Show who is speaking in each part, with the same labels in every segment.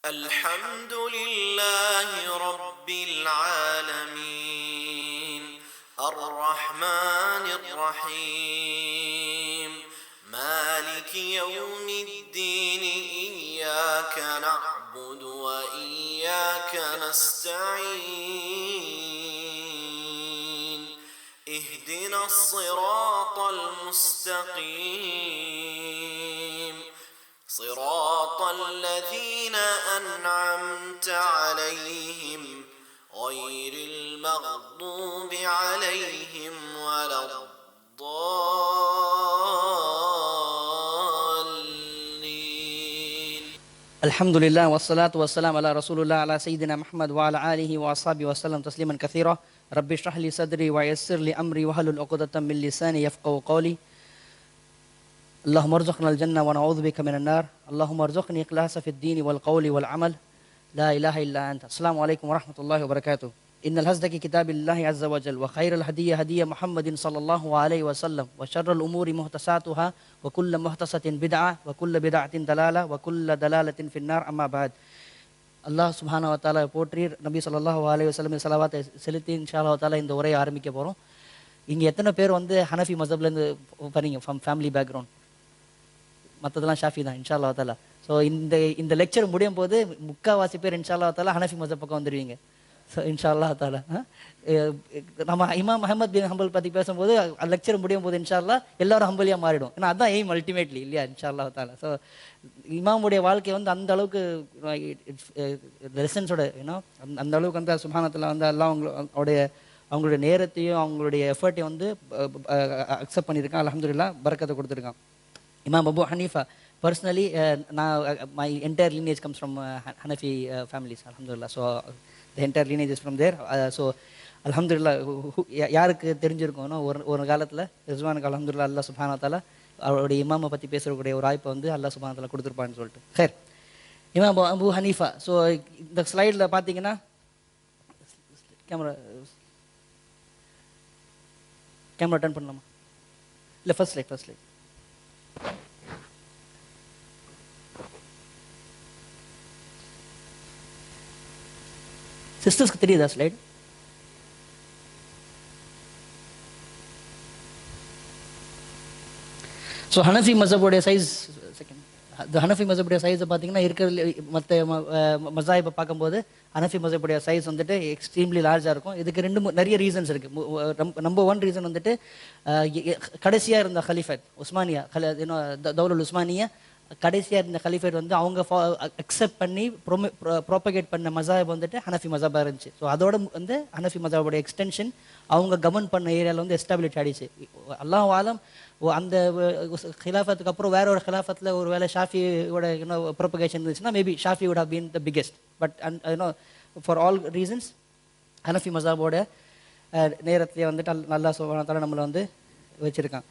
Speaker 1: الحمد لله رب العالمين الرحمن الرحيم مالك يوم الدين إياك نعبد وإياك نستعين اهدنا الصراط المستقيم صراط الذين أنعمت عليهم غير المغضوب عليهم ولا الضالين.
Speaker 2: الحمد لله والصلاة والسلام على رسول الله على سيدنا محمد وعلى آله وأصحابه وسلم تسليما كثيرا. رب اشرح لي صدري ويسر لي أمري واحلل عقدة من لساني يفقهوا قولي. اللهم ارزقنا الجنة ونعوذ بك من النار. اللهم ارزقني إخلاص في الدين والقول والعمل. لا إله إلا أنت. السلام عليكم ورحمة الله وبركاته. إن الهزك كتاب الله عز وجل وخير الهدي هدي محمد صلى الله عليه وسلم وشر الأمور محدثاتها وكل محدثة بدعة وكل بدعة دلالة وكل دلالة في النار. أما بعد. அல்லாஹ் சுப்ஹானஹு வ தஆலா போற்றி நபி ஸல்லல்லாஹு அலைஹி வஸல்லம் ஸலவாத்தை செலுத்தி இன்ஷா அல்லாஹ் தஆலா இந்த உரையை ஆரம்பிக்க போகிறோம். இங்கே எத்தனை பேர் ஹனஃபி மஸஹப்லேருந்து வரீங்க ஃப்ரம் ஃபேமிலி பேக்ரவுண்ட்? மற்றதெல்லாம் ஷாஃபி தான் இன்ஷா அல்லாஹ் தஆலா. ஸோ இந்த லெக்சர் முடியும் போது முக்கால்வாசி பேர் இன்ஷா அல்லாஹ் தஆலா ஹனஃபி மஸஹப் பக்கம் வந்துடுவீங்க. ஸோ இன்ஷா அல்லாஹ் தஆலா நம்ம இமாம் அஹமத் பின் ஹம்பல் பற்றி பேசும்போது லெக்சர் முடியும் போது இன்ஷா அல்லாஹ் எல்லாரும் ஹம்பலியாக மாறிடும். ஏன்னா அதான் எய்ம் அல்டிமேட்லி இல்லையா இன்ஷா அல்லாஹ் தஆலா. ஸோ இமாமுடைய வாழ்க்கை அந்த அளவுக்கு லெசன்ஸோட அந்த அளவுக்கு சுப்ஹானல்லாஹ் அல்லாஹ் அவங்களுடைய நேரத்தையும் அவங்களுடைய எஃபர்ட்டையும் அக்செப்ட் பண்ணியிருக்கான். அல்ஹம்துலில்லாஹ் பரக்கத்தை கொடுத்துருக்கான். Imam Abu Hanifa, personally, my entire lineage comes from Hanafi families, alhamdulillah. So the entire lineage is from there. So alhamdulillah, யாருக்கு தெரிஞ்சிருக்கோம் ஒரு காலத்தில் ரிஸ்வானுக்கு அல்ஹம்துலில்லாஹ் அல்லாஹ் சுப்ஹானஹு வ தஆலா அவருடைய இமாமை பற்றி பேசுறக்கூடிய ஒரு வாய்ப்பை அல்லாஹ் சுப்ஹானஹு வ தஆலா கொடுத்துருப்பான்னு சொல்லிட்டு. ஹேர் இமாம் அபு ஹனீஃபா. ஸோ இந்த ஸ்லைடில் பார்த்தீங்கன்னா கேமரா டர்ன் பண்ணலாமா? இல்லை ஃபர்ஸ்ட் ஸ்லைட். சிஸ்டர்ஸ்க்கு தெரியுதா ஸ்லைட்? ஸோ ஹனஃபி மஸஹபுடைய சைஸ் ஹனஃபி மஸஹபுடைய சைஸை பார்த்தீங்கன்னா இருக்கிற மற்ற மஸாஹிபை பார்க்கும்போது ஹனஃபி மஸஹபுடைய சைஸ் எக்ஸ்ட்ரீம்லி லார்ஜாக இருக்கும். இதுக்கு நிறைய ரீசன்ஸ் இருக்குது. நம்பர் ஒன் ரீசன் கடைசியாக இருந்த ஹலிஃபத் உஸ்மானியா தௌலுல் உஸ்மானியா கடைசியாக இருந்த கலிஃபேட் அவங்க அக்செப்ட் பண்ணி ப்ரோபகேட் பண்ண மஸாஹிப் ஹனஃபி மஸஹபாக இருந்துச்சு. ஸோ அதோட ஹனஃபி மஸஹபோட எக்ஸ்டென்ஷன் அவங்க கவர்ன் பண்ண ஏரியாவில் எஸ்டாப்ளிஷ் ஆகிடுச்சு. அல்லாஹ் ஆலம் அந்த ஹிலாஃபத்துக்கு அப்புறம் வேற ஒரு ஹிலாஃபத்தில் ஒரு வேளை ஷாஃபியோட ப்ரோபகேஷன் இருந்துச்சுன்னா maybe Shafi would have been the biggest. But for all reasons Hanafi மஸஹபோட நேரத்திலே அல்லாஹ் சுப்ஹானஹு வ தஆலா நம்மளை வச்சுருக்கான்.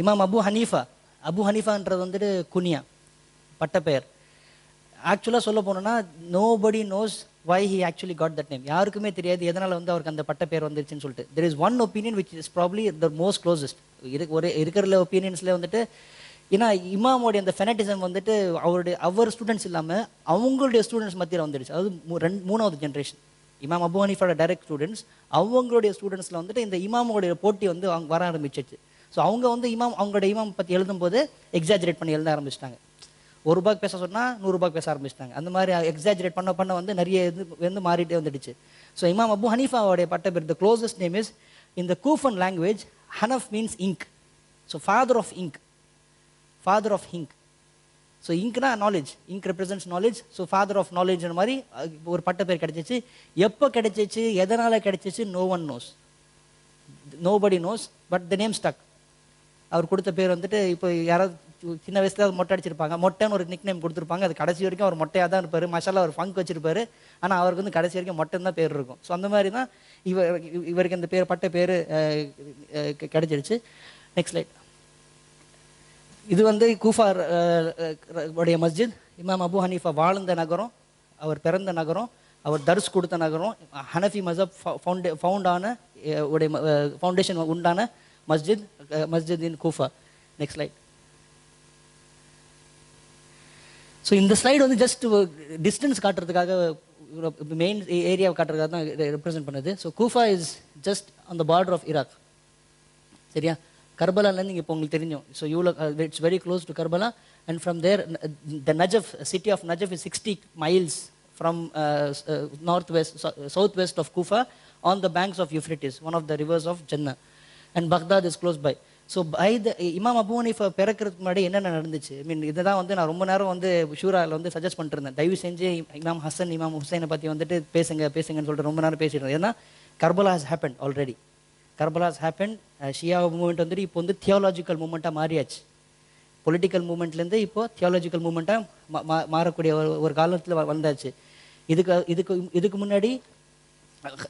Speaker 2: இமாம் அபு ஹனீஃபான்றது குனியா பட்டப்பெயர். ஆக்சுவலாக சொல்ல போனோம்னா nobody knows why he actually got that name. யாருக்குமே தெரியாது எதனால் அவருக்கு அந்த பட்டப்பெயர் வந்துருச்சுன்னு சொல்லிட்டு. There is one opinion which is probably the most closest. இருக்கிற ஒப்பீனியன்ஸில் ஏன்னா இமாமோடைய அந்த ஃபெனட்டிசம் அவர் ஸ்டூடெண்ட்ஸ் இல்லாமல் அவங்களுடைய ஸ்டூடெண்ட்ஸ் மத்தியில் வந்துடுச்சு. அதாவது மூணாவது ஜென்ரேஷன் இமாம் அபு ஹனீஃபாவோட டைரக்ட் ஸ்டூடெண்ட்ஸ் அவங்களுடைய ஸ்டூடெண்ட்ஸில் இந்த இமாமோடைய போட்டி அவங்க வர ஆரம்பிச்சிச்சு. ஸோ அவங்க அவங்களோட இமாம் பற்றி எழுதும்போது எக்ஸாஜரேட் பண்ணி எழுத ஆரம்பிச்சிட்டாங்க. ₹1 பேச சொன்னால் ₹100 பேச ஆரம்பிச்சிட்டாங்க. அந்த மாதிரி எக்ஸாஜரேட் பண்ண நிறைய மாறிட்டே வந்துடுச்சு. ஸோ இமாம் அபு ஹனீஃபாவோடைய பட்டப்பேர் the closest name is in the Kufan language Hanaf means ink. So father of ink. So இங்க்னா knowledge, ink represents knowledge. So father of knowledge மாதிரி ஒரு பட்டப்பேர் கிடைச்சிச்சு. எப்போ கிடைச்சிச்சு, எதனால் கிடைச்சிச்சு, no one knows, nobody knows, but the name stuck. அவர் கொடுத்த பேர் இப்போ யாராவது சின்ன வயசுல மொட்டை அடிச்சிருப்பாங்க, மொட்டைன்னு ஒரு நிக் நேம் கொடுத்துருப்பாங்க. அது கடைசி வரைக்கும் அவர் மொட்டையாக தான் இருப்பார். மசாலா அவர் ஃபங்க் வச்சிருப்பாரு, ஆனால் அவருக்கு கடைசி வரைக்கும் மொட்டன் தான் பேர் இருக்கும். ஸோ அந்த மாதிரி தான் இவருக்கு அந்த பேர் பட்ட பேர் கிடைச்சிருச்சு. Next slide. இது கூஃபா உடைய மஸ்ஜித். இமாம் அபு ஹனீஃபா வாழ்ந்த நகரம், அவர் பிறந்த நகரம், அவர் தர்ஸ் கொடுத்த நகரம், ஹனஃபி மஸஹப் ஃபவுண்டேஷன் உண்டான மஸ்ஜித் in Kufa. Next slide. So இந்த ஸ்லைடு வந்து ஜஸ்ட் டிஸ்டன்ஸ் காட்டுறதுக்காக மெயின் ஏரியாவை காட்டுறதுக்காக தான் ரெப்ரசென்ட் பண்ணுது. So Kufa is just on the border of Iraq. சரியா? கர்பலாலேருந்து இங்கே இப்போ உங்களுக்கு தெரியும். So it's very close to Karbala. And from there the Najaf, city of Najaf is 60 miles from southwest of Kufa on the banks of Euphrates, one of the rivers of Jannah. And Baghdad is close by. So by the Imam Abu Hanifa பிறக்கிறதுக்கு முன்னாடி என்னென்ன நடந்துச்சு, ஐ மீன் இதை தான் வந்து நான் ரொம்ப நேரம் வந்து ஷூராவில் வந்து சஜஸ்ட் பண்ணிட்டு இருந்தேன். தயவு செஞ்சு இமாம் ஹசன் இமாம் ஹுசைனை பற்றி வந்துட்டு பேசுங்கன்னு சொல்லிட்டு ரொம்ப நேரம் பேசிட்டு இருந்தேன். ஏன்னா Karbala has happened already. Karbala has happened. Shia movement வந்துட்டு இப்போ வந்து தியாலஜிக்கல் மூமெண்ட்டாக மாறியாச்சு. பொலிட்டிக்கல் மூமெண்ட்லேருந்து இப்போது தியாலஜிக்கல் மூமெண்ட்டாக மாறக்கூடிய ஒரு காலத்தில் வந்தாச்சு. இதுக்கு முன்னாடி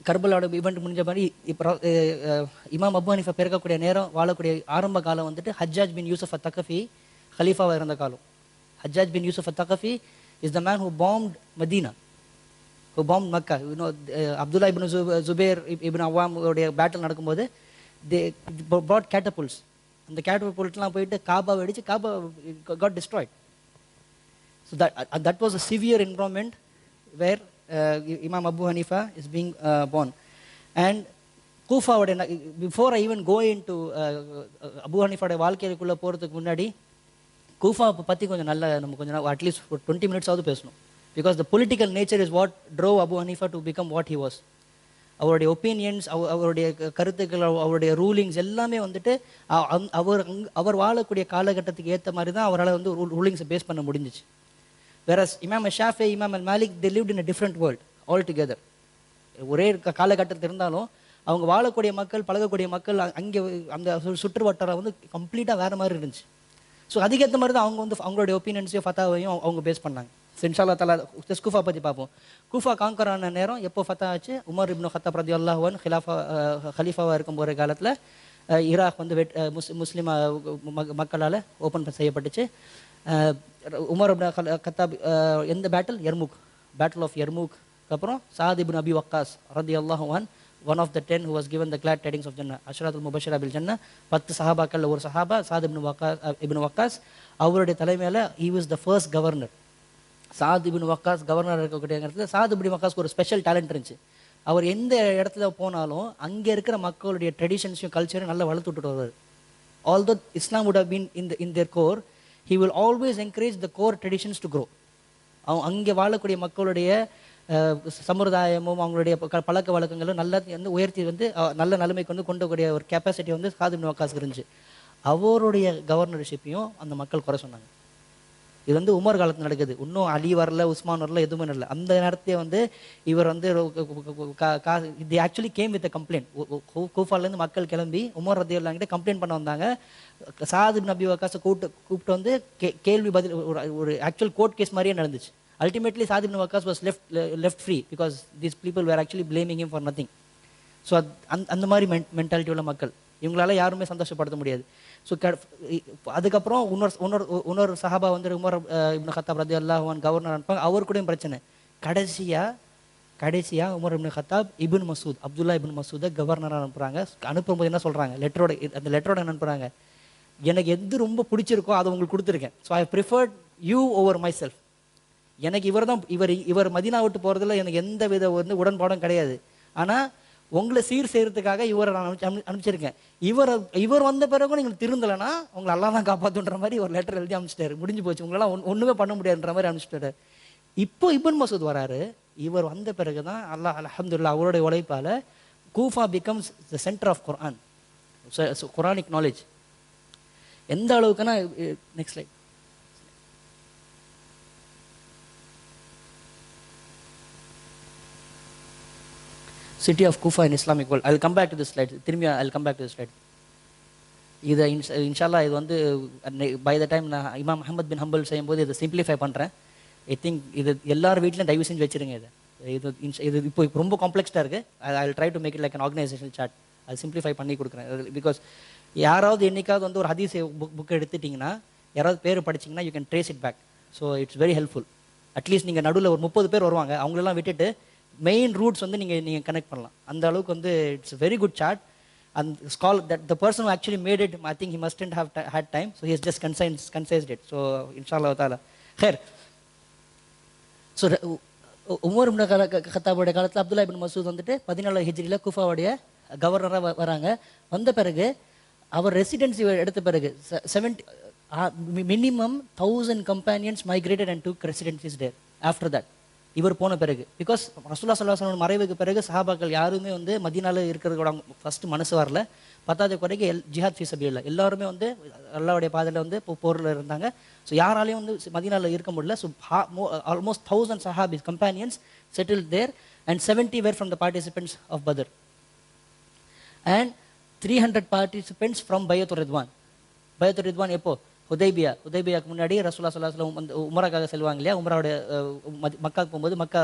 Speaker 2: கர்பலாவோட ஈவெண்ட் முடிஞ்ச மாதிரி இப்போ இமாம் அபு ஹனீஃபா பிறக்கக்கூடிய நேரம் வாழக்கூடிய ஆரம்ப காலம் வந்துட்டு ஹஜ்ஜாஜ் பின் யூசுஃப் அத்தகஃபி ஹலீஃபாவாக இருந்த காலம். Hajjaj bin Yusuf Althaqafi is the man who bombed Medina, who bombed Mecca. Abdullah ibn Zubair ibn Awam உடைய பேட்டில் நடக்கும்போது தே brought catapults. அந்த கேட்டபுல்ட்லாம் போயிட்டு காபாவை அடித்து Kaaba got destroyed. So that was a severe environment where Imam Abu Hanifa is being born. And Kufa, before I even go into Abu Hanifa வாழ்க்கைக்குள்ள போகிறதுக்கு முன்னாடி கூஃபா பற்றி கொஞ்சம் நல்லா நம்ம கொஞ்சம் அட்லீஸ்ட் ஒரு 20 minutes ஆகுது பேசணும். Because the political nature is what drove Abu Hanifa to become what he was. அவருடைய ஒப்பீனியன்ஸ், அவருடைய கருத்துக்கள், அவருடைய ரூலிங்ஸ் எல்லாமே வந்துட்டு அவர் வாழக்கூடிய காலகட்டத்துக்கு ஏற்ற மாதிரி தான் அவரால் வந்து ரூலிங்ஸை பேஸ் பண்ண முடிஞ்சிச்சு. Whereas Imam Shafi, Imam al-Malik, they lived in a different world altogether. ஒரே காலகட்டத்தில் இருந்தாலும் அவங்க வாழக்கூடிய மக்கள், பழகக்கூடிய மக்கள், அங்கே அந்த சுற்று வட்டாரம் வந்து கம்ப்ளீட்டாக வேறு மாதிரி இருந்துச்சு. ஸோ அதுக்கேற்ற மாதிரி தான் அவங்க வந்து அவங்களுடைய ஒப்பீனியன்ஸையும் ஃபத்தாவையும் அவங்க பேஸ் பண்ணாங்க. இன்ஷா அல்லாஹ் தஆலா ஜஸ்ட் கூஃபா பற்றி பார்ப்போம். கூஃபா காங்கர் ஆன நேரம் எப்போ ஃபத்தா ஆச்சு? உமர் இப்னு கத்தாப் ரலியல்லாஹு அன்ஹு ஹலீஃபாவாக இருக்கும் போகிற காலத்தில் ஈராக் வந்து முஸ்லீம் மக்களால் ஓப்பன் செய்யப்பட்டுச்சு. உமர் இப்னு கத்தாப் எந்த பேட்டில்? Battle of Yarmouk. அப்புறம் சாத் இப்னு அபி வக்காஸ் ரலியல்லாஹு அன்ஹு, one of the 10 who was given the glad tidings of Jannah, அஷ்ராத்துல் முபஷிரா பில் ஜன்னா. 10 சஹாபாக்கள் ஒரு சஹாபா சாத் இப்னு வக்காஸ். அவருடைய தலைமையில் he was the first governor. Saad ibn Waqqas governor இருக்கக்கூடிய இடத்துல சாத் இப்னு வக்காஸ்க்கு ஒரு ஸ்பெஷல் டேலண்ட் இருந்துச்சு. அவர் எந்த இடத்துல போனாலும் அங்கே இருக்கிற மக்களுடைய ட்ரெடிஷன்ஸையும் கல்ச்சரையும் நல்லா வளர்த்து விட்டுட்டு வருவார். although Islam would have been in their core, he will always encourage the core traditions to grow. அங்கே வாழக்கூடிய மக்களுடைய சம்பிரதாயமும் அவங்களுடைய பழக்க வழக்கங்களும் நல்லா வந்து உயர்த்தி வந்து நல்ல நிலைமைக்கு வந்து கொண்டக்கூடிய ஒரு கெப்பாசிட்டி வந்து சாத் இப்னு வக்காஸ்க்கு இருந்துச்சு. அவருடைய கவர்னர்ஷிப்பையும் அந்த மக்கள் குறை சொன்னாங்க. இது வந்து உமர் காலத்தில் நடக்குது. இன்னும் அலி வரல, உஸ்மான் வரல, எதுவுமே வரல. அந்த நேரத்தையே வந்து இவர் வந்து இது ஆக்சுவலி கேம் வித் கம்ப்ளைண்ட். கூஃபாலேருந்து மக்கள் கிளம்பி உமர் ரலியல்லாஹு அன்ஹு கம்ப்ளைண்ட் பண்ண வந்தாங்க. சாத் இப்னு அபி வக்காஸை கூப்பிட்டு வந்து கேள்வி பதில் ஒரு ஆக்சுவல் கோர்ட் கேஸ் மாதிரியே நடந்துச்சு. Ultimately, Saad ibn Waqqas was left free because these people were actually blaming him for nothing. So அந்த மாதிரி மென்டாலிட்டி உள்ள மக்கள், இவங்களால யாருமே சந்தோஷப்படுத்த முடியாது. ஸோ அதுக்கப்புறம் இன்னொரு சஹாபா வந்து உமர் இப்னு கத்தாப் ரலியல்லாஹு அன்ஹு கவர்னர் அனுப்பாங்க. அவர் கூடயும் பிரச்சனை. கடைசியாக உமர் இப்னு கத்தாப் இப்னு மசூத், அப்துல்லா இப்னு மசூதை கவர்னராக அனுப்புகிறாங்க. அனுப்பும்போது என்ன சொல்கிறாங்க? அந்த லெட்டரோட என்ன அனுப்புகிறாங்க? எனக்கு எது ரொம்ப பிடிச்சிருக்கோ அதை உங்களுக்கு கொடுத்துருக்கேன். So I preferred you over my self. எனக்கு இவர் மதீனா விட்டு போகிறதுல எனக்கு எந்த வித வந்து உடன்பாடும் கிடையாது. ஆனால் உங்களை சீர் செய்கிறதுக்காக இவரை நான் அனுப்பிச்சிருக்கேன். இவர் வந்த பிறகு நீங்கள் திருந்தலைன்னா உங்களை அல்லாஹ் தான் காப்பாற்றுன்ற மாதிரி ஒரு லெட்டர் எழுதி அனுப்பிச்சிட்டாரு. முடிஞ்சு போச்சு, உங்களால் ஒன்றுமே பண்ண முடியாதுன்ற மாதிரி அனுப்பிச்சிட்டாரு. இப்போ இப்னு மசூத் வராரு. இவர் வந்த பிறகு தான் அல்லாஹ் அல்ஹம்துலில்லாஹ் அவருடைய உழைப்பால் Kufa becomes the centre of Quran, Quranic knowledge. எந்த அளவுக்குன்னா, next slide. City of Kufa in Islamic world. I'll come back to this slide. திரும்பி I'll come back to this slide. இதை இன்ஷால்லா இது வந்து பை த டைம் நான் இமாம் அஹமத் பின் ஹம்பல் செய்யும்போது இதை சிம்பிளிஃபை பண்ணுறேன். ஐ திங்க் இது எல்லார் வீட்லையும் தயவு செஞ்சு வச்சுருங்க. இது இப்போ ரொம்ப காம்ப்ளெக்ஸ்டாக இருக்குது. I try to make it like an organisation chart. அது சிம்பிளிஃபை பண்ணி கொடுக்குறேன். பிகாஸ் யாராவது என்னைக்காவது வந்து ஒரு ஹதீஸ் புக் எடுத்துட்டிங்கன்னா, யாராவது பேர் படிச்சிங்கன்னா you can trace it back. So it's very helpful. At least நீங்கள் நடுவில் ஒரு 30 பேர் வருவாங்க, அவங்களெல்லாம் விட்டுட்டு மெயின் ரூட்ஸ் வந்து நீங்கள் கனெக்ட் பண்ணலாம். அந்த அளவுக்கு வந்து it's very good chart. And scale that the person who actually made it, I think he mustn't have had time, so he has just concised it. So இன்ஷா அல்லாஹ் தஆலா ஹைர். ஸோ உமர் இப்னு கத்தாபுடைய காலத்தில் அப்துல்லா இப்னு மசூத் வந்துட்டு 14 ஹிஜ்ரியில் கூஃபாவுடைய கவர்னராக வராங்க. வந்த பிறகு அவர் ரெசிடென்சி எடுத்த பிறகு 70 minimum 1000 companions migrated and took residencies there after that. இவர் போன பிறகு பிகாஸ் ரசூலுல்லாஹி ஸல்லல்லாஹு அலைஹி வஸல்லம் மறைவுக்கு பிறகு சஹாபாக்கள் யாருமே வந்து மதீனால இருக்கிறதோட ஃபர்ஸ்ட் மனசு வரல. பத்தாவது குறைக்கு ஜிஹாத் ஃபீ சபீலில்லாஹ் எல்லாருமே வந்து அல்லாஹ்வுடைய பாதையில் வந்து போரில் இருந்தாங்க. ஸோ யாராலையும் வந்து மதீனால இருக்க முடியல. ஸோ ஆல்மோஸ்ட் 1000 சஹாபிஸ் companions settled there and 70 were from the participants of Badr and 300 participants from Bayatur Ridwan. Bayatur Ridwan எப்போ? ஹுதைபியாவுக்கு முன்னாடி ரசூலுல்லாஹி ஸல்லல்லாஹு அலைஹி வஸல்லம் வந்து உம்ராக்காக செல்வாங்க இல்லையா? உம்ராவுடைய மக்காவுக்கு போகும்போது மக்கா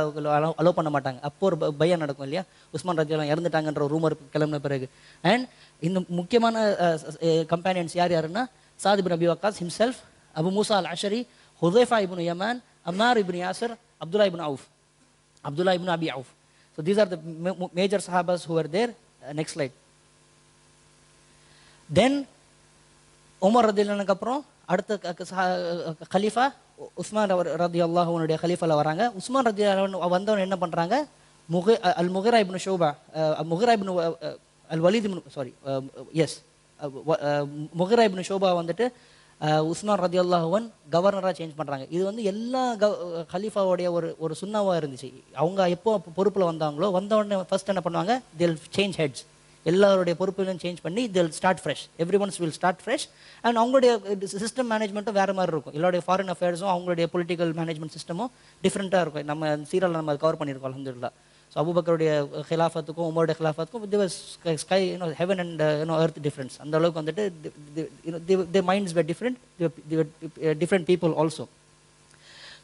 Speaker 2: அலோ பண்ண மாட்டாங்க. அப்போ ஒரு பையா நடக்கும் இல்லையா? உஸ்மான் ரலியல்லாஹு இறந்துட்டாங்கன்ற ஒரு ரூமர் கிளம்பின பிறகு. அண்ட் இந்த முக்கியமான கம்பேனியன்ஸ் யார் யாருன்னா Saad ibn Abi Waqqas himself, Abu Musa al Ashari, Hudhaifa ibn Yaman, Ammar ibn Yasir, Abdullah ibn Abi Awf. So these are the major சஹாபாஸ் who are there. Next slide. Then Umar ரலியல்லாஹுக்கு அப்புறம் அடுத்த கலீஃபா உஸ்மான் ரலியல்லாஹுனுடைய கலீஃபால வராங்க. உஸ்மான் ரலியல்லாஹு வந்தவன் என்ன பண்ணுறாங்க? முகிரா இப்னு ஷூபா, முகிரா இப்னு அல் Walid Mughira இப்னு ஷூபா வந்துட்டு உஸ்மான் ரலியல்லாஹு கவர்னராக சேஞ்ச் பண்ணுறாங்க. இது வந்து எல்லா கலீஃபாவுடைய ஒரு சுன்னாவாக இருந்துச்சு. அவங்க எப்போ பொறுப்பில் வந்தாங்களோ வந்தவுடனே ஃபர்ஸ்ட் என்ன பண்ணுவாங்க? தில் சேஞ்ச் ஹெட்ஸ். எல்லாருடைய பொறுப்புகளையும் சேஞ்ச் பண்ணி தில் start fresh. Every once will start fresh. And அவங்களுடைய சிஸ்டம் மேனேஜ்மெண்ட்டும் வேறு மாதிரி இருக்கும். எல்லாருடைய ஃபாரின் அஃபேர்ஸும் அவங்களுடைய பொலிட்டிக்கல் மேனேஜ்மெண்ட் சிஸ்டமும் டிஃப்ரெண்ட்டாக இருக்கும். நம்ம சீரியல் நம்ம கவர் பண்ணியிருக்கோம் அல்ஹம்துலில்லாஹ். ஸோ அபூபக்கருடைய ஹிலாஃபத்துக்கும் உமருடைய ஹிலாஃபத்துக்கும் sky heaven and earth difference. அந்த அளவுக்கு வந்துட்டு the minds were different, different people also.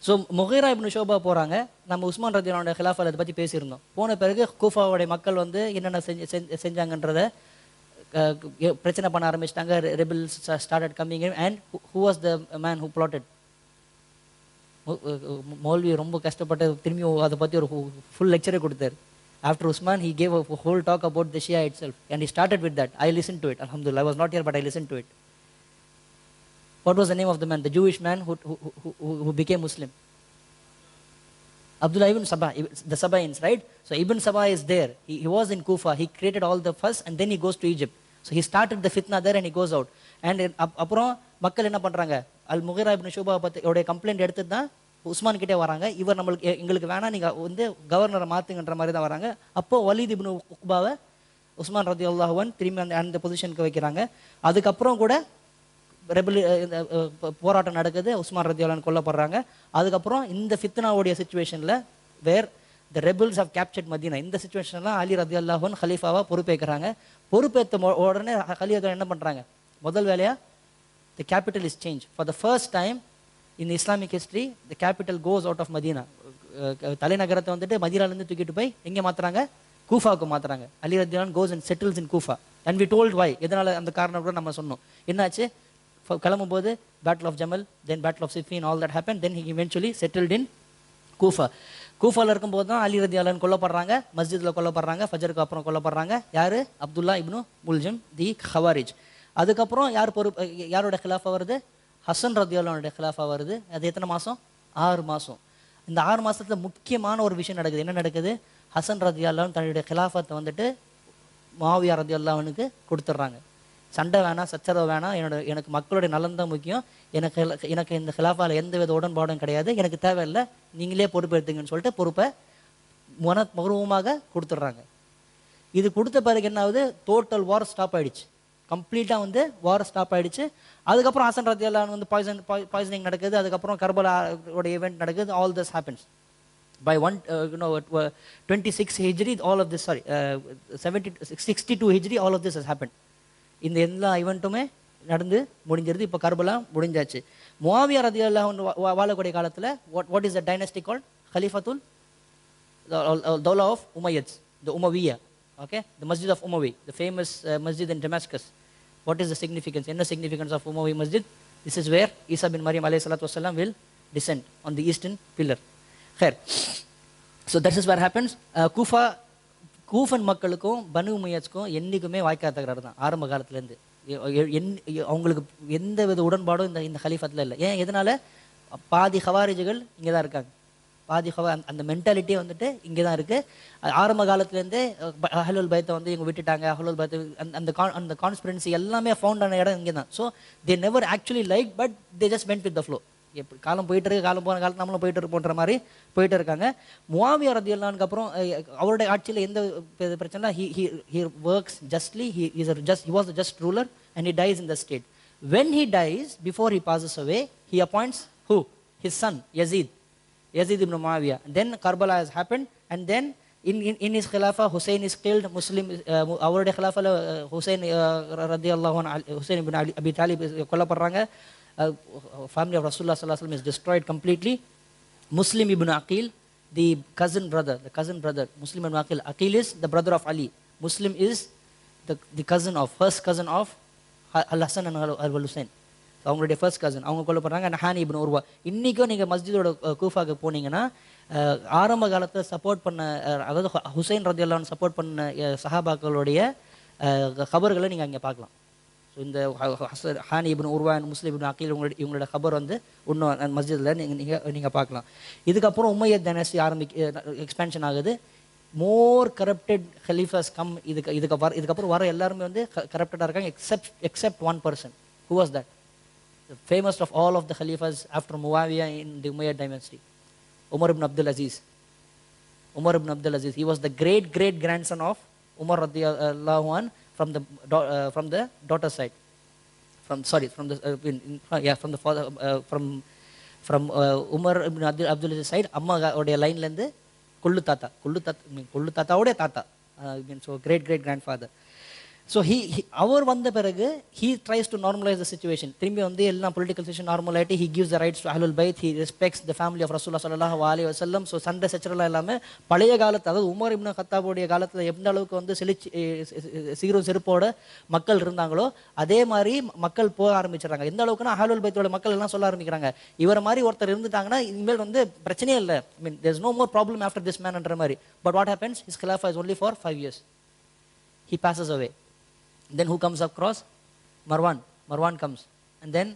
Speaker 2: So Mughira ibn Shuba போகிறாங்க. நம்ம உஸ்மான் ரலியல்லாஹு ஹிலாஃபால அதை பற்றி பேசியிருந்தோம். போன பிறகு கூஃபாவுடைய மக்கள் வந்து என்னென்ன செஞ்சாங்கன்றதை பிரச்சனை பண்ண ஆரம்பிச்சிட்டாங்க. Rebels started coming and who was the man who plotted? மௌல்வி ரொம்ப கஷ்டப்பட்டு திரும்பி அதை பற்றி ஒரு ஃபுல் லெக்சரே கொடுத்தார். After Usman he gave a whole talk about the Shia itself and he started with that. I listened to it. Alhamdulillah, I was not here but I listened to it. What was the name of the man? The Jewish man who became Muslim? Abdullah ibn Sabah, the Sabaeans, right? So Ibn Sabah is there. He was in Kufa. He created all the fuss and then he goes to Egypt. So he started the fitna there and he goes out. And அப்புறம் மக்கள் என்ன பண்ணுறாங்க? அல் முகிரா இப்னு ஷூபா பற்றியோடைய complaint எடுத்துட்டு தான் உஸ்மான் கிட்டே வராங்க. இவர் எங்களுக்கு வேணாம், நீங்கள் வந்து கவர்னரை மாற்றுங்கன்ற மாதிரி தான் வராங்க. அப்போது வலீத் இப்னு உக்பாவை உஸ்மான் ரலியல்லாஹு அன்ஹு திரும்பி அந்த பொசிஷனுக்கு வைக்கிறாங்க. அதுக்கப்புறம் கூட ரெபல் போராட்டம் நடக்குது. உஸ்மான் ரலியல்லாஹு அன்ஹு கொல்லப்படுறாங்க. அதுக்கப்புறம் இந்த ஃபித்னாவுடைய சுச்சுவேஷனில் வேர் த ரெபல்ஸ் ஆஃப் கேப்சர்ட் மதீனா, இந்த சுச்சுவேஷன்லாம் அலி ரலியல்லாஹு அன்ஹு ஹலீஃபாவாக பொறுப்பேற்கிறாங்க. பொறுப்பேற்ற உடனே ஹலீஃபா என்ன பண்ணுறாங்க? முதல் வேலையாக the capital is change. For the first time in Islamic history the capital goes out of Medina. தலைநகரத்தை வந்துட்டு மதீனாலேருந்து தூக்கிட்டு போய் எங்கே மாற்றுறாங்க? கூஃபாவுக்கு மாற்றுறாங்க. அலி ரலியல்லாஹு அன்ஹு goes and settles in Kufa. And we told why, எதனால் அந்த காரணம் கூட நம்ம சொன்னோம். என்னாச்சு? கிளம்பும்போது battle of Jamal, then battle of Siffin, all that happen. Then he eventually settled in Kufa. கூஃபாவில் இருக்கும்போது தான் அலி ரலியல்லாஹு அன்ஹு கொல்லப்படுறாங்க. மஸ்ஜிதில் கொல்லப்படுறாங்க. ஃபஜருக்கு அப்புறம் கொல்லப்படுறாங்க. யார்? அப்துல்லா இப்னு முல்ஜம் தி ஹவாரிஜ். அதுக்கப்புறம் யாரோட ஹிலாஃபா வருது? ஹசன் ரலியல்லாஹு அன்ஹுடைய ஹிலாஃபா வருது. அது எத்தனை மாதம்? 6 மாதம். இந்த 6 மாதத்தில் முக்கியமான ஒரு விஷயம் நடக்குது. என்ன நடக்குது? ஹசன் ரலியல்லாஹு அன்ஹு தன்னுடைய ஹிலாஃபத்தை வந்துட்டு முஆவியா ரலியல்லாஹு அன்ஹுக்கு கொடுத்துட்றாங்க. சண்டை வேணாம், சச்சரவு வேணாம், எனக்கு மக்களுடைய நலன் தான் முக்கியம், எனக்கு இந்த ஹிலாஃபாவில் எந்த வித உடன்பாடும் கிடையாது, எனக்கு தேவையில்லை, நீங்களே பொறுப்பெடுத்துங்கன்னு சொல்லிட்டு பொறுப்பை மனப்பூர்வமாக கொடுத்துட்றாங்க. இது கொடுத்த பிறகு என்ன ஆகுது? டோட்டல் வார் ஸ்டாப் ஆகிடுச்சு. கம்ப்ளீட்டாக வந்து வார் ஸ்டாப் ஆகிடுச்சு. அதுக்கப்புறம் ஹசன் ரலியல்லாஹு அன்ஹு வந்து பாய்சனிங் நடக்குது. அதுக்கப்புறம் கர்பலாவோட ஈவெண்ட் நடக்குது. All this happens by 26 Hijri, all of this, 62 Hijri, all of this has happened. இந்த எல்லா ஈவெண்ட்டுமே நடந்து முடிஞ்சிருது. இப்போ கர்பலா முடிஞ்சாச்சு. முஆவியா ரலியல்லாஹு அன்ஹு வாழக்கூடிய காலத்தில் what is the dynasty called? Khalifatul Dawla of Umayyads, the Umayyah. Okay, the Masjid of Umayyi, the famous masjid in Damascus. What is the significance? Enna significance of Umayyi Masjid? This is where Isa bin Maryam alayhi salatu wasalam will descend on the eastern pillar. Khair. So that is what happens. கூஃபன் மக்களுக்கும் பனு உமையத்ஸ்க்கும் என்றைக்குமே வாய்க்கா தகராறு தான் ஆரம்ப காலத்துலேருந்து. அவங்களுக்கு எந்த வித உடன்பாடும் இந்த ஹலீஃபத்தில் இல்லை. ஏன்? எதனால்? பாதி ஹவாரிஜுகள் இங்கே தான் இருக்காங்க. பாதி அந்த மென்டாலிட்டியே வந்துட்டு இங்கே தான் இருக்குது. ஆரம்ப காலத்துலேருந்தே அஹ்லுல் பைத்தை வந்து இவங்க விட்டுட்டாங்க. அஹ்லுல் பைத்தை அந்த கான்ஸ்பிரன்சி எல்லாமே ஃபவுண்ட் ஆன இடம் இங்கே தான். So they never actually like, but they just went with the flow. எப்படி காலம் போயிட்டு இருக்கு, காலம் போன காலத்து நம்மளும் போயிட்டு இருப்போன்ற மாதிரி போயிட்டு இருக்காங்க. முஆவியா ரலியல்லாஹு அப்புறம் அவருடைய ஆட்சியில் எந்த பிரச்சனை, he works justly, he was a just ruler and he dies in the state. When he dies, before he passes away, he appoints who? His son Yazid ibn Muawiyah. Then Karbala has happened, and then in his khilafah Hussein is killed. Muslim அவருடைய khilafah Hussein radiyallahu anhu, Hussein ibn Abi Talib கொல்லப்படுறாங்க. Family of Rasulullah sallallahu alaihi wasallam is destroyed completely. Muslim ibn Aqil, the cousin brother, Muslim ibn Aqil. Aqil is the brother of Ali. Muslim is the cousin of, first cousin of Al-Hasan and Al-Hussein. அவங்களுடைய first கசன், அவங்க கொல்லப்படுறாங்க. And Hani Ibn Urwa. இன்றைக்கும் நீங்கள் மஸ்ஜிதோட கூஃபாக்கு போனீங்கன்னா ஆரம்ப காலத்தில் support பண்ண, அதாவது ஹுசைன் ரலியல்லாஹு அன்ஹு சப்போர்ட் பண்ண சஹாபாக்களுடைய கபர்களை நீங்கள் அங்கே பார்க்கலாம். ஸோ இந்த ஹானி இப்னு உர்வா, முஸ்லிம் இப்னு அகீல், இவங்களோட கபர் வந்து இன்னும் மஸ்ஜிதில் நீங்கள் பார்க்கலாம். இதுக்கப்புறம் உமையத் டைனஸ்டி எக்ஸ்பேன்ஷன் ஆகுது. More corrupted khalifas come. இதுக்கப்புறம் வர எல்லாருமே வந்து கரப்டடாக இருக்காங்க, except one person. Who was that? The famous of all of the Khalifas after Muawiyah in the Umayyad dynasty, Umar ibn Abdul Aziz. He was the great grandson of Umar radiyallahu anhu from the daughter side. From the father, from Umar ibn Abdul Aziz side. Amma oda line la irundhu kullu tata oda tata. So great grandfather. So அவர் வந்த பிறகு he tries to normalize the situation. திரும்பி வந்து எல்லாம் political situation normal ஆயிட்டு he gives the rights to Ahlul Bayt, he respects the family of Rasulullah sallallahu alaihi wasallam. So சண்டை சச்சரவுலாம் இல்லாமல் பழைய காலத்து, அதாவது உமர் இப்னு கத்தாபுடைய காலத்தில் எந்த அளவுக்கு வந்து சீரும் செருப்போட மக்கள் இருந்தாங்களோ அதே மாதிரி மக்கள் போக ஆரம்பிச்சிடறாங்க. எந்த அளவுக்குன்னா அஹ்லுல் பைத்தோட மக்கள் எல்லாம் சொல்ல ஆரம்பிக்கிறாங்க, இவரை மாதிரி ஒருத்தர் இருந்துட்டாங்கன்னா இனிமேல் வந்து பிரச்சனையே இல்லை, I mean there's no more problem after this man என்ற மாதிரி. But what happens? His khilafah is only for 5 years. He passes away. Then who comes across? Marwan comes. And then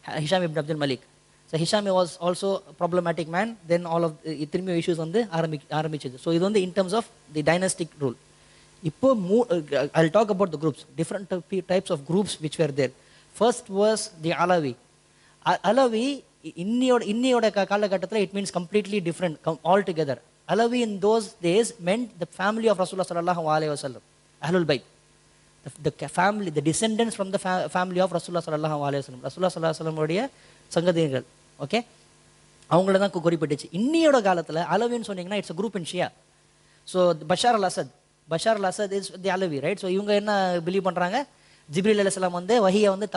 Speaker 2: Hisham ibn Abdul Malik. So Hisham was also a problematic man. Then all of the issues on the ஆரம்பிச்சது. So இது வந்து in terms of the dynastic rule. இப்போ I'll talk about the groups, different types of groups which were there. First was the Alawi. Alawi இன்னியோட காலகட்டத்தில் it means completely different altogether. Alawi in those days meant the family of Rasulullah sallallahu alaihi wasallam, Ahlul Bayt. The family, the descendants from the family of Rasulullah sallallahu alaihi wasallam, Rasulullah sallallahu alaihi wasallam உடைய சங்கதிகள். Okay, அவங்கள தான் குறிப்பிட்டுச்சு. இன்னியோட காலத்தில் அலவின்னு சொன்னீங்கன்னா it's a group in Shia. So Bashar al-Assad is the Alawi, right? So இவங்க என்ன believe பண்ணுறாங்க, ஜிப்ரீல் அலைஹிஸ்ஸலாம் வந்து வஹியை வந்து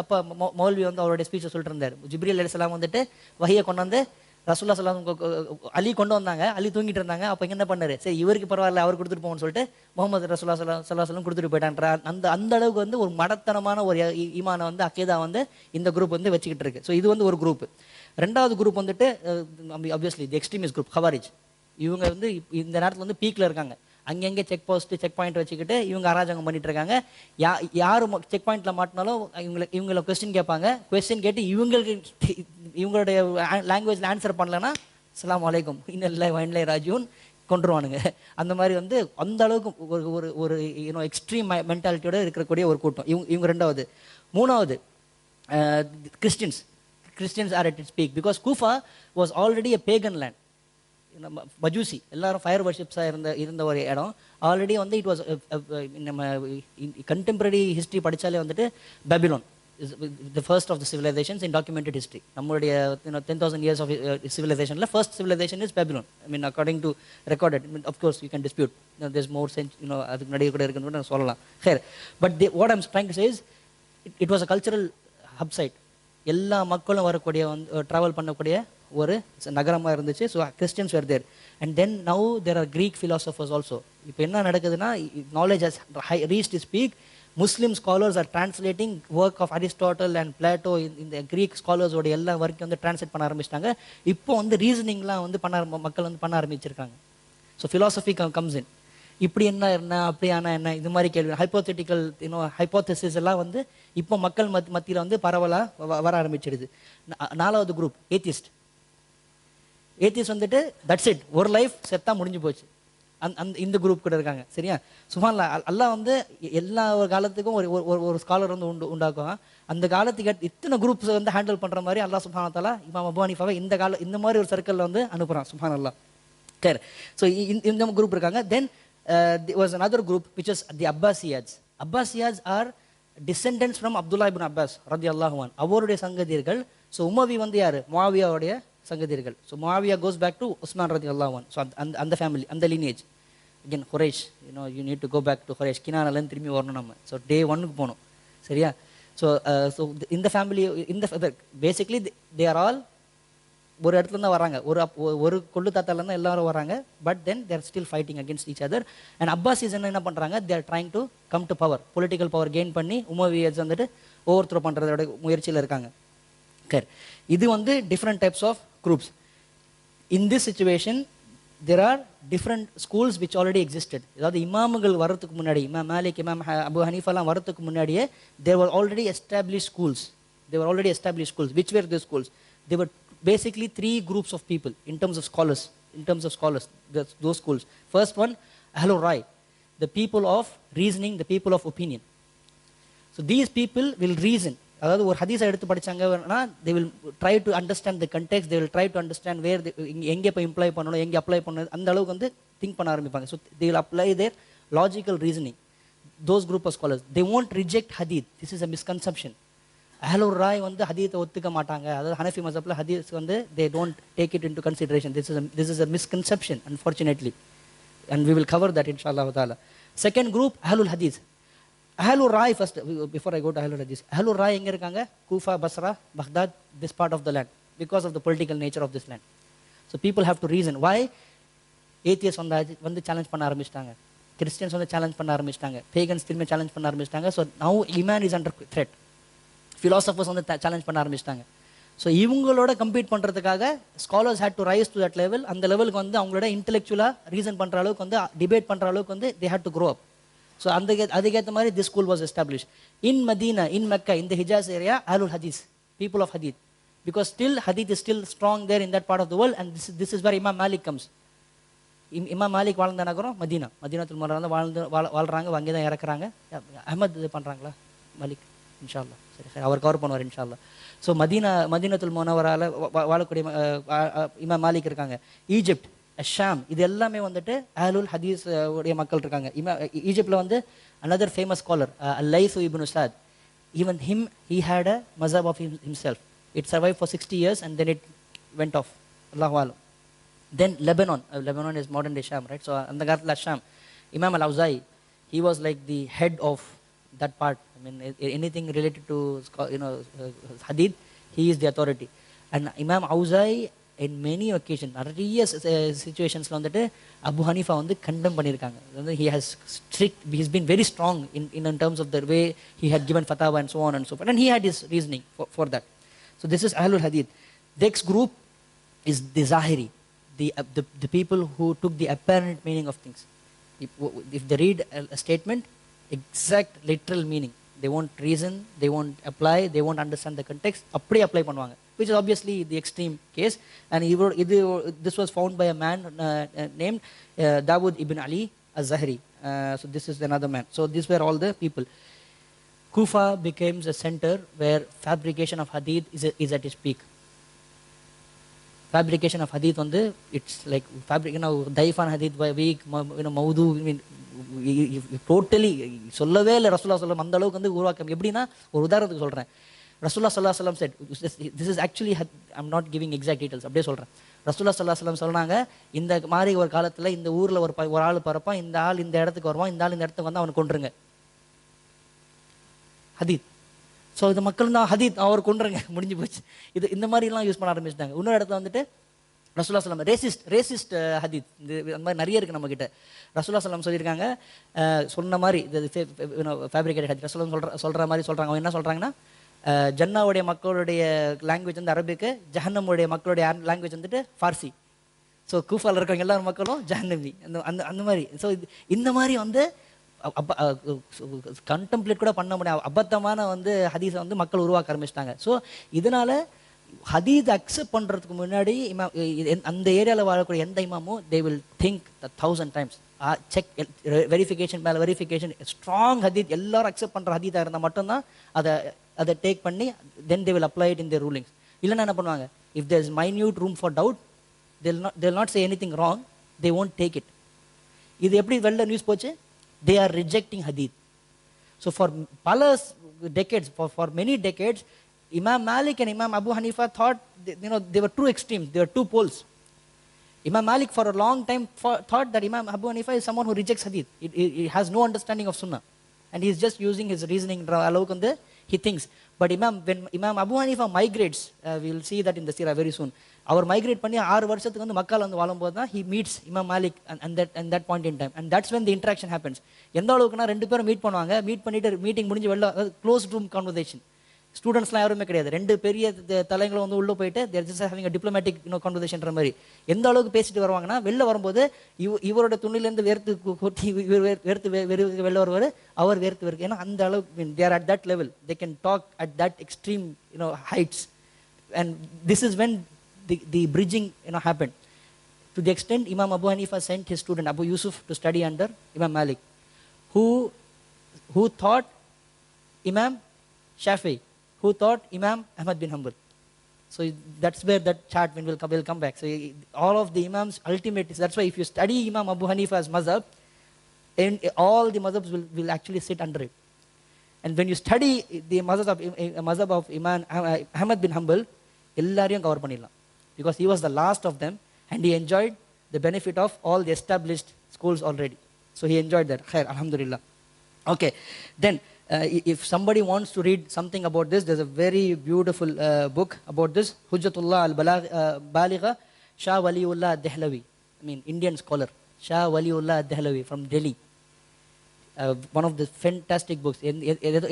Speaker 2: மௌல்வி வந்து அவருடைய ஸ்பீச்சை சொல்லிட்டு இருந்தார். ஜிப்ரீல் அலைஹிஸ்ஸலாம் வந்துட்டு வஹியை கொண்டு வந்து ரசூலுல்லாஹ் ஸல்லல்லாஹு அலைஹி வஸல்லம் அலி கொண்டு வந்தாங்க. அலி தூங்கிட்டு இருந்தாங்க. அப்போ என்ன பண்ணாரு, சரி இவருக்கு பரவாயில்ல அவர் கொடுத்துட்டு போவோம்னு சொல்லிட்டு முகமது ரசூலுல்லாஹ் ஸல்லல்லாஹு அலைஹி வஸல்லம் கொடுத்துட்டு போயிட்டான்ற அந்த அளவுக்கு வந்து ஒரு மடத்தனமான ஒரு ஈமானை வந்து அக்கீதா வந்து இந்த குரூப் வந்து வச்சுக்கிட்டு இருக்கு. ஸோ இது வந்து ஒரு குரூப். ரெண்டாவது குரூப் வந்துட்டு ஆப்வியஸ்லி தி எக்ஸ்ட்ரீமிஸ்ட் குரூப் ஹவாரிஜ். இவங்க வந்து இந்த நேரத்தில் வந்து பீக்கில் இருக்காங்க. அங்கங்கே செக் பாயிண்ட் வச்சுக்கிட்டு இவங்க அராஜகம் பண்ணிட்டு இருக்காங்க. யார் செக் பாயிண்ட்ல மாட்டினாலும் இவங்களை கொஸ்டின் கேட்பாங்க. கொஸ்டின் கேட்டு இவங்களுடைய லாங்குவேஜ்ல ஆன்சர் பண்ணலன்னா அஸ்ஸலாமு அலைக்கும் இன்னல்லாஹி வ இன்னா ராஜிஊன் கொண்டுருவானுங்க. அந்த மாதிரி வந்து அந்த அளவுக்கு ஒரு எக்ஸ்ட்ரீம் மென்டாலிட்டியோட இருக்கக்கூடிய ஒரு கூட்டம் இவங்க. ரெண்டாவது. மூணாவது Christians are at its peak because Kufa was already a pagan land. மஜூசி எல்லாரும் ஃபயர் வர்ஷிப்ஸாக இருந்த ஒரு இடம். ஆல்ரெடி வந்து இட் வாஸ் நம்ம கண்டெம்பரரி ஹிஸ்ட்ரி படித்தாலே வந்துட்டு Babylon is the first of the civilizations in documented history. நம்மளுடைய 10,000 years of civilizationல first civilization is Babylon. I mean according to recorded. I mean, of course you can dispute. There's more sense, அதுக்கு நடிகை கூட இருக்குன்னு நான் சொல்லலாம். But what I'm trying to say is it was a cultural hub site. எல்லா மக்களும் வரக்கூடிய travel பண்ணக்கூடிய ஒரு நகரமாக இருந்துச்சு. So Christians were there. And then now there are Greek philosophers also. இப்போ என்ன நடக்குதுன்னா knowledge has reached its peak. Muslim scholars are translating work of Aristotle and Plato in the Greek scholars ஓட எல்லா வரைக்கும் வந்து டிரான்ஸ்லேட் பண்ண ஆரம்பிச்சிட்டாங்க. இப்போ வந்து ரீசனிங்லாம் வந்து மக்கள் வந்து பண்ண ஆரம்பிச்சிருக்காங்க. So philosophy comes in. இப்படி என்ன அப்படி ஆனால் என்ன இது மாதிரி கேள்வி ஹைப்போதெட்டிக்கல் ஹைப்போதசிஸ் எல்லாம் வந்து இப்போ மக்கள் மத்தியில் வந்து பரவலாக வர ஆரம்பிச்சிடுது. நாலாவது குரூப் ஏத்திஸ்ட். ஏத்தியஸ் வந்துட்டு தட்ஸ் இட், ஒரு லைஃப் செத்தா முடிஞ்சு போச்சு. அந்த இந்த குரூப் கூட இருக்காங்க. சரியா? சுப்ஹானல்லாஹ், அல்லாஹ் வந்து எல்லா காலத்துக்கும் ஒரு ஒரு ஸ்காலர் வந்து உண்டாக்குவான். அந்த காலத்துக்கு இத்தனை குரூப்ஸ் வந்து ஹேண்டில் பண்ற மாதிரி அல்லாஹ் சுப்ஹானஹு வ தஆலா இமாம் அபூ ஹனீஃபாவை இந்த மாதிரி ஒரு சர்க்கிள்ல வந்து அனுப்புறான். சுப்ஹானல்லாஹ். சரி, ஸோ இந்த குரூப் இருக்காங்க. தென் there was another group which is the Abbasiyads. Abbasiyads are descendants from Abdullah ibn Abbas radiyallahu anhu. அவருடைய சங்கதியர்கள். ஸோ உமவி வந்து யாரு? முஆவியாவுடைய சங்கதியர்கள். So Muawiya goes back to Usman radiyallahu anhu. So அந்த ஃபேமிலி, அந்த lineage. again Quraysh, you need to go back to Quraysh. கினானால திரும்பி வரணும் நம்ம. ஸோ டே 1க்கு போகணும். சரியா? ஸோ இந்த ஃபேமிலி, இந்த பேசிக்லி தே ஆர் ஆல் ஒரு இடத்துல தான் வராங்க. ஒரு கொள்ளு தாத்தால தான் எல்லாரும் வராங்க. But then they're still fighting against each other. And Abbasis என்ன பண்றாங்க? They're trying to come to power, political power gain பண்ணி உமவியஸ் வந்துட்டு ஓவர் த்ரோ பண்றதோட முயற்சியில் இருக்காங்க. சரி, இது வந்து different types of groups. In this situation there are different schools which already existed. அதாவது இமாம்கள் வரதுக்கு முன்னாடி, இமாம் மாலிக், இமாம் அபு ஹனீஃபாலாம் வரதுக்கு முன்னாடியே there were already established schools. Which were the schools? They were basically 3 groups of people in terms of scholars. Those schools. First one, Ahlul Rai, the people of reasoning, the people of opinion. So these people will reason. அதாவது ஒரு ஹதீஸை எடுத்து படிச்சாங்கன்னா they will try to understand the context, they will try to understand where எங்கே போய் imply பண்ணணும், எங்கே apply பண்ணணும், அந்த அளவுக்கு வந்து திங்க் பண்ண ஆரம்பிப்பாங்க. So they will apply their logical reasoning. Those group of scholars, they won't reject hadith. This is a misconception. அஹ்லுர் ராய் வந்து ஹதீத்தை ஒத்துக்க மாட்டாங்க. அதாவது ஹனஃபி மஸஹப்ல ஹதீஸ் வந்து they don't take it into consideration. This is a misconception, unfortunately, and we will cover that inshallah taala. Second group, ahlul hadith. Ahlul Rai first, before I go to Ahlul Hadith. Ahlul Rai எங்க இருக்காங்க? Kufa, Basra, Baghdad, this part of the land, because of the political nature of this land. So people have to reason why atheists வந்து challenge பண்ண ஆரம்பிச்சிட்டாங்க, Christians வந்து challenge பண்ண ஆரம்பிச்சிட்டாங்க, pagans திரும்ப challenge பண்ண ஆரம்பிச்சிட்டாங்க. ஸோ நவ் இமான் இஸ் அண்டர் த்ரெட். ஃபிலாசபர்ஸ் வந்து சேலஞ்ச் பண்ண ஆரம்பிச்சிட்டாங்க. ஸோ இவங்களோட கம்பீட் பண்ணுறதுக்காக scholars had to rise to that level. அந்த லெவலுக்கு வந்து அவங்களோட இன்டெலெக்சுவலாக ரீசன் பண்ணுற அளவுக்கு வந்து டிபேட் பண்ணுற அளவுக்கு வந்து they had to grow up. So அதுக்கேற்ற மாதிரி this school was established in Medina, in Mecca, in the Hijaz area. Ahlul Hadith, people of Hadith, because still Hadith is still strong there in that part of the world. And this is where Imam Malik comes. Imam Malik வாழ்ந்த நகரம் Medina, மதீனத்துல் முனவ்வரா வாழ்றாங்க, அங்கே தான் இறக்குறாங்க. அஹ்மத் இது பண்ணுறாங்களா மலிக்? இன்ஷால்லா சரி, அவர் கவர் பண்ணுவார் இன்ஷால்லா. ஸோ மதீனத்துல் முனவ்வரால வாழக்கூடிய இமாம் மாலிக் இருக்காங்க. ஈஜிப்ட், ஷாம், இது எல்லாமே வந்துட்டு அஹ்லுல் ஹதீஸ் உடைய மக்கள் இருக்காங்க. ஈஜிப்ட்ல வந்து another famous scholar, Layth ibn Sa'd, even he had a mazhab of himself. It survived for 60 years and then it went off. Allahu alam. Then Lebanon is modern day Sham, right? So அந்த காலத்துல Sham, Imam al-Awza'i, he was like the head of that part. I mean, anything related to hadith, he is the authority. And Imam Awza'i in many occasions, நிறைய சிச்சுவேஷன்ஸ்ல வந்துட்டு Abu Hanifa வந்து condemn பண்ணியிருக்காங்க. He's been very strong in terms of the way he had given fatwa and so on and so forth, and he had his reasoning for that. So this is Ahlul Hadith. Next group is the Zahiri, the people who took the apparent meaning of things. If they read a statement, exact literal meaning, they won't reason, they won't apply, they won't understand the context, அப்படியே apply பண்ணுவாங்க, which is obviously the extreme case. And this was found by a man named Dawood ibn Ali al-Zahri. So this is another man. So these were all the people. Kufa becomes a center where fabrication of hadith is at its peak. Fabrication of hadith வந்து it's like daifan hadith, weak, மௌது, totally சொல்லவே இல்லை ரசூலுல்லாஹ் ஸல்லல்லாஹு அலைஹி வஸல்லம் அந்த அளவுக்கு வந்து உருவாக்கம். எப்படின்னா ஒரு உதாரணத்துக்கு சொல்கிறேன். ரசூலுல்லாஹ் ஸல்லல்லாஹு அலைஹி வஸல்லம் said, this is actually, I'm not giving exact details, அப்படியே சொல்கிறேன். ரசூலுல்லாஹ் ஸல்லல்லாஹு அலைஹி வஸல்லம் சொன்னாங்க, இந்த மாதிரி ஒரு காலத்தில் இந்த ஊரில் ஒரு ஆள் பிறப்பான், இந்த ஆள் இந்த இடத்துக்கு வருவான், இந்த ஆள் இந்த இடத்துக்கு வந்து அவனை கொன்றுங்க. ஹதீத். ஸோ இது மக்கள் தான் ஹதீத், அவர் கொன்றுங்க, முடிஞ்சு போச்சு. இந்த மாதிரிலாம் யூஸ் பண்ண ஆரம்பிச்சிட்டாங்க. இன்னொரு இடத்துல வந்துட்டு ரசூலுல்லாஹ் ஸல்லல்லாஹு அலைஹி வஸல்லம் ரேசிஸ்ட் ஹதீத், அந்த மாதிரி நிறைய இருக்குது நம்மக்கிட்ட. ரசூலுல்லாஹ் ஸல்லல்லாஹு அலைஹி வஸல்லம் சொல்லியிருக்காங்க, சொன்ன மாதிரி ஃபேப்ரிகேட்டட் ஹதீத். ரசூலுல்லாஹ் சொல்கிற மாதிரி சொல்கிறாங்க. அவங்க என்ன சொல்கிறாங்கன்னா, ஜன்னாவுடைய மக்களுடைய லாங்குவேஜ் வந்து அரபிக்கு, ஜஹன்னமுடைய மக்களுடைய லாங்குவேஜ் வந்துட்டு ஃபார்சி. ஸோ கூஃபாவில் இருக்கிறவங்க எல்லாரும் மக்களும் ஜஹன்னமி, அந்த மாதிரி. ஸோ இந்த மாதிரி வந்து கண்டெம்ப்ளேட் கூட பண்ண முடியாது அபத்தமான வந்து ஹதீஸை வந்து மக்கள் உருவாக்க ஆரம்பிச்சிட்டாங்க. ஸோ இதனால ஹதீத் அக்செப்ட் பண்ணுறதுக்கு முன்னாடி அந்த ஏரியாவில் வாழக்கூடிய எந்த இமாமோ they will think 1000 times, check verification மேலே வெரிஃபிகேஷன், ஸ்ட்ராங் ஹதீத் எல்லாரும் அக்செப்ட் பண்ணுற ஹதீத்தாக இருந்தால் மட்டும்தான் அதை டேக் பண்ணி then they will apply it in their rulings. இல்லைன்னா என்ன பண்ணுவாங்க, if there is minute room for doubt they'll not say anything wrong, they won't take it. இது எப்படி வெளில நியூஸ் போச்சு, they are rejecting hadith. So for பல decades, for many decades, Imam Malik and Imam Abu Hanifa thought, they were two extremes, they were two poles. Imam Malik for a long time thought that Imam Abu Hanifa is someone who rejects hadith. He has no understanding of sunnah and he is just using his reasoning அளவுக்கு வந்து he thinks. But when Imam Abu Hanifa migrates, we will see that in the Sirah very soon. அவர் migrate பண்ணி 6 வருஷத்துக்கு வந்து மக்கால வந்து வாழும்போது தான் he meets Imam Malik and that point in time, and that's when the interaction happens. எந்த அளவுக்குனா ரெண்டு பேரும் மீட் பண்ணுவாங்க, மீட் பண்ணிட்டு மீட்டிங் முடிஞ்சு வெளில க்ளோஸ் ரூம் கான்வர்சேஷன், ஸ்டூடெண்ட்ஸ்லாம் யாருமே கிடையாது, ரெண்டு பெரிய தலைங்களும் வந்து உள்ளே போயிட்டு தேர் ஜஸ்ட் ஹேவிங் அ டிப்ளமேட்டிக் கான்வர்சேஷன்ற மாதிரி எந்த அளவுக்கு பேசிட்டு வருவாங்கன்னா, வெளில வரும்போது இவரோட துணிலேருந்து வேர்த்து கொட்டி வேர்த்து வெளில வருவார், அவர் வேர்த்து ஏன்னா அந்த அளவுக்கு there at that level, they can talk at that extreme heights. And this is when the bridging happened. To the extent Imam Abu Hanifa sent his student Abu Yusuf to study under Imam Malik, who thought Imam Shafi'i, who thought Imam Ahmad bin Hanbal. So that's where that chart will come back. So all of the Imams ultimately, that's why if you study Imam Abu Hanifa's mazhab, and all the mazhabs will actually sit under it. And when you study the mazhab of Imam Ahmad bin Hanbal, எல்லாரையும் cover பண்ணிடலாம், because he was the last of them and he enjoyed the benefit of all the established schools already. So he enjoyed that. Khair, alhamdulillah. Okay, then if somebody wants to read something about this, there's a very beautiful book about this, Hujjatullah al-Baligha, Shah Waliullah Dehlavi, I mean Indian scholar, Shah Waliullah Dehlavi from Delhi. One of the fantastic books.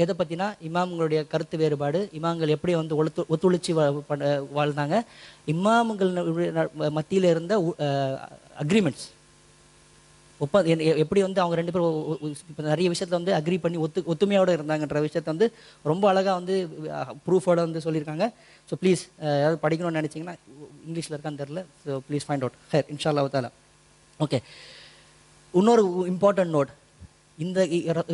Speaker 2: எதை பற்றினா இமாம்களுடைய கருத்து வேறுபாடு, இமாம்கள் எப்படி வந்து ஒத்துழைச்சி வாழ்ந்தாங்க, இமாம்கள் மத்தியில் இருந்த அக்ரிமெண்ட்ஸ் எப்படி வந்து அவங்க ரெண்டு பேரும் நிறைய விஷயத்தில் வந்து அக்ரி பண்ணி ஒத்துமையோடு இருந்தாங்கன்ற விஷயத்தை வந்து ரொம்ப அழகாக வந்து ப்ரூஃபோடு வந்து சொல்லியிருக்காங்க. ஸோ ப்ளீஸ் யாராவது படிக்கணும்னு நினச்சிங்கன்னா, இங்கிலீஷில் இருக்கான்னு தெரில, so please find out. Hair இன்ஷா அல்லாஹ் தஆலா. ஓகே, இன்னொரு இம்பார்ட்டன்ட் நோட், இந்த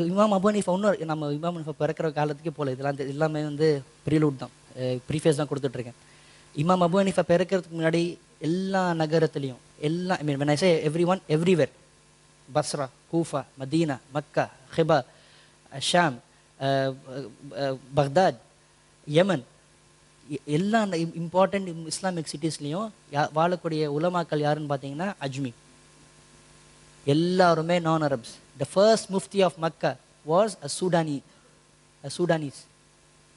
Speaker 2: இமாம் அபு ஹனீஃபா இன்னொரு நம்ம இமாம் ஹனீஃபா பிறக்கிற காலத்துக்கே போல, இதெல்லாம் எல்லாமே வந்து ப்ரீலூட் தான், ப்ரீஃபேஸ் தான் கொடுத்துட்ருக்கேன். இமாம் அபு ஹனீஃபா பிறக்கிறதுக்கு முன்னாடி எல்லா நகரத்துலேயும் I mean when I say everyone, everywhere, Basra, Kufa, Medina, Mecca, ஹிபா, ஷாம், பக்தாத், யமன், எல்லா இம்பார்ட்டண்ட் இஸ்லாமிக் சிட்டிஸ்லேயும் வாழக்கூடிய உலமாக்கள் யாருன்னு பார்த்தீங்கன்னா அஜ்மி. எல்லாருமே நான் Arabs. The first mufti of Makkah was a Sudanese,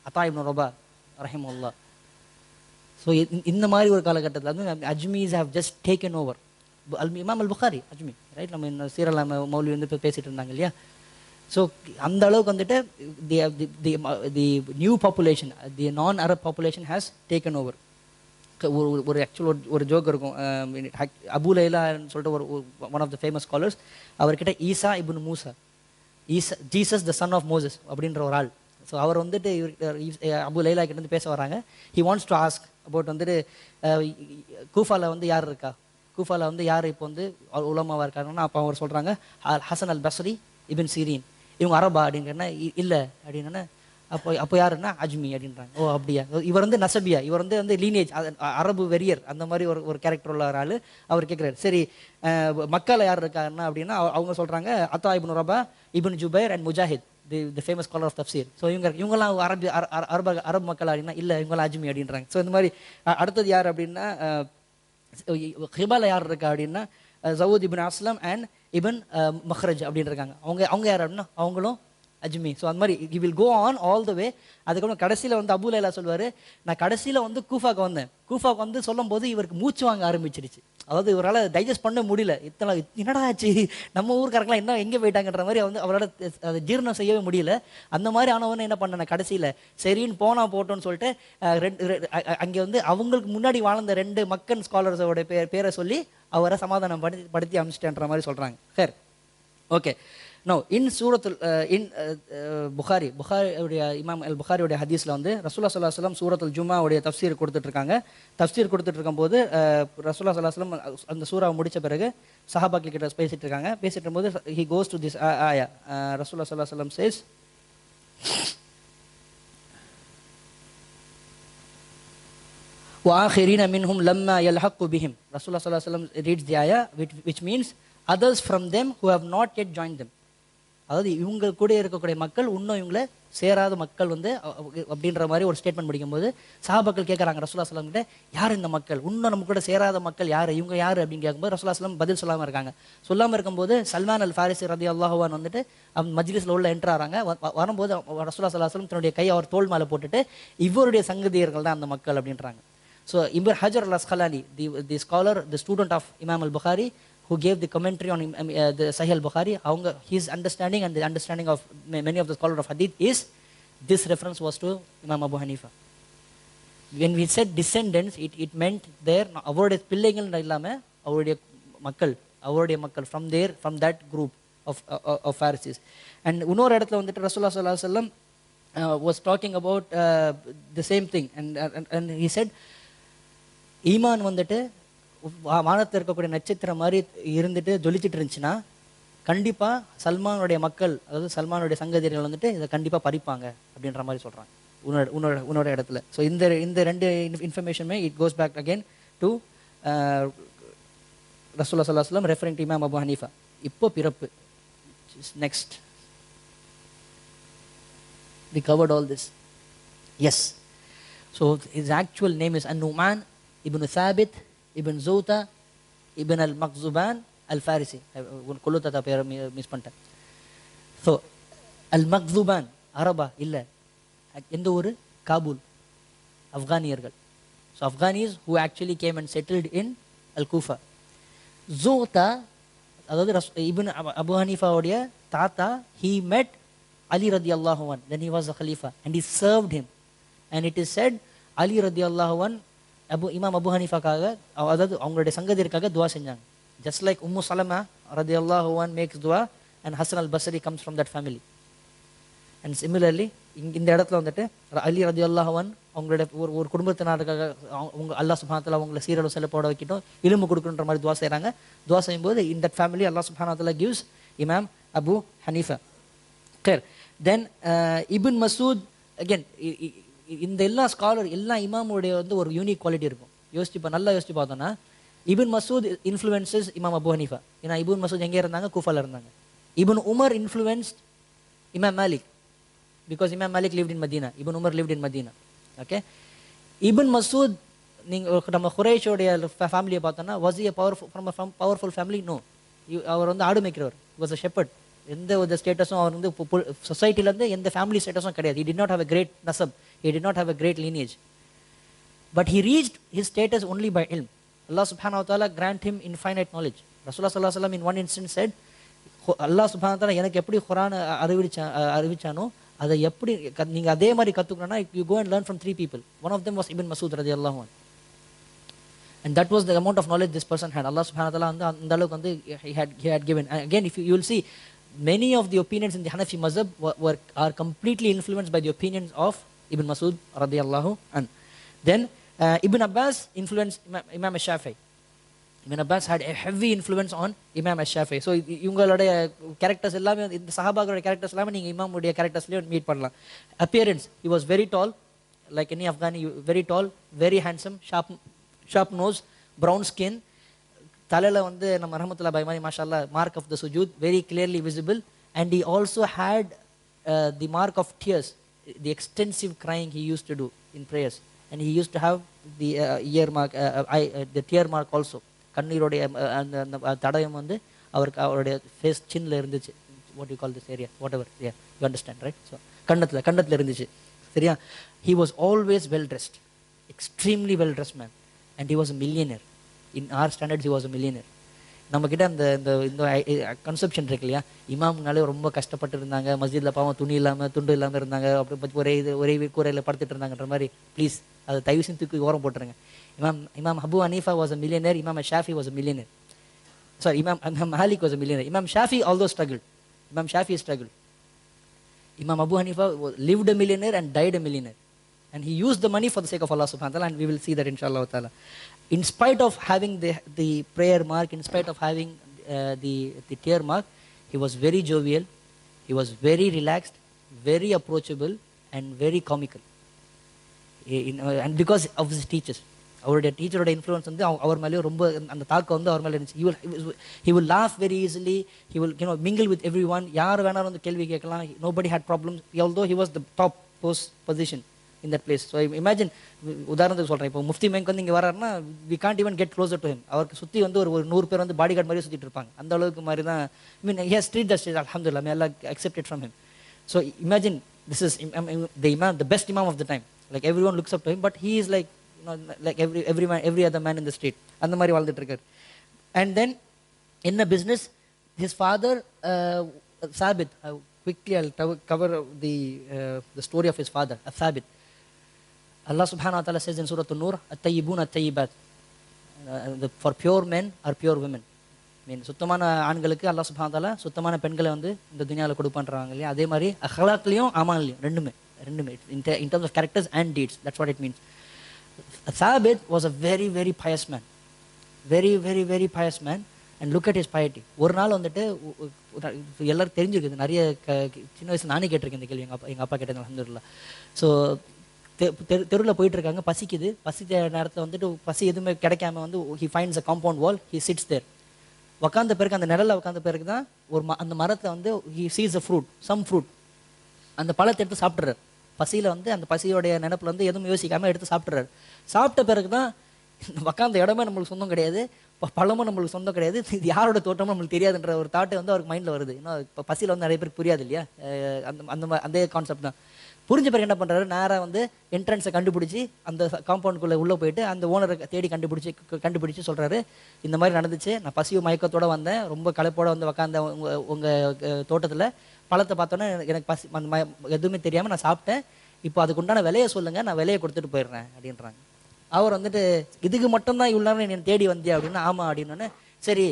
Speaker 2: Ata ibn Rabah rahimahullah. So இந்த மாதிரி ஒரு காலகட்டத்தில் வந்து அஜ்மீஸ் have just taken over. இமாம் al-Bukhari அஜ்மி, ரைட்? நம்ம இந்த சீரல் மௌலவி வந்து பேசிட்டு இருந்தாங்க இல்லையா? ஸோ அந்த அளவுக்கு வந்துட்டு the new population, the non-Arab population has taken over. ஒரு ஆக்சுவல் ஒரு ஜோக் இருக்கும், அபு லைலான்னு சொல்லிட்டு ஒரு one of the famous scholars, அவர்கிட்ட Isa ibn Musa, Jesus the son of Moses அப்படின்ற ஒரு ஆள். ஸோ அவர் வந்துட்டு அபு லைலா கிட்ட வந்து பேச வராங்க. He wants to ask about வந்துட்டு கூஃபாவில் வந்து யார் இருக்கா, கூஃபாவில் வந்து யார் இப்போ வந்து உலமாவாக இருக்காங்கன்னா, அப்போ அவர் சொல்கிறாங்க ஹசன் அல் பஸ்ரி, இபின் சீரீன், இவங்க அரபா அப்படின்னா இல்லை அப்படின்னா, அப்போ யாருன்னா அஜ்மி அப்படின்றாங்க. ஓ அப்படியா, இவர் வந்து நசபியா, இவர் வந்து லீனேஜ் அரபு வெறியர் அந்த மாதிரி ஒரு கேரக்டர் உள்ள ஒரு ஆள். அவர் கேட்குறாரு, சரி மக்கால யார் இருக்காருன்னா அப்படின்னா அவங்க சொல்கிறாங்க Ata ibn Rabah, ibn Jubair and Mujahid, the famous scholar of tafsir. So இவங்கெல்லாம் அரபு மக்கள் அப்படின்னா இல்லை, இவங்களாம் அஜ்மி அப்படின்றாங்க. ஸோ இந்த மாதிரி அடுத்தது யார் அப்படின்னா ஹிபால யார் இருக்கா அப்படின்னா ஜவுத் இபின் அஸ்லம் அண்ட் இபின் மஹ்ரஜ் அப்படின்னு இருக்காங்க. அவங்க யார் அப்படின்னா அவங்களும் அஜ்மி. ஸோ அந்த மாதிரி you will go on all the way. அதுக்கப்புறம் கடைசியில் வந்து அபு லைலா சொல்வார், நான் கடைசியில் வந்து கூஃபாக்கு வந்தேன். கூஃபாக்கு வந்து சொல்லும் போது இவருக்கு மூச்சு வாங்க ஆரம்பிச்சிருச்சு. அதாவது இவரால் டைஜஸ்ட் பண்ண முடியல. என்னடா ஆச்சு, நம்ம ஊருக்காரங்களாம் என்ன எங்கே போயிட்டாங்கன்ற மாதிரி வந்து அவரோட அதை ஜீரணம் செய்யவே முடியல. அந்த மாதிரி ஆனவொன்னு என்ன பண்ணேன், கடைசியில் சரின்னு போனால் போட்டோன்னு சொல்லிட்டு அங்கே வந்து அவங்களுக்கு முன்னாடி வாழ்ந்த 2 மக்கன் ஸ்காலர்ஸோட பேரை சொல்லி அவரை சமாதானம் படுத்தி அனுப்பிச்சிட்டேன்ற மாதிரி சொல்கிறாங்க. சரி, okay. No, in Suratul in Bukhari உடைய இமாம் அல் புகாரி உடைய ஹதீஸ்ல வந்து ரசூலுல்லாஹி ஸல்லல்லாஹு அலைஹி வஸல்லம் சூரத்துல் ஜுமா உடைய தஃப்சீர் கொடுத்துட்டு இருக்காங்க. தஃப்சீர் கொடுத்துட்டு இருக்கும்போது ரசூலுல்லாஹி ஸல்லல்லாஹு அலைஹி வஸல்லம் அந்த சூராவை முடிச்ச பிறகு சஹாபாக்கள் கிட்ட பேசிட்டு இருக்காங்க. பேசிட்டு இருக்கும்போது he goes to this ayah. ரசூலுல்லாஹி ஸல்லல்லாஹு அலைஹி வஸல்லம் says وآخرين منهم لما يلحق بهم. Rasulullah sallallahu alaihi wasallam reads the ayah which means others from them who have not yet joined them. அதாவது இவங்க கூட இருக்கக்கூடிய மக்கள் இன்னும் இவங்கள சேராத மக்கள் வந்து அப்படின்ற மாதிரி ஒரு ஸ்டேட்மெண்ட் படிக்கும்போது சஹாபாக்கள் கேட்குறாங்க ரசூலுல்லாஹி ஸல்லல்லாஹு அலைஹி வஸல்லம் கிட்ட, யார் இந்த மக்கள், இன்னும் நம்ம கூட சேராத மக்கள் யார், இவங்க யார் அப்படின்னு கேட்கும்போது ரசூலுல்லாஹி ஸல்லல்லாஹு அலைஹி வஸல்லம் பதில் சொல்லாமல் இருக்காங்க. சொல்லாமல் இருக்கும்போது சல்மான் அல் ஃபாரிசி ரலியல்லாஹு அன்ஹு வந்துட்டு மஜ்லிஸ்ல உள்ள என்ட்ரு ஆகிறாங்க. வரும்போது ரசூலுல்லாஹி ஸல்லல்லாஹு அலைஹி வஸல்லம் தன்னுடைய கையை அவர் தோள் மேலே போட்டுட்டு இவருடைய சங்கதியர்கள் தான் அந்த மக்கள் அப்படின்றாங்க. So Ibn Hajar al-Asqalani, the scholar, the student of Imam al-Bukhari, who gave the commentary on the Sahih al-Bukhari, his understanding and the understanding of many of the scholars of Hadith is this reference was to Imam Abu Hanifa. When we said descendants, it meant their அவருடைய பிள்ளைகள் இல்லாம அவருடைய மக்கள் from that group of Pharisees. And இன்னொரு இடத்துல வந்துட்டு ரசூலுல்லாஹி ஸல்லல்லாஹு அலைஹி வஸல்லம் was talking about the same thing and he said ஈமான் வந்துட்டு வானத்தில் இருக்கக்கூடிய நட்சத்திரம் மாதிரி இருந்துட்டு ஜொலிச்சிட்டு இருந்துச்சுன்னா கண்டிப்பாக சல்மானுடைய மக்கள், அதாவது சல்மானுடைய சங்கதியர்கள் வந்துட்டு இதை கண்டிப்பாக பறிப்பாங்க அப்படின்ற மாதிரி சொல்கிறாங்க உன்னோட இடத்துல. ஸோ இந்த ரெண்டு இன்ஃபர்மேஷனுமே it goes back again to ரசூலுல்லாஹி ஸல்லல்லாஹு அலைஹி வஸல்லம் ரெஃபரிங் டு இமாம் அபு ஹனீஃபா. இப்போ பிறப்பு, next we covered all this. Yes, so his actual name is An-Nu'man ibn Thabit ibn Zuta ibn al-Makhzuban al-Farisi. கொல்லுத்தா பேரை மிஸ் பண்ணிட்டேன். ஸோ al-Makhzuban அரபா இல்லை, எந்த ஊர்? காபூல், ஆப்கானியர்கள். So Afghanis who actually came and settled in al-Kufa. Zuta அதாவது இப்னு அபு ஹனீஃபாவுடைய தாத்தா, he met Ali radiallahu anh, then he was a Khalifa and he served him. And it is said Ali radiallahu anh Imam Abu Hanifa காக, அதாவது அவங்களுடைய சங்கதியருக்காக துவா செஞ்சாங்க. Just like Ummu Salama radiallahu anh makes dua and Hassan al-Basri comes from that family. And similarly இந்த இடத்துல வந்துட்டு அலி ரதியல்லாஹு அன்ஹு அவங்களுடைய ஒரு குடும்பத்தினருக்காக அல்லாஹ் சுப்ஹானஹு வ தஆலா அவங்களை சீரழு செல்லப்போட வைக்கட்டும், இலும்பு கொடுக்குன்ற மாதிரி துவா செய்கிறாங்க. துவா செய்யும்போது in that family Allah subhanahu wa ta'ala gives Imam Abu Hanifa. Clear? Then Ibn Masud, again இந்த எல்லா ஸ்காலர் எல்லா இமாமுடைய வந்து ஒரு யூனிக் குவாலிட்டி இருக்கும். நல்லா யோசிச்சு பார்த்தோன்னா இப்ன் மசூத் இன்ஃப்ளூயன்சஸ் இமாம் அபு ஹனீஃபா. ஏன்னா இப்ன் மசூத் எங்கே இருந்தாங்க? கூஃபால இருந்தாங்க. இப்ன் உமர் இன்ஃப்ளூயன்ஸ்ட் இமாம் Malik because Imam Malik lived in Medina. Ibn Umar lived in Medina. Okay? Ibn Masud, நம்ம குரைஷோடைய ஃபேமிலியை பார்த்தோன்னா was he a powerful family? No. அவர் வந்து ஆடு மேய்க்கிறவர். He was a shepherd. எந்த ஒரு ஸ்டேட்டஸும் அவர் வந்து சொசைட்டிலேருந்து எந்த ஃபேமிலி ஸ்டேட்டஸும் கிடையாது. He did not have a great nasab. He did not have a great lineage. But he reached his status only by ilm. Allah subhanahu wa ta'ala grant him infinite knowledge. Rasulullah sallallahu alaihi wasallam in one instance said, Allah subhanahu wa ta'ala எனக்கு எப்படி குர்ஆன் அறிவிச்சானோ அதை எப்படி நீங்கள் அதே மாதிரி கற்றுக்கணும்னா you go and learn from 3 people. One of them was Ibn Masud radiyallahu anhu. And that was the amount of knowledge this person had. Allah subhanahu wa ta'ala அந்த அளவுக்கு வந்து he had given. And again, if you will see, many of the opinions in the Hanafi mazhab are completely influenced by the opinions of Ibn Masud radiyallahu anhu. Then Ibn Abbas influenced Imam al-Shafi'i. Ibn Abbas had a heavy influence on Imam al-Shafi'i. So இவங்களுடைய characters எல்லாமே இந்த சஹாபாக்களுடைய characters எல்லாமே நீங்கள் இமாமுடைய கேரக்டர்ஸ்லேயே meet பண்ணலாம். Appearance, he was very tall, like any Afghani, very tall, very handsome, sharp nose, brown skin. தலையில் வந்து நம்ம ரஹமத்துல்லாஹி பை மாதிரி மாஷாஅல்லாஹ் mark of the sujud very clearly visible. And he also had the mark of tears, the extensive crying he used to do in prayers. And he used to have the ear mark, the tear mark also. கண்ணீருடைய அந்த தடயம் வந்து அவருடைய face சின்ல இருந்துச்சு. What you call this area, whatever, you understand right? So கண்ணத்தில் இருந்துச்சு. சரியா? He was always well dressed, extremely well dressed man. And he was a millionaire. In our standards he was a millionaire. நம்மக்கிட்ட இந்த conception இருக்கு இல்லையா, இமாம்னாலே ரொம்ப கஷ்டப்பட்டு இருந்தாங்க, மஸ்ஜிதில் பாவம் துணி இல்லாமல் துண்டு இல்லாமல் இருந்தாங்க, அப்படி ஒரே கூரையில் படுத்துட்டு இருந்தாங்கன்ற மாதிரி. ப்ளீஸ் அதை தயவு செஞ்சு தூக்கி ஓரம் போட்டுருங்க. Imam Abu Hanifa was a millionaire. Imam Shafi was a millionaire. Sorry, Imam Malik was a millionaire. Imam Shafi although struggled. Imam Shafi struggled. Imam Abu Hanifa lived a millionaire and died a millionaire. And he used the money for the sake of Allah subhanahu wa ta'ala, and we will see that inshallah ta'ala. In spite of having the prayer mark, in spite of having the tear mark, he was very jovial, he was very relaxed, very approachable, and very comical. And because of his teachers. அவருடைய டீச்சரோட influence வந்து அவர் மேலேயும் ரொம்ப அந்த தாக்கம் வந்து அவர் மேலே இருந்துச்சு. he will laugh very easily, he will mingle with everyone. யார் வேணாலும் வந்து கேள்வி கேட்கலாம். nobody had problems, although he was the top position in that place. So imagine, உதாரணத்துக்கு சொல்கிறேன், இப்போ முஃப்தி மேங்க் வந்து இங்கே வராருன்னா we can't even get closer to him. அவருக்கு சுற்றி வந்து ஒரு 100 பேர் வந்து பாடி கார்டு மாதிரி சுற்றிட்டு இருப்பாங்க. அந்த அளவுக்கு மாதிரி தான். I mean, he has treated the stage, alhamdulillah, may Allah accept it from him. So imagine, this is the imam, the best imam of the time. Like everyone looks up to him, but he is like, like every other man in the street. அந்த மாதிரி வாழ்ந்துட்டு இருக்காரு. And then in the business, his father Sabit, quickly I'll cover the story of his father, Sabit. Allah subhanahu wa ta'ala says in Surah An-Nur, at-tayyibun at-tayyibat, for pure men are pure women. I mean, சுத்தமான ஆண்களுக்கு அல்லாஹ் சுப்ஹானஹு வ தஆலா சுத்தமான பெண்களை வந்து இந்த துனியால கொடுப்பான்றாங்க இல்லையா. அதே மாதிரி அஹ்லாக்லயும் ஆமான்லயும் ரெண்டுமே in terms of characters and deeds. That's what it means. Thabit was a very, very pious man. Very, very, very pious man. And look at his piety. ஒரு நாள் வந்துட்டு எல்லாரும் தெரிஞ்சிருக்குது, நிறைய சின்ன வயசு நானே கேட்டிருக்கேன் இந்த கேள்வி, எங்கள் அப்பா கேட்டது அல்ஹம்துலில்லாஹ். ஸோ தெருவில் போயிட்டு இருக்காங்க, பசிக்குது. பசித்த நேரத்தில் வந்துட்டு பசி எதுவுமே கிடைக்காம வந்து he finds a compound wall, he sits there. உக்காந்த பிறகு அந்த நிழலில் உட்காந்த பிறகு தான் அந்த மரத்தை வந்து he sees a fruit, some fruit. அந்த பழத்தை எடுத்து சாப்பிட்றாரு. பசியில் வந்து அந்த பசியோடைய நினப்பில் வந்து எதுவும் யோசிக்காமல் எடுத்து சாப்பிட்றாரு. சாப்பிட்ட பிறகு தான் உக்காந்த இடமே நம்மளுக்கு சொந்தம் கிடையாது, பழமும் நம்மளுக்கு சொந்தம் கிடையாது, இது யாரோட தோட்டமும் நம்மளுக்கு தெரியாதுன்ற ஒரு தாட்டு வந்து அவருக்கு மைண்டில் வருது. இன்னும் இப்போ பசியில் வந்து நிறைய பேருக்கு புரியாது இல்லையா, அந்த கான்செப்ட் தான். புரிஞ்ச பிறகு என்ன பண்ணுறாரு, நேராக வந்து என்ட்ரன்ஸை கண்டுபிடிச்சி அந்த காம்பவுண்டுக்குள்ளே உள்ளே போயிட்டு அந்த ஓனரை தேடி கண்டுபிடிச்சி சொல்கிறாரு, இந்த மாதிரி நடந்துச்சு, நான் பசியும் மயக்கத்தோடு வந்தேன், ரொம்ப களைப்போடு வந்து உக்காந்த உங்கள் தோட்டத்தில் பழத்தை பார்த்தோன்னே எனக்கு பசி எதுவுமே தெரியாமல் நான் சாப்பிட்டேன், இப்போ அதுக்கு உண்டான விலையை சொல்லுங்கள், நான் விலையை கொடுத்துட்டு போயிடுறேன் அப்படின்றாங்க. அவர் வந்துட்டு, இதுக்கு மட்டும்தான் இவ்வளோ நேரம் என்னை தேடி வந்தியா அப்படின்னா, ஆமாம் அப்படின்னோடனே, சரி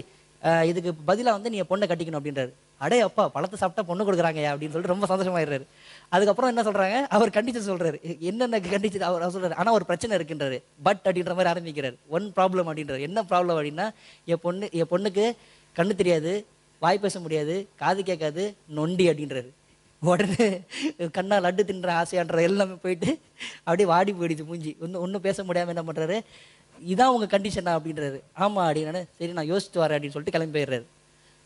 Speaker 2: இதுக்கு பதிலாக வந்து நீ பொண்ணை கட்டிக்கணும் அப்படின்றாரு. அடே அப்பா, பழத்தை சாப்பிட்டா பொண்ணு கொடுக்குறாங்க அப்படின்னு சொல்லிட்டு ரொம்ப சந்தோஷமாயிடுறாரு. அதுக்கப்புறம் என்ன சொல்கிறாங்க, அவர் கண்டிஷன் சொல்கிறாரு, என்னென்ன கண்டிஷன் அவர் சொல்கிறாரு. ஆனால் ஒரு பிரச்சனை இருக்குன்றாரு, பட் அப்படின்ற மாதிரி ஆரம்பிக்கிறார். ஒன் ப்ராப்ளம் அப்படின்றாரு. என்ன ப்ராப்ளம் அப்படின்னா, என் பொண்ணுக்கு கண்ணு தெரியாது, வாய் பேச முடியாது, காது கேட்காது, நொண்டி அப்படின்றாரு. உடனே கண்ணா லட்டு தின்ற ஆசையான்ற எல்லாமே போயிட்டு அப்படியே வாடி போயிடுச்சு மூஞ்சி. ஒன்றும் பேச முடியாமல் என்ன பண்ணுறாரு, இதான் உங்கள் கண்டிஷனா அப்படின்றாரு. ஆமாம் அப்படின்னா, சரி நான் யோசிச்சு வரேன் அப்படின்னு சொல்லிட்டு கிளம்பி போயிடுறாரு.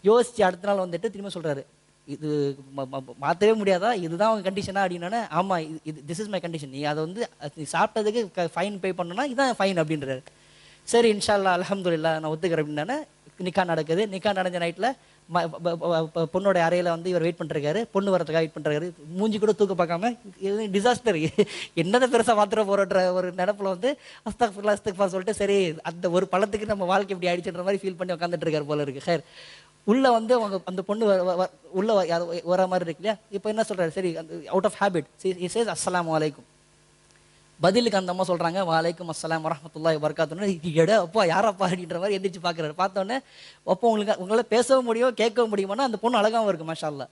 Speaker 2: யோசிச்சு அடுத்த நாள் வந்துட்டு திரும்ப சொல்கிறாரு, இது மாற்றவே முடியாதா, இதுதான் உங்கள் கண்டிஷனா அப்படின்னா, ஆமாம் இது திஸ் இஸ் மை கண்டிஷன், நீ அதை வந்து நீ சாப்பிட்டதுக்கு ஃபைன் பே பண்ணணும்னா இதான் ஃபைன் அப்படின்றாரு. சரி இன்ஷா அல்லாஹ் அல்ஹம்துலில்லாஹ் நான் ஒத்துக்கிறேன் அப்படின்னா நிக்கா நடக்குது. நிக்கா நடந்த நைட்டில் பொண்ணோட அறையில் வந்து இவர் வெயிட் பண்ணிருக்காரு, பொண்ணு வரதுக்காக வெயிட் பண்ணுறாரு. மூஞ்சி கூட தூக்க பார்க்காம, டிசாஸ்டர் என்னதான் பெருசாக மாத்திர போகிற ஒரு நினப்பில் வந்து அஸ்தக்ஃபிருல்லாஹ் சொல்லிட்டு, சரி அந்த ஒரு பழத்துக்கு நம்ம வாழ்க்கை இப்படி ஆயிடுச்சுன்ற மாதிரி ஃபீல் பண்ணி உட்காந்துட்டு இருக்காரு போல இருக்கு. ஹேர் உள்ளே வந்து அவங்க அந்த பொண்ணு உள்ளே வர மாதிரி இருக்கு இல்லையா. இப்போ என்ன சொல்கிறாரு, சரி out of habit he says அஸ்ஸலாமு அலைக்கும். பதிலுக்கு அந்த அம்மா சொல்கிறாங்க, வலைக்கும் அஸ்ஸலாம் வரஹ்மத்துல்லாஹி வபரகாத்துஹு. எட அப்பா யாரப்பா அப்படின்ற மாதிரி எந்திரிச்சு பார்க்குறாரு. பார்த்தோன்னே அப்போ உங்களால் பேசவும் முடியும் கேட்கவும் முடியுமானா அந்த பொண்ணு அழகாகவும் இருக்குது மாஷா அல்லாஹ்.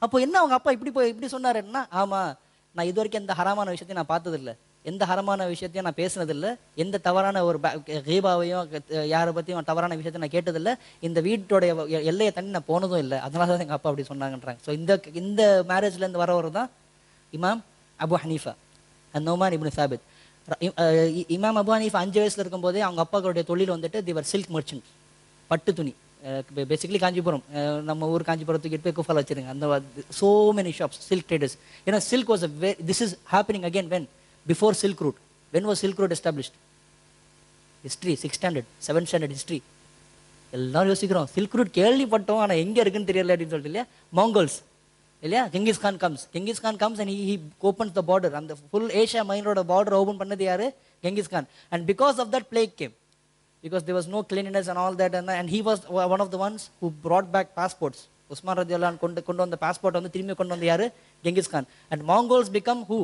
Speaker 2: அப்போ என்ன அவங்க அப்பா இப்படி சொன்னாருன்னா, ஆமாம் நான் இது வரைக்கும் எந்த ஹராமான விஷயத்தையும் நான் பார்த்ததில்லை, எந்த ஹராமான விஷயத்தையும் நான் பேசினதில்லை, எந்த தவறான ஒரு கீபாவையும் யாரை பற்றியும் தவறான விஷயத்தை நான் கேட்டதில்லை, இந்த வீட்டோடைய எல்லையை தண்ணி நான் போனதும் இல்லை, அதனால தான் எங்கள் அப்பா அப்படி சொன்னாங்கன்றாங்க. ஸோ இந்த மேரேஜ்லேருந்து வரவர் தான் இமாம் அபு ஹனீஃபா நோமான் இப்னு சாபித். இமாம் அபு ஹனீஃபா 5 வயசில் இருக்கும்போதே அவங்க அப்பாக்களுடைய தொழில் வந்துட்டு திவர் சில்க் மர்ச்சன்ட், பட்டு துணி. பேசிக்கலி காஞ்சிபுரம், நம்ம ஊர் காஞ்சிபுரத்துக்கு போய் குஃபால் வச்சிருங்க, அந்த so many shops silk traders. ஏன்னா silk was this is happening again when before silk route. When was silk route established? History 6th standard 7th standard history. எல்லாரும் யோசிக்கிறோம் சில்க் ரூட் கேள்விப்பட்டோம், ஆனால் எங்கே இருக்குன்னு தெரியல அப்படின்னு சொல்லிட்டு இல்லையா. மாங்கோல்ஸ் இல்லையா, Genghis Khan comes and he opens the border, and the full Asia Minorோட border open பண்ணது யாரு, Genghis Khan. And because of that plague came, because there was no cleanliness and all that, and he was one of the ones who brought back passports. Usman ரலியல்லாஹு அன்ஹு கொண்டு வந்த passport வந்து திரும்பி கொண்டு வந்து யாரு, Genghis Khan. And Mongols become who?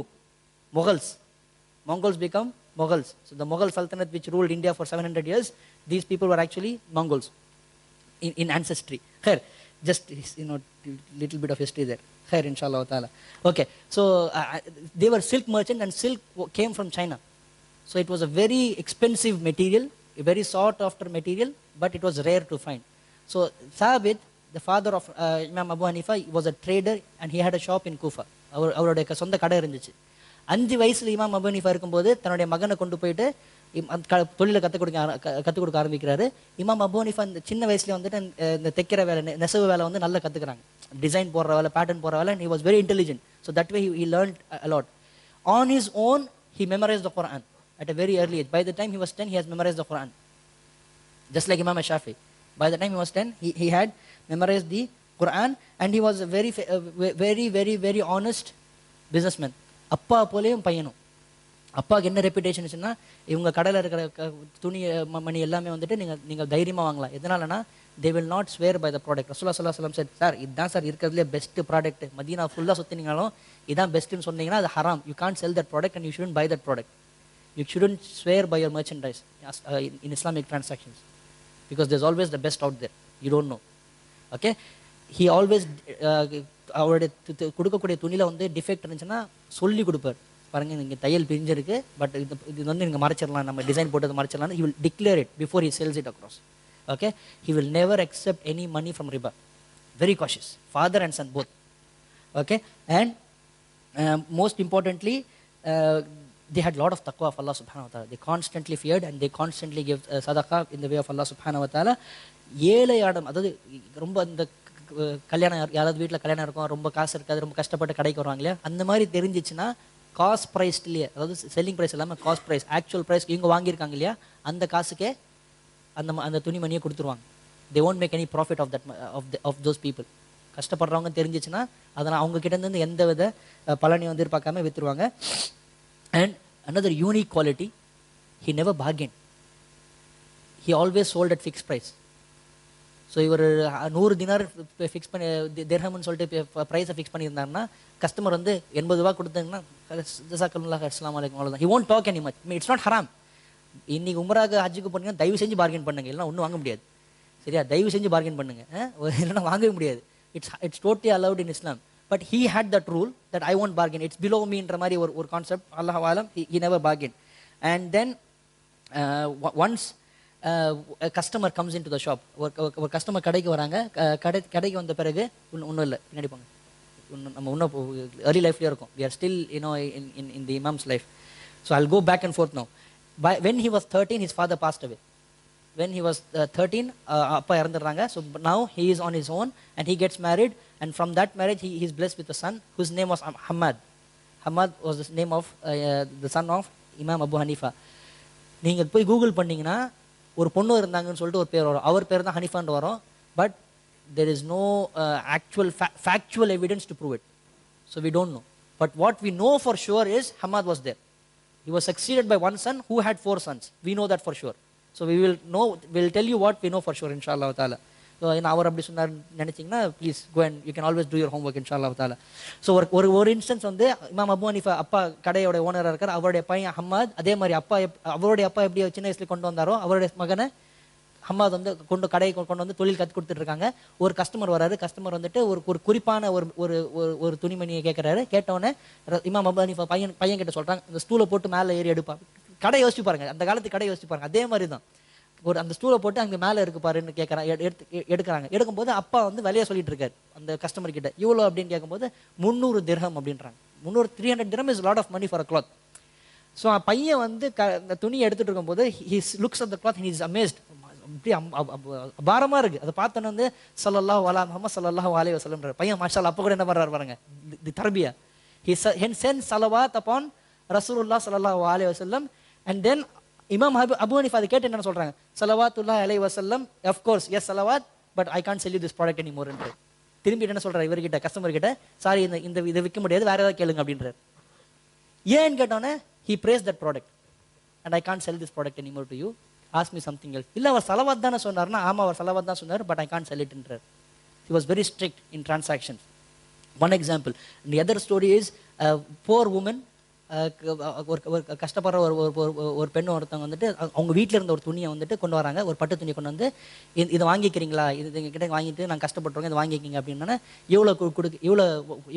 Speaker 2: Mongols become Mughals. So the Mughal Sultanate which ruled India for 700 years, these people were actually Mongols in ancestry. Khair, just little bit of history there. Khair, inshallah ta'ala. Okay, so they were silk merchant, and silk came from China. So it was a very expensive material, a very sought after material, but it was rare to find. So Thabit, the father of Imam Abu Hanifa, was a trader, and he had a shop in Kufa. அவருடைய சொந்த கடை இருந்துச்சு. 5 வயசுல இமாம் Abu Hanifa இருக்கும்போது தன்னுடைய மகனை கொண்டு போயிட்டு தொழிலை கற்றுக் கொடுக்க ஆரம்பிக்கிறாரு. இமாம் அபு ஹனீஃபா இந்த சின்ன வயசுல வந்துட்டு இந்த தைக்கிற வேலை, நெசவு வேலை வந்து நல்லா கற்றுக்குறாங்க. டிசைன் போடுற வேலை, பேட்டர்ன் போடுற வேலை. he was very intelligent, so that way he learned a lot. On his own he memorized the Quran at a very early age. By the time he was 10, he has memorized the Quran, just like Imam Shafi. By the time he was 10, he had memorized the Quran, and he was a very honest businessman. அப்பா போலேயும் பையனும். அப்பாவுக்கு என்ன reputation வச்சுன்னா, இவங்க கடையில் இருக்கிற துணி மணி எல்லாமே வந்துட்டு நீங்கள் தைரியமாக வாங்கலாம். எதனாலனா, they will not swear by the product. ரசூலுல்லாஹி ஸல்லல்லாஹு அலைஹி வஸல்லம் said, சார் இதுதான் சார் இருக்கிறதுலே பெஸ்ட் ப்ராடக்ட், மதீனா ஃபுல்லாக சுற்றினீங்களும் இதான் பெஸ்ட்டுன்னு சொன்னீங்கன்னா அது ஹராம். You can't sell that product and you shouldn't buy that product. You shouldn't swear by your merchandise in Islamic transactions, because there's always the best out there. You don't know. Okay, he always அவருடைய கொடுக்கக்கூடிய துணியில் வந்து defect இருந்துச்சுன்னா சொல்லி கொடுப்பார். பாருங்கள், நீங்கள் தையல் பிரிஞ்சிருக்கு, பட் இது வந்து நீங்கள் மறைச்சிடலாம், நம்ம டிசைன் போட்டது மறைச்சிடலாம். He will declare it before he sells it across. Okay, he will never accept any money from riba. Very cautious, father and son both. Okay, and most importantly, they had a lot of taqwa of Allah subhanahu wa ta'ala. They constantly feared, and they constantly gave sadaqah in the way of Allah subhanahu wa ta'ala. ஏழை Adam, அதாவது ரொம்ப இந்த கல்யாணம், யாராவது வீட்டில் கல்யாணம் இருக்கும், ரொம்ப காசு இருக்காது, ரொம்ப கஷ்டப்பட்டு கடைக்கு வருவாங்க இல்லையா, அந்த மாதிரி தெரிஞ்சிச்சுன்னா காஸ்ட் ப்ரைஸ்லேயே, அதாவது செல்லிங் ப்ரைஸ் இல்லாமல் காஸ்ட் ப்ரைஸ், ஆக்சுவல் ப்ரைஸ் இவங்க வாங்கியிருக்காங்க இல்லையா, அந்த காசுக்கே அந்த துணிமணியை கொடுத்துருவாங்க. they won't make any profit of that of those people. கஷ்டப்படுறவங்க தெரிஞ்சிச்சுன்னா அதனால் அவங்க கிட்டேருந்து எந்த வித பலனையும் வந்து எதிர்பார்க்காம விற்றுருவாங்க. And another unique quality, he never bargained. He always sold at fixed price. So இவர் 100 தினார் ஃபிக்ஸ் பண்ணி திர்ஹம்னு சொல்லிட்டு ப்ரைஸை ஃபிக்ஸ் பண்ணியிருந்தாருன்னா, கஸ்டமர் வந்து 80 ரூபா கொடுத்தாங்கன்னா ஜஸாக்கல்லாஹ் அஸ்ஸலாமு அலைக்கும் அவ்வளோதான். he won't talk any much. It's not haram. இன்னைக்கு உம்ராக்கு ஹஜ்ஜுக்கு போனீங்கன்னா தயவு செஞ்சு பார்கெயின் பண்ணுங்க, இல்லைன்னா ஒன்றும் வாங்க முடியாது. சரியா, தயவு செஞ்சு பார்கெயின் பண்ணுங்க, இல்லைன்னா வாங்கவே முடியாது. It's totally allowed in Islam. But he had that rule that I won't bargain, it's below me என்ற மாதிரி ஒரு கான்செப்ட். அல்லாஹ் அலம், he never bargained. And then once a customer comes into the shop, ஒரு customer கடைக்கு வராங்க. கடைக்கு வந்த பிறகு ஒன்றும் இல்லை, பின்னாடி போங்க, நம்ம இன்னும் early லைஃப்லேயே இருக்கும். we are still in the imam's life, so I'll go back and forth now. When he was 13, his father passed away. When he was 13, அப்பா இறந்துடுறாங்க. So now he is on his own, and he gets married, and from that marriage he is blessed with a son whose name was Hamad. Hamad was the name of the son of Imam Abu Hanifa. நீங்கள் போய் Google பண்ணிங்கன்னா ஒரு பொண்ணு இருந்தாங்கன்னு சொல்லிட்டு ஒரு பேர் வரும். அவர் பேர் தான் ஹனிஃபான்னு வரும். But there is no actual factual evidence to prove it, so we don't know. But what we know for sure is Hamad was there. He was succeeded by one son who had 4 sons. We know that for sure. So we'll tell you what we know for sure, inshallah ta'ala. So அவர் அப்படி சொன்னார் நினைச்சிங்கன்னா please go and you can always do your homework, inshallah ta'ala. So ஒரு instance வந்து இமாம் Abu Hanifa அப்பா கடையோட ஓனராக இருக்கார். அவருடைய பையன் ஹம்மாத், அதே மாதிரி அவருடைய அப்பா எப்படி சின்ன வயசுல கொண்டு வந்தாரோ அவருடைய மகனை ஹம்மாத் வந்து கடையை கொண்டு வந்து தொழில் கற்றுக் கொடுத்துட்டு இருக்காங்க. ஒரு கஸ்டமர் வராரு. கஸ்டமர் வந்துட்டு ஒரு குறிப்பான ஒரு துணிமணியை கேட்குறாரு. கேட்டவுடனே இமாம் அபு ஹனீஃபா பையன் கிட்ட சொல்கிறாங்க, இந்த ஸ்டூலை போட்டு மேலே ஏறி எடுப்பா. கடை யோசிச்சு பாருங்க, அந்த காலத்து கடை யோசிச்சு பாருங்க. அதே மாதிரி தான் அந்த ஸ்டூலை போட்டு அங்கே மேலே இருக்கு பாருன்னு கேட்குறாங்க. எடுக்கிறாங்க. எடுக்கும்போது அப்பா வந்து விலையை சொல்லிட்டு இருக்காரு அந்த கஸ்டமர் கிட்ட. இவ்வளோ அப்படின்னு கேட்கும்போது 300 திர்ஹம் அப்படின்றாங்க. 300 300 dirham is a lot of money for a cloth. So பையன் வந்து அந்த துணியை எடுத்துட்டு இருக்கும்போது he looks at the cloth and he is amazed. அப்படி அபாரமாக இருக்குது. அதை பார்த்தோன்னு வந்து ஸல்லல்லாஹு அலா முஹம்மத் ஸல்லல்லாஹு அலைஹி வஸல்லம் பையன் மாஷாஅல்லாஹ் அப்போ கூட என்ன பண்ணுறாரு பாருங்க, தி தர்பியா. he sends salawat upon Rasulullah ஸல்லல்லாஹு அலைஹி வஸல்லம். and then இமாம் அபு ஹனீஃபா அதை கேட்டு என்ன சொல்கிறாங்க, ஸலவாத்துல்லாஹி அலைஹி வஸல்லம், of course yes salawat, but I can't sell you this product anymore என்று திரும்பி என்ன சொல்கிறார் இவர்கிட்ட, கஸ்டமர் கிட்ட, சாரி இதை விற்க முடியாது, வேற ஏதாவது கேளுங்க அப்படின்றார். ஏன்னு கேட்டோன்னே he praised that product and I can't sell this product anymore to you, ask me something else. இல்லை அவர் சலவாத் தானே சொன்னார்னா, ஆமாம் அவர் சலவாத் தான் சொன்னார், but I can't sell it என்றார். He was very strict in transactions. One example. The other story is a poor woman ஒரு ஒரு கஷ்டப்படுற ஒரு ஒரு பெண் ஒருத்தவங்க வந்துட்டு அவங்க வீட்டில் இருந்த ஒரு துணியை வந்துட்டு கொண்டு வராங்க, ஒரு பட்டு துணியை கொண்டு வந்து இதை வாங்கிக்கிறீங்களா, இது எங்ககிட்ட வாங்கிட்டு நாங்கள் கஷ்டப்பட்டுருவோங்க, இதை வாங்கிக்கிங்க அப்படின்னா எவ்வளோ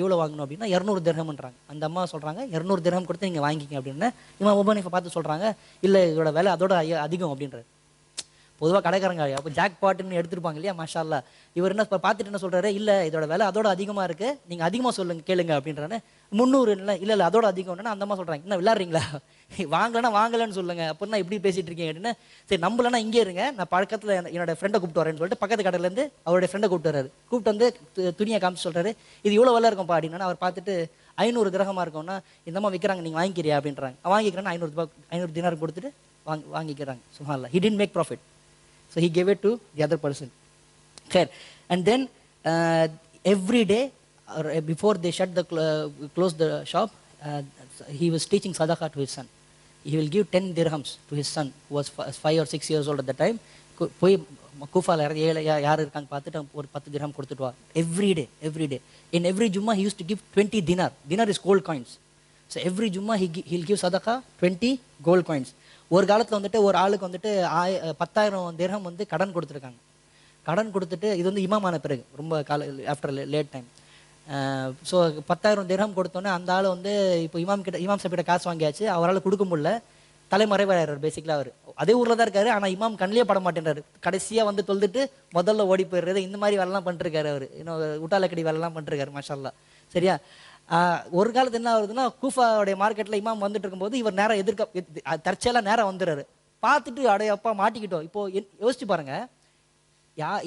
Speaker 2: எவ்வளோ வாங்கணும் அப்படின்னா 200 திர்ஹம்ன்றாங்க. அந்த அம்மா சொல்கிறாங்க 200 திர்ஹம் கொடுத்து நீங்கள் வாங்கிக்கிங்க அப்படின்னா இமாம் அபூ ஹனீஃபா பார்த்து சொல்கிறாங்க இல்லை இதோட விலை அதோட அதிகம் அப்படின்றாரு. பொதுவாக கடைக்காரங்க அப்போ ஜாக் பாட்டுன்னு எடுத்துருப்பாங்க இல்லையா, மாஷா அல்லா. இவர் என்ன பார்த்துட்டு என்ன சொல்கிறாரு, இல்லை இதோட விலை அதோட அதிகமாக இருக்குது, நீங்கள் அதிகமாக சொல்லுங்க கேளுங்க அப்படின்றானே. 300 இல்லை அதோட அதிகம்னா அந்த அம்மா சொல்கிறாங்க என்ன விளாட்றீங்களா, வாங்கலைன்னா வாங்கலன்னு சொல்லுங்கள், அப்படின்னா இப்படி பேசிகிட்டு இருக்கீங்க அப்படின்னா சரி நம்பலன்னா இங்கே இருங்க, நான் பக்கத்தில் என்னோட ஃப்ரெண்டை கூப்பிட்டு வரேன்னு சொல்லிட்டு பக்கத்து கடையிலேருந்து அவருடைய ஃப்ரெண்டை கூப்பிட்டு வர்றாரு. கூப்பிட்டு வந்து துணியை காமிச்சு சொல்கிறாரு இது இவ்வளோ விலை இருக்கும்ப்பா அப்படின்னா அவர் பார்த்துட்டு 500 திரகமாக இருக்கும்னா இந்தம்மா விற்கிறாங்க நீங்கள் வாங்கிக்கிறியா அப்படின்றாங்க. வாங்கிக்கிறேன்னா 500 தினார் கொடுத்துட்டு வாங்கிக்கிறாங்க. சுப்ஹானல்லாஹ், he didn't make profit. So he gave it to the other person. Okay. And then every day before they close the shop, he was teaching sadaqah to his son. He will give 10 dirhams to his son who was 5 or 6 years old at the time. போய் கூஃபால யார் இருக்காங்க பார்த்துட்டு ஒரு 10 dirham கொடுத்துட்டு வா. every day in every jumma he used to give 20 dinar is gold coins. So every jumma he'll give sadaqah 20 gold coins. ஒரு காலத்தில் வந்துட்டு ஒரு ஆளுக்கு வந்துட்டு 10,000 திர்ஹம் வந்து கடன் கொடுத்துருக்காங்க. கடன் கொடுத்துட்டு இது வந்து இமாமான பிறகு ரொம்ப after late time. So 10,000 dirham கொடுத்தோன்னே அந்த ஆள் வந்து இப்போ இமாம் சாஹிப் கிட்ட காசு வாங்கியாச்சு, அவரால் கொடுக்க முடியல, தலைமறைவாயிறார். பேசிக்கலாக அவர் அதே ஊரில் தான் இருக்காரு, ஆனால் இமாம் கண்ணிலே பட மாட்டேன்றாரு. கடைசியாக வந்து தொழுதுட்டு முதல்ல ஓடி போயிடுறது, இந்த மாதிரி வேலைலாம் பண்ணிருக்காரு அவர். இன்னும் உட்டாலக்கடி வேலைலாம் பண்ணிருக்காரு மாஷா அல்லாஹ். சரியா, ஒரு காலத்து என்ன ஆகுதுன்னா கூஃபாவுடைய மார்க்கெட்டில் இமாம் வந்துட்டு இருக்கும்போது இவர் நேரம் தற்செயலாக நேரம் வந்துடுறாரு. பார்த்துட்டு அடைய அப்பா மாட்டிக்கிட்டோம். இப்போ யோசிச்சு பாருங்க,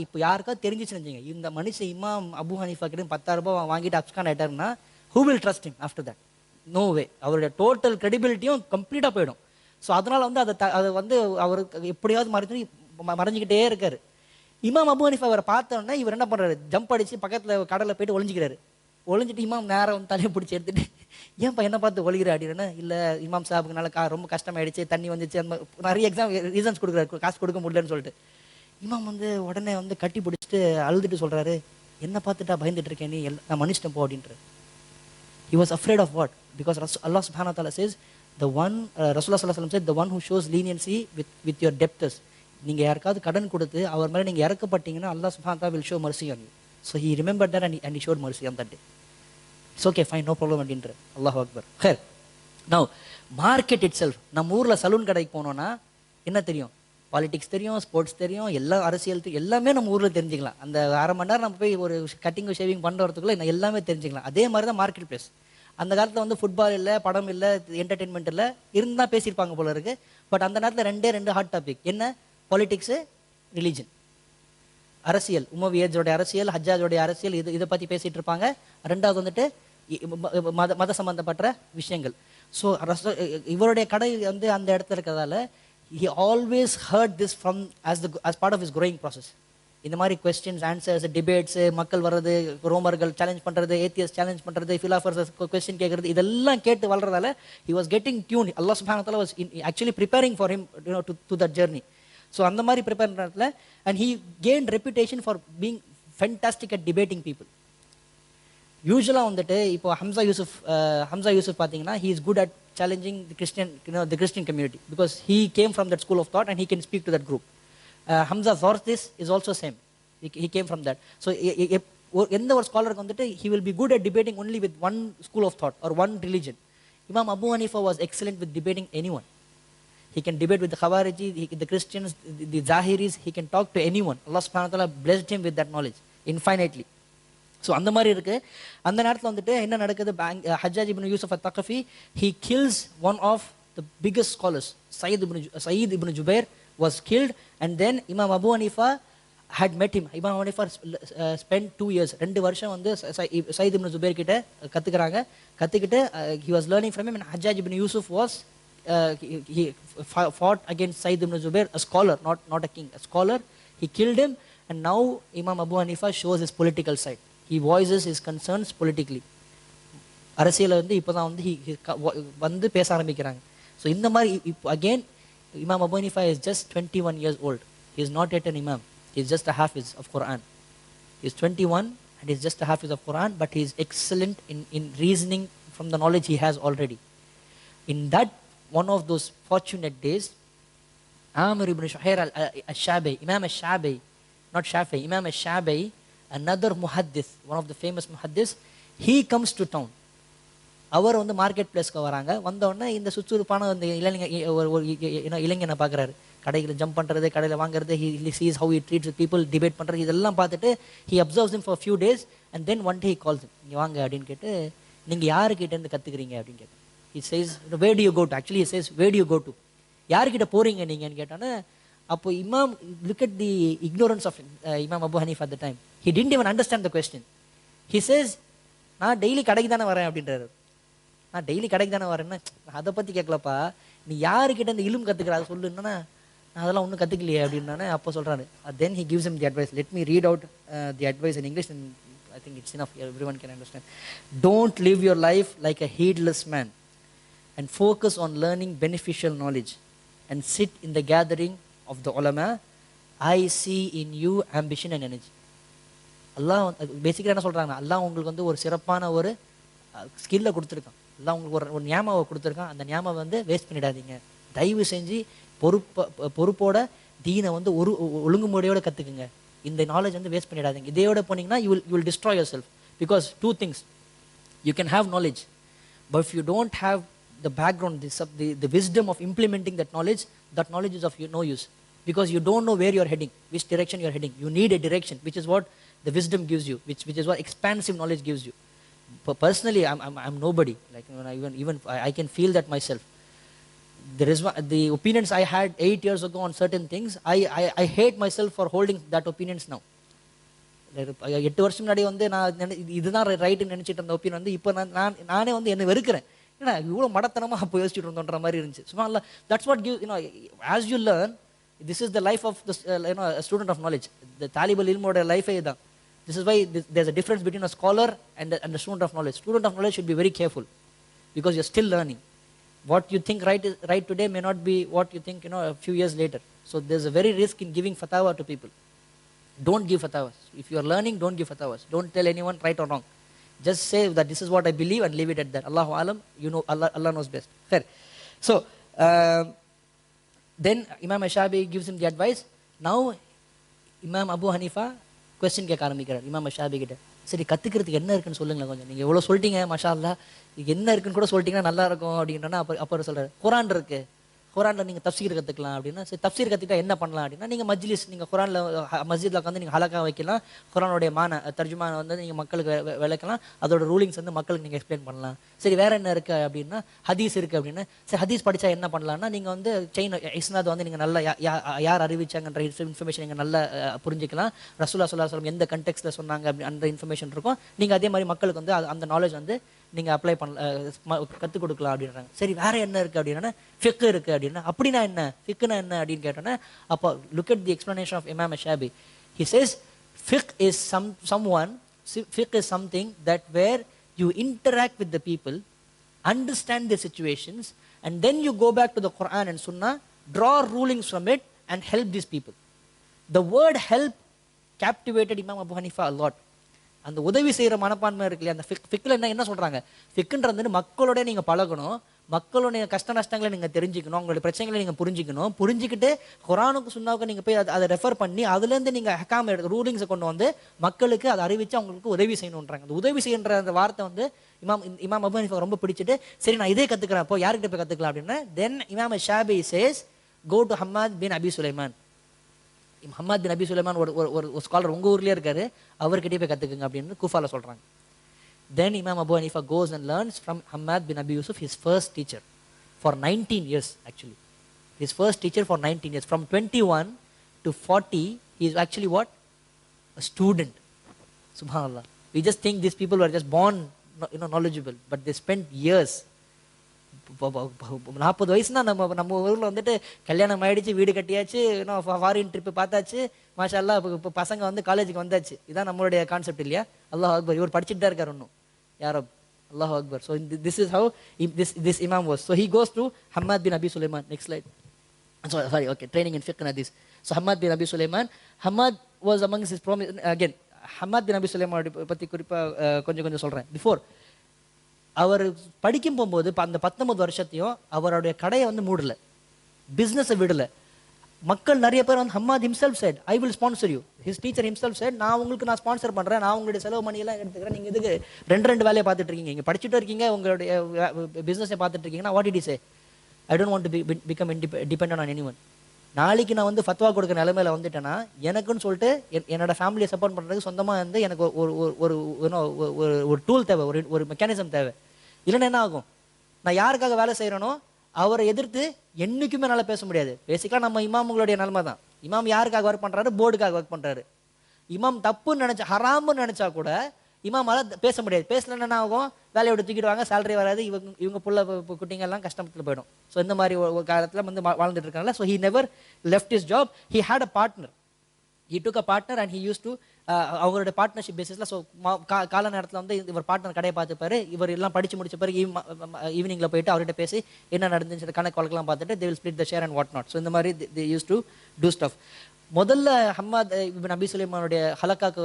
Speaker 2: இப்போ யாருக்காவது தெரிஞ்சிச்சு நினைச்சிங்க இந்த மனுஷன் இமாம் அபூ ஹனீஃபா கிட்ட 10,000 ரூபாய் வாங்கிட்டு அப்ஸ்கான் ஆயிட்டாருன்னா who will trust him after that? No way. அவருடைய டோட்டல் கிரெடிபிலிட்டியும் கம்ப்ளீட்டாக போயிடும். ஸோ அதனால வந்து அதை வந்து அவருக்கு எப்படியாவது மறைஞ்சிக்கிட்டே இருக்காரு. இமாம் அபூ ஹனீஃபா அவரை பார்த்தோன்னே இவர் என்ன பண்ணுறாரு, ஜம்ப் அடிச்சு பக்கத்தில் கடலில் போயிட்டு ஒளிஞ்சிக்கிறாரு. ஒளிஞ்சிட்டு இமாம் நேரம் வந்து தலையை பிடிச்சி எடுத்துட்டு ஏன்ப்பா என்ன பார்த்து ஒழிகிற அப்படின்னா இல்லை இமாம் சாஹிப்னால ரொம்ப கஷ்டமாயிடுச்சு, தண்ணி வந்துச்சு, அந்த நிறைய ரீசன்ஸ் கொடுக்குறாரு, காசு கொடுக்க முடியலன்னு சொல்லிட்டு. இமாம் வந்து உடனே வந்து கட்டி பிடிச்சிட்டு அழுதுட்டு சொல்கிறாரு என்ன பார்த்துட்டா பயந்துட்டு இருக்கேன், நீ நான் மன்னிச்சிட்டேன் போ அப்படின்ட்டு. He was afraid of what? Because Allah subhanahu wa ta'ala says the one Rasulullah sallallahu alaihi wasallam said the one who shows leniency with your debtors. நீங்கள் யாருக்காவது கடன் கொடுத்து அவர் மேலே நீங்கள் இறக்கப்பட்டீங்கன்னா Allah subhanahu wa ta'ala will show mercy on you. So he remembered that and he showed mercy on that day. It's okay, fine, no problem அப்படின்ற. Allahu Akbar. Khair. Now market itself, நம்ம ஊரில் salon கடைக்கு போனோன்னா என்ன தெரியும், politics தெரியும், sports தெரியும், எல்லாம் அரசியல் எல்லாமே நம்ம ஊரில் தெரிஞ்சுக்கலாம். அந்த அரை மணி நேரம் நம்ம போய் ஒரு கட்டிங் ஷேவிங் பண்ணுறதுக்குள்ள எல்லாமே தெரிஞ்சுக்கலாம். அதே மாதிரி தான் மார்க்கெட் பிளேஸ். அந்த காலத்தில் வந்து ஃபுட்பால் இல்லை, படம் இல்லை, என்டர்டெயின்மெண்ட் இல்லை, இருந்தால் பேசியிருப்பாங்க போல இருக்கு. பட் அந்த நேரத்தில் ரெண்டு ஹாட் டாபிக் என்ன, பாலிடிக்ஸு, ரிலீஜன், அரசியல், உமவியஜோடைய அரசியல், ஹஜ்ஜாஜோடைய அரசியல், இதை பற்றி பேசிகிட்டு இருப்பாங்க. ரெண்டாவது வந்துட்டு மத சம்பந்தப்பட்ட விஷயங்கள். ஸோ இவருடைய கடை வந்து அந்த இடத்துல இருக்கிறதால he always heard this from as part of his growing process. இந்த மாதிரி கொஸ்டின்ஸ் ஆன்சர்ஸ் டிபேட்ஸ், மக்கள் வர்றது, ரோமர்கள் சேலஞ்ச் பண்ணுறது, ஏத்தியஸ் சேலஞ்ச் பண்ணுறது, ஃபிலாசபர்ஸ் கொஸ்டின் கேட்குறது, இதெல்லாம் கேட்டு வளர்றதால he was getting tuned. Allah subhanahu wa ta'ala was actually preparing for him to that journey. So அந்த மாதிரி ப்ரிப்பேர் பண்ணுறதுல and he gained reputation for being fantastic at debating people. யூஸ்வலாக வந்துட்டு இப்போ ஹம்சா யூசுப் பார்த்தீங்கன்னா he is good at challenging the Christian community because he came from that school of thought and he can speak to that group. Hamza Zortis is also same. He came from that. So எந்த ஒரு ஸ்காலருக்கு வந்துட்டு he will be good at debating only with one school of thought or one religion. Imam Abu Hanifa was excellent with debating anyone. He can debate with the Khawariji, the Christians, the Zahiris. He can talk to anyone. Allah subhanahu wa ta'ala blessed him with that knowledge infinitely. So அந்த மாதிரி இருக்கு. அந்த நேரத்தில் வந்துட்டு என்ன நடக்குது, ஹஜ்ஜாஜ் இப்னு Yusuf அத்-தகஃபி he kills one of the biggest scholars. Sayyid ibn Jubair was killed and then Imam Abu Hanifa had met him. Imam Abu Hanifa spent 2 years, 2 வருஷம் வந்து Sayyid ibn Jubair கிட்ட கற்றுக்கிட்டு he was learning from him and Hajjaj ibn Yusuf was he fought against Sayyid ibn Jubair, a scholar, not a king, a scholar. He killed him and now Imam Abu Hanifa shows his political side. He voices his concerns politically. அரசியல வந்து இப்போதான் வந்து பேச ஆரம்பிக்கிறாங்க. So இந்த மாதிரி again Imam Abu Hanifa is just 21 years old. He is not yet an imam. He is just a hafiz of Quran. He is 21 and he is just a hafiz of Quran, but he is excellent in reasoning from the knowledge he has already. In that one of those fortunate days, Amr ibn Shuhair al-Shabi, Imam al-Shabi, not Shafi, Imam al-Shabi, another muhaddith, one of the famous muhaddiths, he comes to town. அவர் வந்து market பிளேஸ்க்கு வராங்க. வந்தோடனே இந்த சுறுசுறுப்பான இந்த இளைஞனை பார்க்குறாரு. கடையில் ஜம்ப் பண்ணுறது, கடையில் வாங்குறது, he sees how he treats people, debate பண்ணுறது, இதெல்லாம் பார்த்துட்டு he observes him for a few days and then one day he calls him. நீ வாங்க அப்படின்னு கேட்டு, நீங்கள் யாருக்கிட்டேருந்து கற்றுக்குறீங்க அப்படின்னு கேட்டு, he says, where do you go to? Actually he says, where do you go to? யாருக்கிட்ட போகிறீங்க நீங்கன்னு கேட்டானே, அப்போ இமாம், look at the ignorance of Imam Abu Hanifa at the time. He didn't even understand the question. He says, நான் daily கடைக்கு தானே வரேன் அப்படின்றாரு. நான் டெய்லி கடைக்கு தானே வரேன்னா, அதை பற்றி கேட்கலப்பா, நீ யாருக்கிட்ட இந்த இலும் கற்றுக்கிற அதை சொல்லுன்னா, நான் அதெல்லாம் ஒன்றும் கற்றுக்கலையே அப்படின்னானே. அப்போ சொல்கிறாரு, then he gives him the advice. Let me read out the advice in English and I think it's enough, everyone can understand. Don't live your life like a heedless man and focus on learning beneficial knowledge and sit in the gathering of the ulama. I see in you ambition and energy. அல்லாஹ் பேசிக்கலாக என்ன சொல்கிறாங்கன்னா, அல்லாஹ் உங்களுக்கு வந்து ஒரு சிறப்பான ஒரு ஸ்கில்லை கொடுத்துருக்கான். எல்லாம் உங்களுக்கு ஒரு ஞாபகம் கொடுத்துருக்கான். அந்த ஞாபகம் வந்து வேஸ்ட் பண்ணிடாதீங்க. தயவு செஞ்சு பொறுப்போட தீனை வந்து ஒரு ஒழுங்குமுறையோடு கற்றுக்குங்க. இந்த நாலேஜ் வந்து வேஸ்ட் பண்ணிடாதீங்க. இதையோட போனீங்கன்னா you will destroy yourself. Because two things, you can have knowledge, but if you don't have the background, the wisdom of implementing that knowledge is of no use. Because you don't know where you're heading, which direction you're heading. You need a direction, which is what the wisdom gives you, which is what expansive knowledge gives you. Personally, I'm nobody. Like, even I can feel that myself. There is the opinions I had 8 years ago on certain things. I hate myself for holding that opinions now. 8 வருஷம் முன்னாடி வந்து நான் இதுதான் ரைட்டுன்னு நினச்சிட்டு இருந்த opinion வந்து இப்போ நானே வந்து என்னை வெறுக்கிறேன். ஏன்னா இவ்வளோ மடத்தனமாக அப்போ யோசிச்சுட்டு இருந்தோன்ற மாதிரி இருந்துச்சு. சும்மா இல்லை, that's what give as you learn, this is the life of the a student of knowledge. The talib al-ilmோட லைஃபே தான். This is why there's a difference between a scholar and a student of knowledge. Student of knowledge should be very careful because you're still learning. What you think right today may not be what you think a few years later. So there's a very risk in giving fatwa to people. Don't give fatwas. If you are learning, don't give fatwas. Don't tell anyone right or wrong. Just say that this is what I believe and leave it at that. Allahu alam, Allah knows best. Fair. So then Imam Shabi gives him the advice. Now Imam Abu Hanifa question கேட்க ஆரம்பிக்கிறார் இமாம் ஷாபி கிட்ட. சரி, கற்றுக்கிறதுக்கு என்ன இருக்குன்னு சொல்லுங்களேன் கொஞ்சம். நீங்கள் எவ்வளோ சொல்லிட்டீங்க, மாஷா அல்லாஹ், என்ன இருக்குன்னு கூட சொல்லிட்டீங்கன்னா நல்லா இருக்கும் அப்படின்னா, அப்போ சொல்கிறார், குரான் இருக்குது, குரானில் நீங்கள் தப்சீர் கற்றுக்கலாம் அப்படின்னா. சரி, தப்சீர் கற்றுக்கிட்டா என்ன பண்ணலாம் அப்படின்னா, நீங்கள் மஜ்லிஸ், நீங்கள் குரானில் மஸ்ஜிதில் உட்காந்து நீங்கள் ஹலக்கா வைக்கலாம், குரானுடைய தர்ஜுமான வந்து நீங்கள் மக்களுக்கு விளக்கலாம், அதோட ரூலிங்ஸ் வந்து மக்களுக்கு நீங்கள் எக்ஸ்பிளைன் பண்ணலாம். சரி, வேறு என்ன இருக்குது அப்படின்னா, ஹதீஸ் இருக்குது அப்படின்னா, சரி ஹதீஸ் படித்தா என்ன பண்ணலான்னா, நீங்கள் வந்து செயின் இஸ்னாத் வந்து நீங்கள் நல்லா யார் அறிவிச்சாங்கன்ற இன்ஃபர்மேஷன் நீங்கள் நல்லா புரிஞ்சிக்கலாம். ரசூலுல்லாஹி ஸல்லல்லாஹு அலைஹி வஸல்லம் எந்த கண்டெக்ஸ்ட்டில் சொன்னாங்க அப்படி அந்த இன்ஃபர்மேஷன் இருக்கும். நீங்கள் அதே மாதிரி மக்களுக்கு வந்து அந்த நாலேஜ் வந்து நீங்கள் அப்ளை பண்ணலாம், கற்றுக் கொடுக்கலாம் அப்படின்றாங்க. சரி, வேறு என்ன இருக்குது அப்படின்னா, ஃபிக் இருக்குது அப்படின்னா. அப்படின்னா என்ன, ஃபிக்னா என்ன அப்படின்னு கேட்டோன்னே, அப்போ look at the explanation of Imam Shafi. He says fiqh is fiqh is something that where you interact with the people, understand their situations, and then you go back to the Quran and Sunnah, draw rulings from it and help these people. The word help captivated Imam Abu Hanifa a lot. அந்த உதவி செய்கிற மனப்பான்மை இருக்கு இல்லையா, அந்த ஃபிக்கில் என்ன சொல்கிறாங்க, ஃபிக்குன்றது மக்களோட நீங்கள் பழகணும், மக்களுடைய கஷ்ட நஷ்டங்களை நீங்கள் தெரிஞ்சுக்கணும், அவங்களுடைய பிரச்சனைகளை நீங்கள் புரிஞ்சுக்கிட்டு குரானுக்கு சுன்னாவுக்கு நீங்கள் போய் அதை ரெஃபர் பண்ணி அதுலேருந்து நீங்கள் ஹக்காம் ரூலிங்ஸை கொண்டு வந்து மக்களுக்கு அதை அறிவித்து அவங்களுக்கு உதவி செய்யணுன்றாங்க. அந்த உதவி செய்யன்ற அந்த வார்த்தை வந்து இமாம் அபு ஹனீஃபா ரொம்ப பிடிச்சிட்டு, சரி நான் இதே கற்றுக்கிறேன், அப்போ யார்கிட்ட போய் கற்றுக்கலாம் அப்படின்னா, then Imam Shafi says go to Hammad bin Abi Sulaiman. Hammad bin Abi Sulaiman ஒரு ஸ்காலர் உங்கள் ஊர்லேயே இருக்காரு, அவர்கிட்டே போய் கற்றுக்குங்க அப்படின்னு கூஃபால சொல்கிறாங்க. Then Imam Abu Hanifa goes and learns from Hammad bin Abi Yusuf, his first teacher, for 19 years actually. His first teacher for 19 years. From 21 to 40, he is actually what? A student. Subhanallah. We just think these people were just born knowledgeable, but they spent years. 40 வயசுனா நம்ம ஊரில் வந்துட்டு கல்யாணம் ஆயிடுச்சு, வீடு கட்டியாச்சு, foreign trip பார்த்தாச்சு, மாஷா அல்லா, இப்போ பசங்க வந்து காலேஜுக்கு வந்தாச்சு. இதான் நம்மளுடைய கான்செப்ட் இல்லையா? அல்லாஹ் அக்பர், இவர் படிச்சுட்டு தான் இருக்கார் இன்னும், யாரோ அல்லாஹ் அக்பர். So this is how this imam was. So he goes to Hammad bin Abi Sulaiman. Next slide. Sorry, okay, training in fiqh and hadith. So Hammad bin Abi Sulaiman, Hammad was amongst his promise. Again, Hammad bin Abi Sulaiman பற்றி குறிப்பாக கொஞ்சம் சொல்கிறேன். Before அவர் படிக்கும் போகும்போது அந்த 19 வருஷத்தையும் அவருடைய கடையை வந்து மூடல, பிஸ்னஸை விடல. மக்கள் நிறைய பேர் வந்து Hammad himself said I will sponsor you. His teacher himself said நான் ஸ்பான்சர் பண்றேன், நான் உங்களுடைய செலவு மணியெல்லாம் எடுத்துக்கிறேன், நீங்க இதுக்கு ரெண்டு வேலையை பார்த்துட்டு இருக்கீங்க, இங்க படிச்சுட்டு இருக்கீங்க, உங்களுடைய பிசினஸை பார்த்துட்டு இருக்கீங்கன்னா what did he say? I don't want to become dependent on anyone. நாளைக்கு நான் வந்து ஃபத்வா கொடுக்குற நிலைமையில வந்துட்டேன்னா எனக்குன்னு சொல்லிட்டு என்னோட ஃபேமிலியை சப்போர்ட் பண்ணுறதுக்கு சொந்தமாக வந்து எனக்கு ஒரு டூல் தேவை, ஒரு மெக்கானிசம் தேவை. இல்லைன்னா என்ன ஆகும், நான் யாருக்காக வேலை செய்கிறேனோ அவரை எதிர்த்து என்றைக்குமே என்னால் பேச முடியாது. பேசிக்கலாக நம்ம இமாமுங்களுடைய நிலைமை தான். இமாம் யாருக்காக ஒர்க் பண்ணுறாரு? போர்டுக்காக ஒர்க் பண்ணுறாரு. இமாம் தப்புன்னு நினச்சா, ஹராமுன்னு நினச்சா கூட இமாமால பேச முடியாது. பேசலன்னா என்ன ஆகும், வேலையை விட்டு தூக்கிடுவாங்க, சேலரி வராது, இவங்க புள்ள குட்டிங்க எல்லாம் கஷ்டத்தில் போயிடும். ஸோ இந்த மாதிரி ஒரு காலத்தில் வந்து வாழ்ந்துட்டு இருக்காங்க. So he never left his job. He had a partner. He took a partner and he used to அவங்களோட பார்ட்னர்ஷிப் பேசிஸில். ஸோ கால நேரத்தில் வந்து இவர் பார்ட்னர் கடையை பார்த்துப்பாரு. இவர் எல்லாம் படித்து முடிச்ச பிறகு ஈவினிங்கில் போயிட்டு அவர்கிட்ட பேசி என்ன நடந்துச்சு கணக்கு வழக்கெல்லாம் பார்த்துட்டு they will split the share and what not. So இந்த மாதிரி they used to do stuff. முதல்ல ஹம்மாத் இப்னு அபி சுலைமானுடைய ஹலக்காக்கு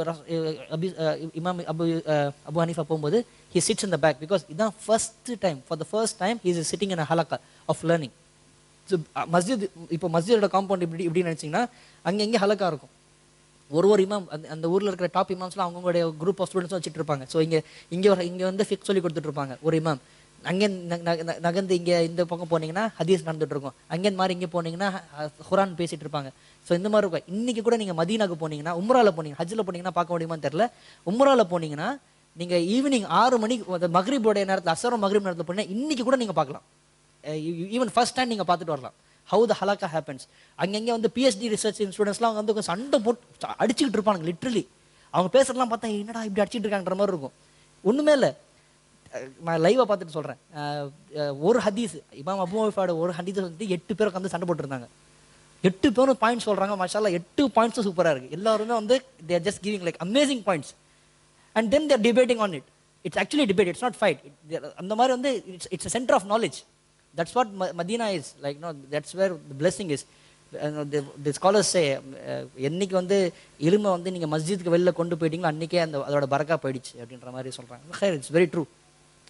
Speaker 2: இமாம் அபு ஹனீஃபா போகும்போது he sits in the back because இதான் for the first time he is sitting in a halakha of learning. So மஸ்ஜித், இப்போ மஸ்ஜிதோட compound இப்படி நினச்சிங்கன்னா அங்கே ஹலக்கா இருக்கும். ஒரு இமாம் அந்த ஊரில் இருக்கிற டாப் இமாம்ஸ்லாம் அவங்களுடைய குரூப் ஆஃப் ஸ்டூடெண்ட்ஸும் வச்சுட்டு இருப்பாங்க. ஸோ இங்கே வந்து ஃபிக் சொல்லி கொடுத்துட்டு இருப்பாங்க ஒரு இமாம். அங்கே நகர்ந்து இங்கே இந்த பக்கம் போனீங்கன்னா ஹதீஸ் நடந்துட்டு இருக்கும், அங்கே மாதிரி இங்கே போனீங்கன்னா குரான் பேசிட்டு இருப்பாங்க. ஸோ இந்த மாதிரி இருக்கும். இன்னைக்கு கூட நீங்கள் மதீனாக்கு போனீங்கன்னா, உம்ரால போனீங்க, ஹஜ்ஜில் போனீங்கன்னா பார்க்க முடியுமான்னு தெரியல, உம்ரால போனீங்கன்னா நீங்கள் ஈவினிங் 6 மணிக்கு மக்ரிபோடைய நேரத்தில், அசரம் மக்ரிப் நேரத்தில் போனீங்கன்னா இன்னைக்கு கூட நீங்கள் பார்க்கலாம். ஈவன் ஃபர்ஸ்ட் டைம் நீங்கள் பார்த்துட்டு வரலாம் how the halakha happens. அங்கங்கே வந்து பிஹெச்டி ரிசர்ச் ஸ்டூடெண்ட்ஸ்லாம் அவங்க வந்து சண்டை போட்டு அடிச்சுக்கிட்டு இருப்பாங்க. லிட்ரலி அவங்க பேசுறதுலாம் பார்த்தா என்னடா இப்படி அடிச்சுட்டு இருக்காங்கன்ற மாதிரி இருக்கும். ஒன்றுமே இல்லை, நான் லைவாக பார்த்துட்டு சொல்கிறேன். ஒரு ஹதீஸ், இமாம் அபு ஹனீஃபாவோட ஒரு ஹதீஸ் வந்து 8 பேர் உட்காந்து சண்டை போட்டுருந்தாங்க. 8 பேரும் பாயிண்ட்ஸ் சொல்கிறாங்க. மாஷால்லா 8 பாயிண்ட்ஸும் சூப்பராக இருக்குது. எல்லாருமே வந்து they are just giving like amazing points and then they are debating on it. It's actually debate, it's not fight. அந்த மாதிரி வந்து it's a center of knowledge. That's what Medina is like. No, that's where the blessing is. The scholars say என்னைக்கு வந்து இல்மை வந்து நீங்கள் மஸ்ஜிதுக்கு வெளில கொண்டு போயிட்டீங்களோ அன்றைக்கே அதோட பரக்கா போயிடுச்சு அப்படின்ற மாதிரி சொல்கிறாங்க. Here it's very true.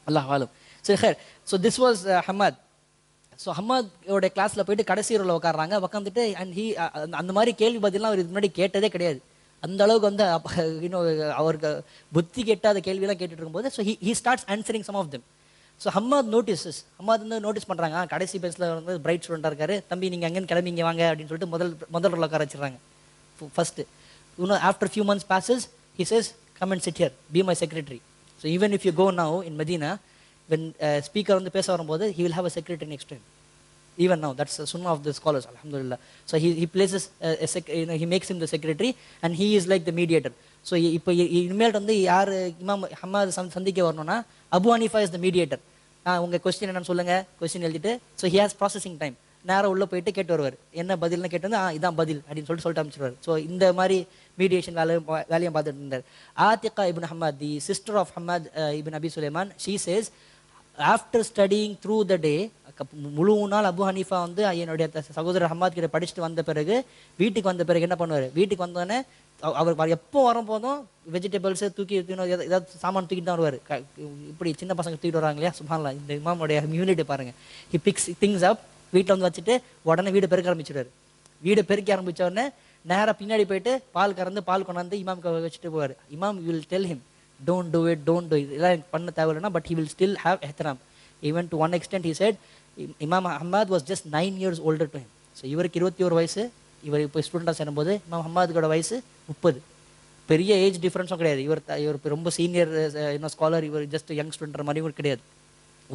Speaker 2: Allah ஆலம். சரி here. So this was Hammad. So ஹம்மாதோட கிளாஸில் போயிட்டு கடைசி ரோவில் உட்காடுறாங்க. உட்காந்துட்டு அண்ட் அந்த மாதிரி கேள்வி பதிலாம் அவர் இதுக்கு முன்னாடி கேட்டதே கிடையாது. அந்த அளவுக்கு வந்து அவருக்கு புத்தி கெட்டாத கேள்வியெல்லாம் கேட்டுட்டு இருக்கும்போது so he starts answering some of them. So Hammad வந்து நோட்டீஸ் பண்ணுறாங்க, கடைசி பெஞ்சில் வந்து பிரைட் ஸ்டூடெண்டாக இருக்காரு, தம்பி நீங்கள் அங்கேன்னு கிளம்பிங்க வாங்க அப்படின்னு சொல்லிட்டு முதல் ரோல் உட்கார வச்சிடறாங்க first. After few months passes he says come and sit here, be my secretary. So even if you go now in Medina, when speaker வந்து பேச வரும்போது he will have a secretary next to him. Even now, that's the sunnah of the scholars, alhamdulillah. So he places he makes him the secretary and he is like the mediator. So இப்போ இனிமேல் வந்து யார் இமாம் Hammad சந்திக்க வரணும்னா Abu Hanifa is the mediator. உங்கள் question என்னன்னு சொல்லுங்கள், கொஸ்டின் எழுதிட்டு so he has processing time. நேரம் உள்ளே போயிட்டு கேட்டு வருவார், என்ன பதில்னு கேட்டு வந்து இதான் பதில் அப்படின்னு சொல்லிட்டு அமைச்சிருவார். ஸோ இந்த மாதிரி மீடியேஷன் வேலையும் பார்த்துட்டு இருந்தார். Atika ibn Hammad, the sister of Hammad ibn Abi Sulaiman, she says after studying through the day, முழு நாள் அபு ஹனீஃபா வந்து என்னுடைய சகோதரர் ஹம்மாத் கிட்ட படிச்சுட்டு வந்த பிறகு வீட்டுக்கு வந்த பிறகு என்ன பண்ணுவார், வீட்டுக்கு வந்தோடனே அவர் எப்போ வரும்போதும் வெஜிடபிள்ஸை தூக்கி ஏதாவது சாமான் தூக்கிட்டு தான் வருவார். இப்படி சின்ன பசங்க தூக்கிட்டு வராங்க இல்லையா, சுப்ஹானல்லாஹ். இந்த இமாமுடைய இம்யூனிட்டி பாருங்கள். ஹி பிக்ஸ் திங்ஸ் அப், வீட்டில் வந்து வச்சுட்டு உடனே வீடு பெருக்க ஆரம்பிச்சிடுவார். வீடு பெருக்க ஆரம்பித்த உடனே நேராக பின்னாடி போயிட்டு பால் கறந்து பால் கொண்டாந்து இமாமுக்கு வச்சுட்டு போவார். Imam will tell him don't do it இதெல்லாம் பண்ண தேவையில்லைன்னா, but he will still have எஹ்திராம். Even to one extent he said Imam Hammad was just 9 years older to him. So இவருக்கு 21 வயசு, இவர் இப்போ ஸ்டூடெண்டாக சேரும்போது இமாம் ஹம்மாதுக்கோட வயசு 30. பெரிய ஏஜ் டிஃப்ரென்ஸும் கிடையாது. இவர் ரொம்ப சீனியர் ஸ்காலர், இவர் ஜஸ்ட் யங் ஸ்டூடெண்ட் மாதிரி இவர் கிடையாது.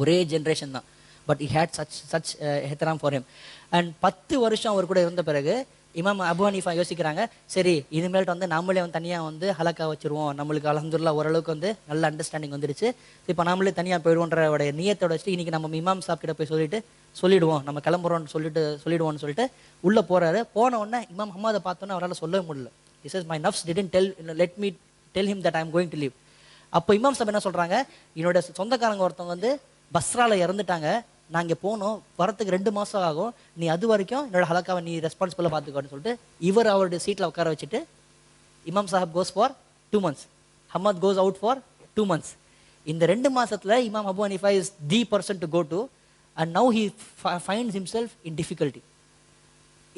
Speaker 2: ஒரே ஜென்ரேஷன் தான். பட் ஹி ஹேட் சச் எஹ்திராம் ஃபார் ஹிம். அண்ட் 10 வருஷம் அவர் கூட இருந்த பிறகு இமாம் அபு ஹனீஃபா யோசிக்கிறாங்க, சரி இனிமேல்ட்டு வந்து நம்மளே வந்து தனியாக வந்து ஹலக்கா வச்சுருவோம், நம்மளுக்கு அல்ஹம்துலில்லாஹ் ஓரளவுக்கு வந்து நல்ல அண்டர்ஸ்டாண்டிங் வந்துடுச்சு, இப்போ நம்மளே தனியாக போயிடுவோன்ற நியத்தோட வச்சுட்டு இன்றைக்கி நம்ம இமாம் சாப் கிட்ட போய் சொல்லிடுவோம், நம்ம கிளம்புறோம்னு சொல்லிடுவோம்னு சொல்லிட்டு உள்ளே போகிறாரு. போன உடனே இமாம் ஹம்மாதை பார்த்தோன்னே அவரால் சொல்லவே முடியல. He says my nafs didn't let me tell him that I am going to leave. அப்போ இமாம் சாப் என்ன சொல்கிறாங்க, என்னோட சொந்தக்காரங்க ஒருத்தவங்க வந்து பஸ்ரால இறந்துட்டாங்க, நான் இங்கே போகணும், வரத்துக்கு 2 மாதம் ஆகும், நீ அது வரைக்கும் என்னோட ஹலக்காவை நீ ரெஸ்பான்சிபிளாக பார்த்துக்கோன்னு சொல்லிட்டு இவர் அவருடைய சீட்டில் உட்கார வச்சுட்டு இமாம் சாஹப் goes for 2 months, Hammad goes out for 2 months. இந்த 2 மாசத்துல Imam Abu Hanifa is the person to go to, and now he finds himself in difficulty.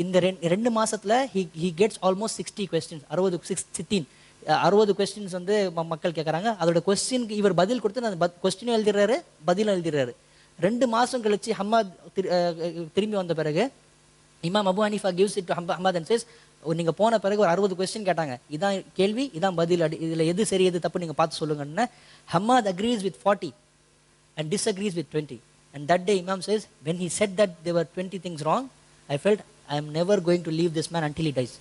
Speaker 2: இந்த 2 மாசத்துல he gets almost 60 questions, 60 questions வந்து மக்கள் கேட்குறாங்க. அதோட கொஸ்டினுக்கு இவர் பதில் கொடுத்து அந்த கொஸ்டினும் எழுதிடுறாரு, பதிலும் எழுதிடுறாரு. 2 மாசம் கழிச்சு ஹம்மாத் திரும்பி வந்த பிறகு Imam Abu Hanifa gives it to Hammad and says, நீங்கள் போன பிறகு ஒரு 60 கொஸ்டின் கேட்டாங்க, இதான் கேள்வி, இதான் பதில், இதில் எது சரி எது தப்பு நீங்கள் பார்த்து சொல்லுங்கன்னு. Hammad agrees with 40 and disagrees with 20. And that day Imam says, when he said that there were 20 things wrong, I felt I am never going to leave this man until he dies.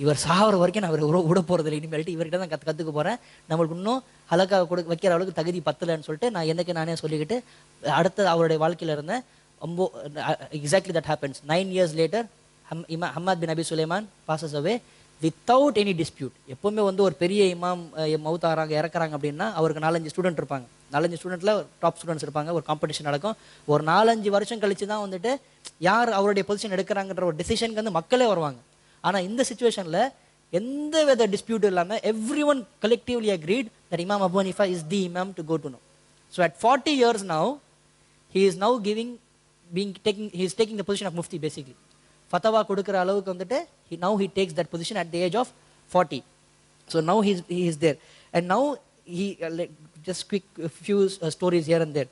Speaker 2: இவர் சாகிற வரைக்கும் நான் அவர் விட போகிறதில்லை, இனிமேல்ட்டு இவர்கிட்ட தான் கற்றுக்க போகிறேன். நம்மளுக்கு இன்னும் ஹலக்கா வைக்கிற அளவுக்கு தகுதி பத்தலைன்னு சொல்லிட்டு நான் எனக்கு நானே சொல்லிக்கிட்டு அடுத்த அவருடைய வாழ்க்கையில் இருந்தேன். Exactly that happens. 9 years later Hammad bin Abi Sulaiman passes away without any dispute. எப்போவுமே வந்து ஒரு பெரிய இமாம் மவுத்தாகிறாங்க இறக்குறாங்க அப்படின்னா அவருக்கு 4-5 ஸ்டூடெண்ட் இருப்பாங்க. 4-5 ஸ்டூடெண்ட்டில் டாப் ஸ்டூடெண்ட்ஸ் இருப்பாங்க. ஒரு காம்படிஷன் நடக்கும். ஒரு 4-5 வருஷம் கழிச்சு தான் வந்துட்டு யார் அவருடைய பொசிஷன் எடுக்கிறாங்கன்ற ஒரு டெசிஷனுக்கு வந்து மக்களே வருவாங்க. ஆனால் இந்த சுச்சுவேஷனில் எந்த வித டிஸ்பியூட் இல்லாமல் everyone collectively agreed that Imam Abu Hanifa is the imam to go to no. So at 40 years now he is now he is taking the position of mufti basically. ஃபத்தவா கொடுக்குற அளவுக்கு வந்துட்டு now he takes that position at the age of 40. So now he is there, and now he just quick few stories here and there.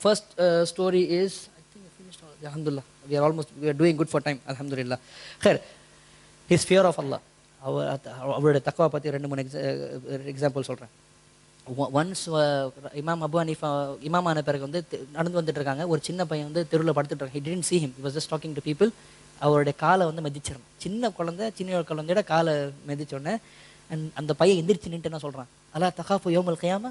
Speaker 2: First story is, I think I finished all. Alhamdulillah, we are doing good for time, alhamdulillah. Khair, his fear of Allah, அவருடைய தக்வா பற்றி 2-3 example சொல்கிறேன். Once இமாம் Abu Hanifa இமாம் ஆன பிறகு வந்து நடந்து வந்துட்டு இருக்காங்க. ஒரு சின்ன பையன் வந்து தெருவில் படுத்துட்டு இருக்காங்க. he didn't see him, he was just talking to people. அவருடைய காலை வந்து மிதிச்சிடணும். சின்ன குழந்தையோட காலை மிதிச்சோடனே அந்த பையன் எந்திரிச்சு நின்று என்ன சொல்கிறான், அல்லா தகாஃபு யௌமல் கியாமா,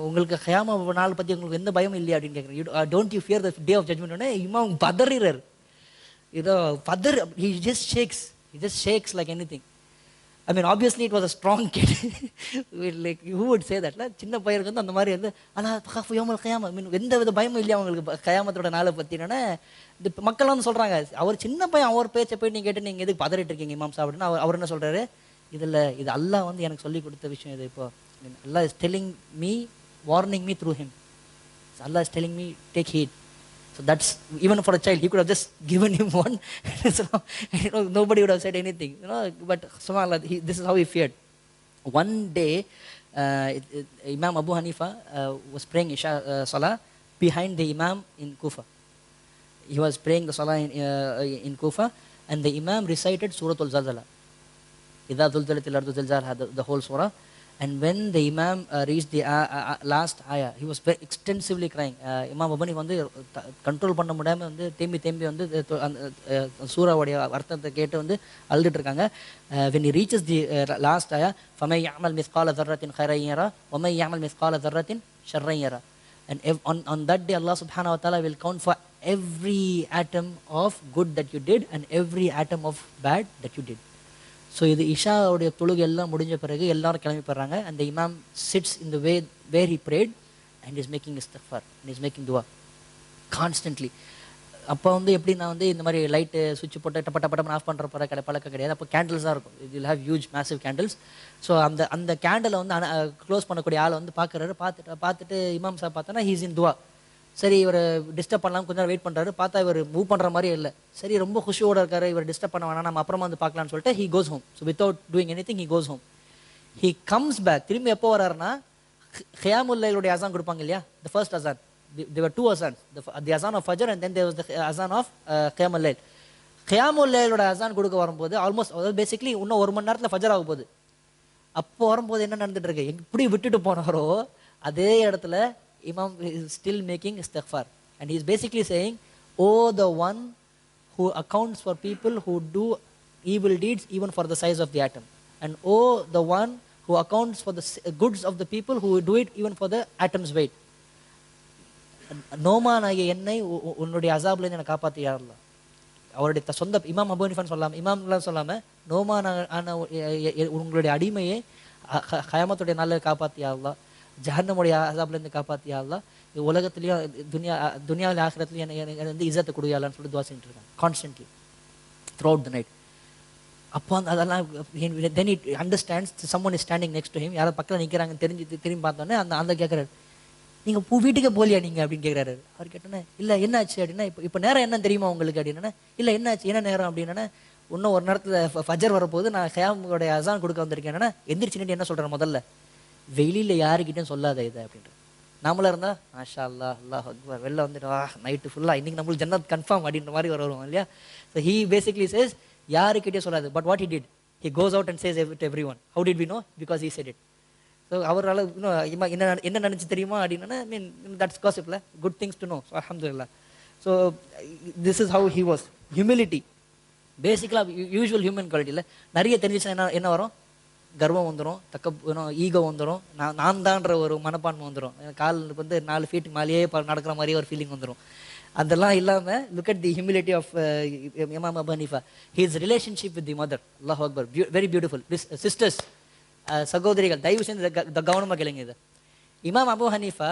Speaker 2: உங்களுக்கு கியாமா நாள் பற்றி உங்களுக்கு எந்த பயமும் இல்லையா அப்படின்னு கேட்குறேன். Don't you fear the day of judgement? Imam பதறிறார். he just shakes like anything. I mean, obviously it was a strong kid. Like, who would say that? சின்ன பையனுக்கு வந்து அந்த மாதிரி வந்து அல்லா தகாஃபு யௌமல் கியாமா, I mean எந்த வித பயமும் இல்லையா அவங்களுக்கு கியாமத்தோட நாளை பற்றினோன்னே மக்கள் வந்து சொல்கிறாங்க, அவர் சின்ன பையன், அவர் பேச்சை போய் நீங்கள் கேட்டு நீங்கள் எதுக்கு பதறிட்டு இருக்கீங்க இமாம் சாப்பிடுன்னு. அவர் என்ன சொல்கிறாரு, இது அல்லாஹ் வந்து எனக்கு சொல்லி கொடுத்த விஷயம். இது இப்போ Allah is telling me, warning me through him. So Allah is telling me, take heed. So that's, even for a child, he could have just given him one. So, nobody would have said anything, but subhanallah, this is how he feared. One day Imam Abu Hanifa was praying Isha Salah behind the Imam in Kufa. He was praying the Salah in Kufa, and the Imam recited Surah Al-Zalzala, Idha Zulzalatil Ardu Zilzalaha, the whole surah. And when the Imam reached the last ayah, he was extensively crying. Imam Abu Hanifa வந்து control பண்ண முடியாமல் வந்து தேம்பி வந்து சூறாவுடைய அர்த்தத்தை கேட்டு வந்து அழுதுட்டு இருக்காங்க. When he reaches the last ayah, فَمَنْ يَعْمَلْ مِثْقَالَ ذَرَّةٍ خَيْرًا يَرَهُ وَمَنْ يَعْمَلْ مِثْقَالَ ذَرَّةٍ شَرًّا يَرَهُ. And on that day, Allah subhanahu wa ta'ala will count for every atom of good that you did and every atom of bad that you did. So இது இஷாவுடைய தொழுகை எல்லாம் முடிஞ்ச பிறகு எல்லாரும் கிளம்பி போடுறாங்க. அந்த Imam sits in the way where he prayed and is making இஸ்திக்ஃபார் அண்ட் இஸ் மேக்கிங் துவா கான்ஸ்டன்ட்லி. அப்போ வந்து எப்படி நான் வந்து இந்த மாதிரி லைட்டு சுவிட்ச் போட்டு டப்பட்டப்பட்டம் ஆஃப் பண்ணுற போகிற பழக்கம் கிடையாது. அப்போ கேண்டில்ஸாக இருக்கும். It will have huge massive candles. So அந்த கேண்டிலை வந்து க்ளோஸ் பண்ணக்கூடிய ஆளை வந்து பார்க்குறாரு. பார்த்துட்டு இமாம் சார் பார்த்தோன்னா ஹீஸ் இன் துவா. சரி, இவர் டிஸ்டர்ப் பண்ணலாம் கொஞ்சம் நேரம் வெயிட் பண்ணுறாரு. பார்த்தா இவர் மூவ் பண்ணுற மாதிரியே இல்லை. சரி, ரொம்ப குஷியோட இருக்காரு, இவர் டிஸ்டர்ப் பண்ண வேணாம், நம்ம அப்புறமா வந்து பார்க்கலான்னு சொல்லிட்டு he goes home. So without doing anything he goes home. He comes back. திரும்பி எப்போ வராருன்னா, கியாமுல் லைலுடைய அசான் கொடுப்பாங்க இல்லையா, the first azan. There were 2 azans, the azan of Fajr and then there was the azan of கியாமுல் லைல். கியாமுல் லைலோட அசான் கொடுக்க வரும்போது ஆல்மோஸ்ட், அதாவது basically இன்னும் 1 மணி நேரத்தில் ஃபஜர் ஆக போகுது. அப்போ வரும்போது என்ன நடந்துட்டு இருக்கு, எப்படி விட்டுட்டு போனாரோ அதே இடத்துல Imam is still making istighfar, and he is basically saying, oh, the one who accounts for people who do evil deeds even for the size of the atom, and oh, the one who accounts for the goods of the people who do it even for the atom's weight. நோமானாகிய என்னை உன்னுடைய அசாப்ல என்னை காப்பாற்றி யாரலாம். அவருடைய சொந்த இமாம் அபு ஹனீஃபான்னு சொல்லாமல், இமாம்லாம் சொல்லாமல், நோமானான உங்களுடைய அடிமையை கயாமத்துடைய நாளில் காப்பாற்றி யாரலாம், ஜஹன்னமுடைய அசாப்லேருந்து காப்பாற்றியா அல்லாஹ், உலகத்துலேயும் துனியாவில் ஆகிரத்துலையும் எனக்கு வந்து இஸ்ஸத்தை கொடுயாலான்னு சொல்லிட்டு துவா செஞ்சுட்டு இருக்காங்க constantly through out the night. அப்போ அதெல்லாம் then it understands someone is standing next to him. யாரோ பக்கத்தில் நிற்கிறாங்கன்னு தெரிஞ்சு திரும்பி பார்த்தோன்னே அந்த கேட்குறாரு, நீங்கள் வீட்டுக்கே போலியா நீங்கள் அப்படின்னு கேட்குறாரு. அவர் கேட்டோன்னே இல்லை என்னாச்சு அப்படின்னா, இப்போ நேரம் என்ன தெரியுமா உங்களுக்கு அப்படின்னா, இல்லை என்னாச்சு என்ன நேரம் அப்படின்னா, இன்னும் ஒரு நேரத்தில் ஃபஜர் வரப்போது, நான் ஹயாமுடைய அசான் கொடுக்க வந்திருக்கேன். எந்திரிச்சுன்னு என்ன சொல்கிறேன், முதல்ல வெளியில் யாருக்கிட்டையும் சொல்லாத இதை அப்படின்ற. நம்மளா இருந்தால் மாஷா அல்லா அல்லாஹ் அக்பர் வெளில வந்துட்டு நைட்டு ஃபுல்லாக இன்றைக்கி நம்மளுக்கு ஜன்னத் கன்ஃபார்ம் அப்படின்ற மாதிரி வருவோம் இல்லையா. ஸோ ஹீ பேசிக்லி சேஸ் யாருக்கிட்டே சொல்லாது. But what he did, he goes out and says to everyone. How did we know, because he said it. So அவரால் இன்னும் என்ன நினச்சி தெரியுமா அப்படின்னா, ஐ மீன் தட்ஸ் காசிப்ல good things to no. So அல்ஹம்துலில்லாஹ். So this is how he was. Humility பேசிக்கலாக usual human குவாலிட்டியில் நிறைய தெரிஞ்சிச்சுன்னா என்ன வரும், கர்வம் வந்துடும், ஈகோ வந்துடும், நான் தான்ற ஒரு மனப்பான்மை வந்துடும். கால் 4 ஃபீட் மேலேயே நடக்கிற மாதிரியே ஒரு ஃபீலிங் வந்துடும். அதெல்லாம் இல்லாமல் look at the humility of Imam Abu Hanifa. His relationship with the mother, Allah அக்பர், வெரி பியூட்டிஃபுல். சிஸ்டர்ஸ், சகோதரிகள், தயவு செஞ்சு கவனமாக கேளுங்க இது. இமாம் அபு ஹனீஃபா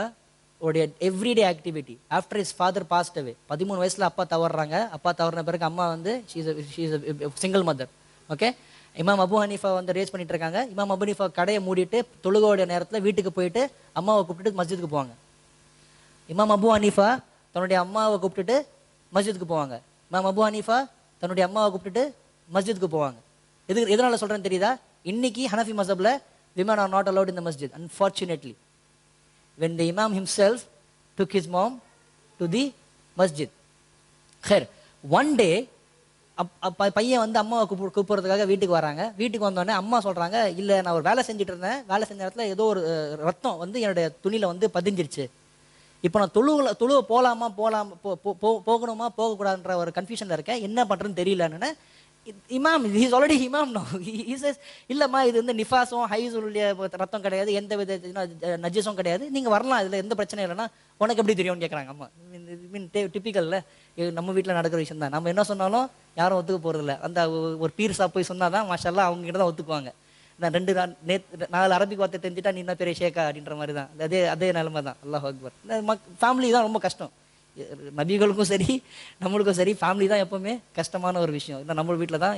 Speaker 2: உடைய everyday activity after is father passed away. 13 வயசில் அப்பா தவறுறாங்க. அப்பா தவறின பிறகு அம்மா ஷீஸ் சிங்கிள் மதர். ஓகே, இமாம் அபு ஹனீஃபா ரேஸ் பண்ணிட்டு இருக்காங்க. இமாம் அபு ஹனீஃபா கடையை மூடிட்டு தொழுகையோட நேரத்தில் வீட்டுக்கு போயிட்டு அம்மாவை கூப்பிட்டுட்டு மஸ்ஜிதுக்கு போவாங்க. இமாம் அபு ஹனீஃபா தன்னுடைய அம்மாவை கூப்பிட்டுட்டு மஸ்ஜிதுக்கு போவாங்க. இமாம் அபு ஹனீஃபா தன்னுடைய அம்மாவை கூப்பிட்டுட்டு மஸ்ஜிதுக்கு போவாங்க. எதனால சொல்கிறேன்னு தெரியுதா? இன்னைக்கு Hanafi மஸப்ல women are not allowed in the masjid, unfortunately. When the imam himself took his mom to the masjid. Khair, one day பையன் அம்மாவை கூப்பிட்றதுக்காக வீட்டுக்கு வராங்க. வீட்டுக்கு வந்தோடனே அம்மா சொல்கிறாங்க, இல்லை நான் ஒரு வேலை செஞ்சுட்டு இருந்தேன், வேலை செஞ்ச இடத்துல ஏதோ ஒரு ரத்தம் என்னுடைய துணியில் பதிஞ்சிருச்சு. இப்போ நான் தொழுவை போகணுமா போகக்கூடாதுன்ற ஒரு கன்ஃபியூஷனில் இருக்கேன், என்ன பண்ணுறதுன்னு தெரியலன்னு. இமாம், ஹீஸ் ஆல்ரெடி இமாம் நோ, ஹீ சேஸ் இல்லைம்மா இது நிஃபாஸும் ஹைஸுடைய ரத்தம் கிடையாது, எந்த வித நஜீஸும் கிடையாது, நீங்கள் வரலாம், இதில் எந்த பிரச்சனையும் இல்லைன்னா உனக்கு எப்படி தெரியும்னு கேட்குறாங்க அம்மா. டிப்பிக்கல்ல நம்ம வீட்டில் நடக்கிற விஷயம் தான். நம்ம என்ன சொன்னாலும் யாரும் ஒத்துக்க போகிறதில்ல. அந்த ஒரு பீர்ஸா போய் சொன்னால் தான் மாஷால்லா அவங்க கிட்ட தான் ஒத்துக்குவாங்க. நான் 4 அரபிக் வார்த்தை தெரிஞ்சுட்டா நீ என்ன பெரிய ஷேக்கா அப்படின்ற மாதிரி தான். அதே நிலைமை தான். அல்லாஹ் அக்பர். ஃபேமிலி தான் ரொம்ப கஷ்டம். நபிகளுக்கும் சரி நம்மளுக்கும் சரி ஃபேமிலி தான் எப்போவுமே கஷ்டமான ஒரு விஷயம். இல்லை நம்ம வீட்டில் தான்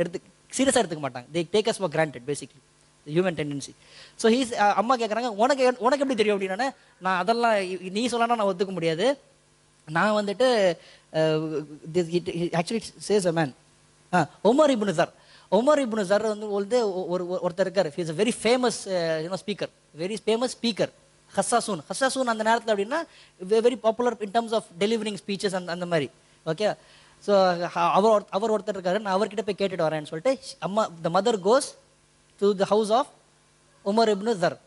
Speaker 2: எடுத்து சீரியஸாக எடுத்துக்க மாட்டாங்க. They take as for granted, basically human tendency. So அம்மா கேட்குறாங்க, உனக்கு எப்படி தெரியும் அப்படின்னா, நான் அதெல்லாம் நீ சொல்லனா நான் ஒத்துக்க முடியாது. நான் actually says a man, Umar ibn sir. Umar ibn Dharr ஒருத்தர் இருக்கார். He is a very famous speaker, very famous speaker. ஹஸ்ஸாசூன் அந்த நேரத்தில் அப்படின்னா very popular in terms of delivering speeches அந்த மாதிரி. ஓகே, ஸோ அவர் ஒருத்தர் இருக்காரு. நான் அவர்கிட்ட போய் கேட்டுட்டு வரேன்னு சொல்லிட்டு அம்மா the mother goes to the house of Umar ibn sir.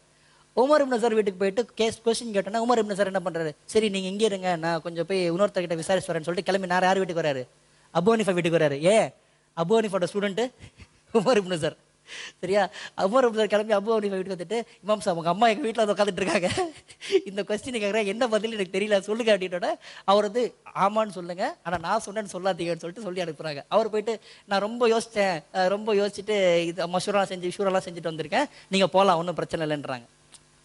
Speaker 2: Umar ibn Zar வீட்டுக்கு போயிட்டு கொஸ்டின் கேட்டோன்னா உமர் இப்னு ஸர் என்ன பண்ணுறாரு, சரி நீங்கள் இங்கே இருங்க, நான் கொஞ்சம் போய் இன்னொருத்தர்கிட்ட விசாரிச்சு வரேன்னு சொல்லிட்டு கிளம்பி யார் வீட்டுக்கு வராரு, அபு ஹனீஃபா வீட்டுக்கு வராரு. Abu ஹனீஃபாவோட student Umar ibn sir. சரியா, உமர் இப்னு ஸர் கிளம்பி அபு ஹனீஃபா வீட்டுக்கு வந்துட்டு, இமாம் சார் உங்கள் அம்மா எங்கள் வீட்டில் உட்காந்துட்டு இருக்காங்க, இந்த கொஸ்டின் கேட்குறேன், என்ன பதில் எனக்கு தெரியல சொல்லுங்க அப்படின்னோட அவர் ஆமான்னு சொல்லுங்க, ஆனால் நான் சொன்னேன்னு சொல்லாதீங்கன்னு சொல்லிட்டு சொல்லி அனுப்புகிறாங்க. அவர் போயிட்டு நான் ரொம்ப யோசிச்சுட்டு இது ஷூரெல்லாம் செஞ்சுட்டு வந்திருக்கேன், நீங்கள் போகலாம், ஒன்றும் பிரச்சனை இல்லைன்றாங்க.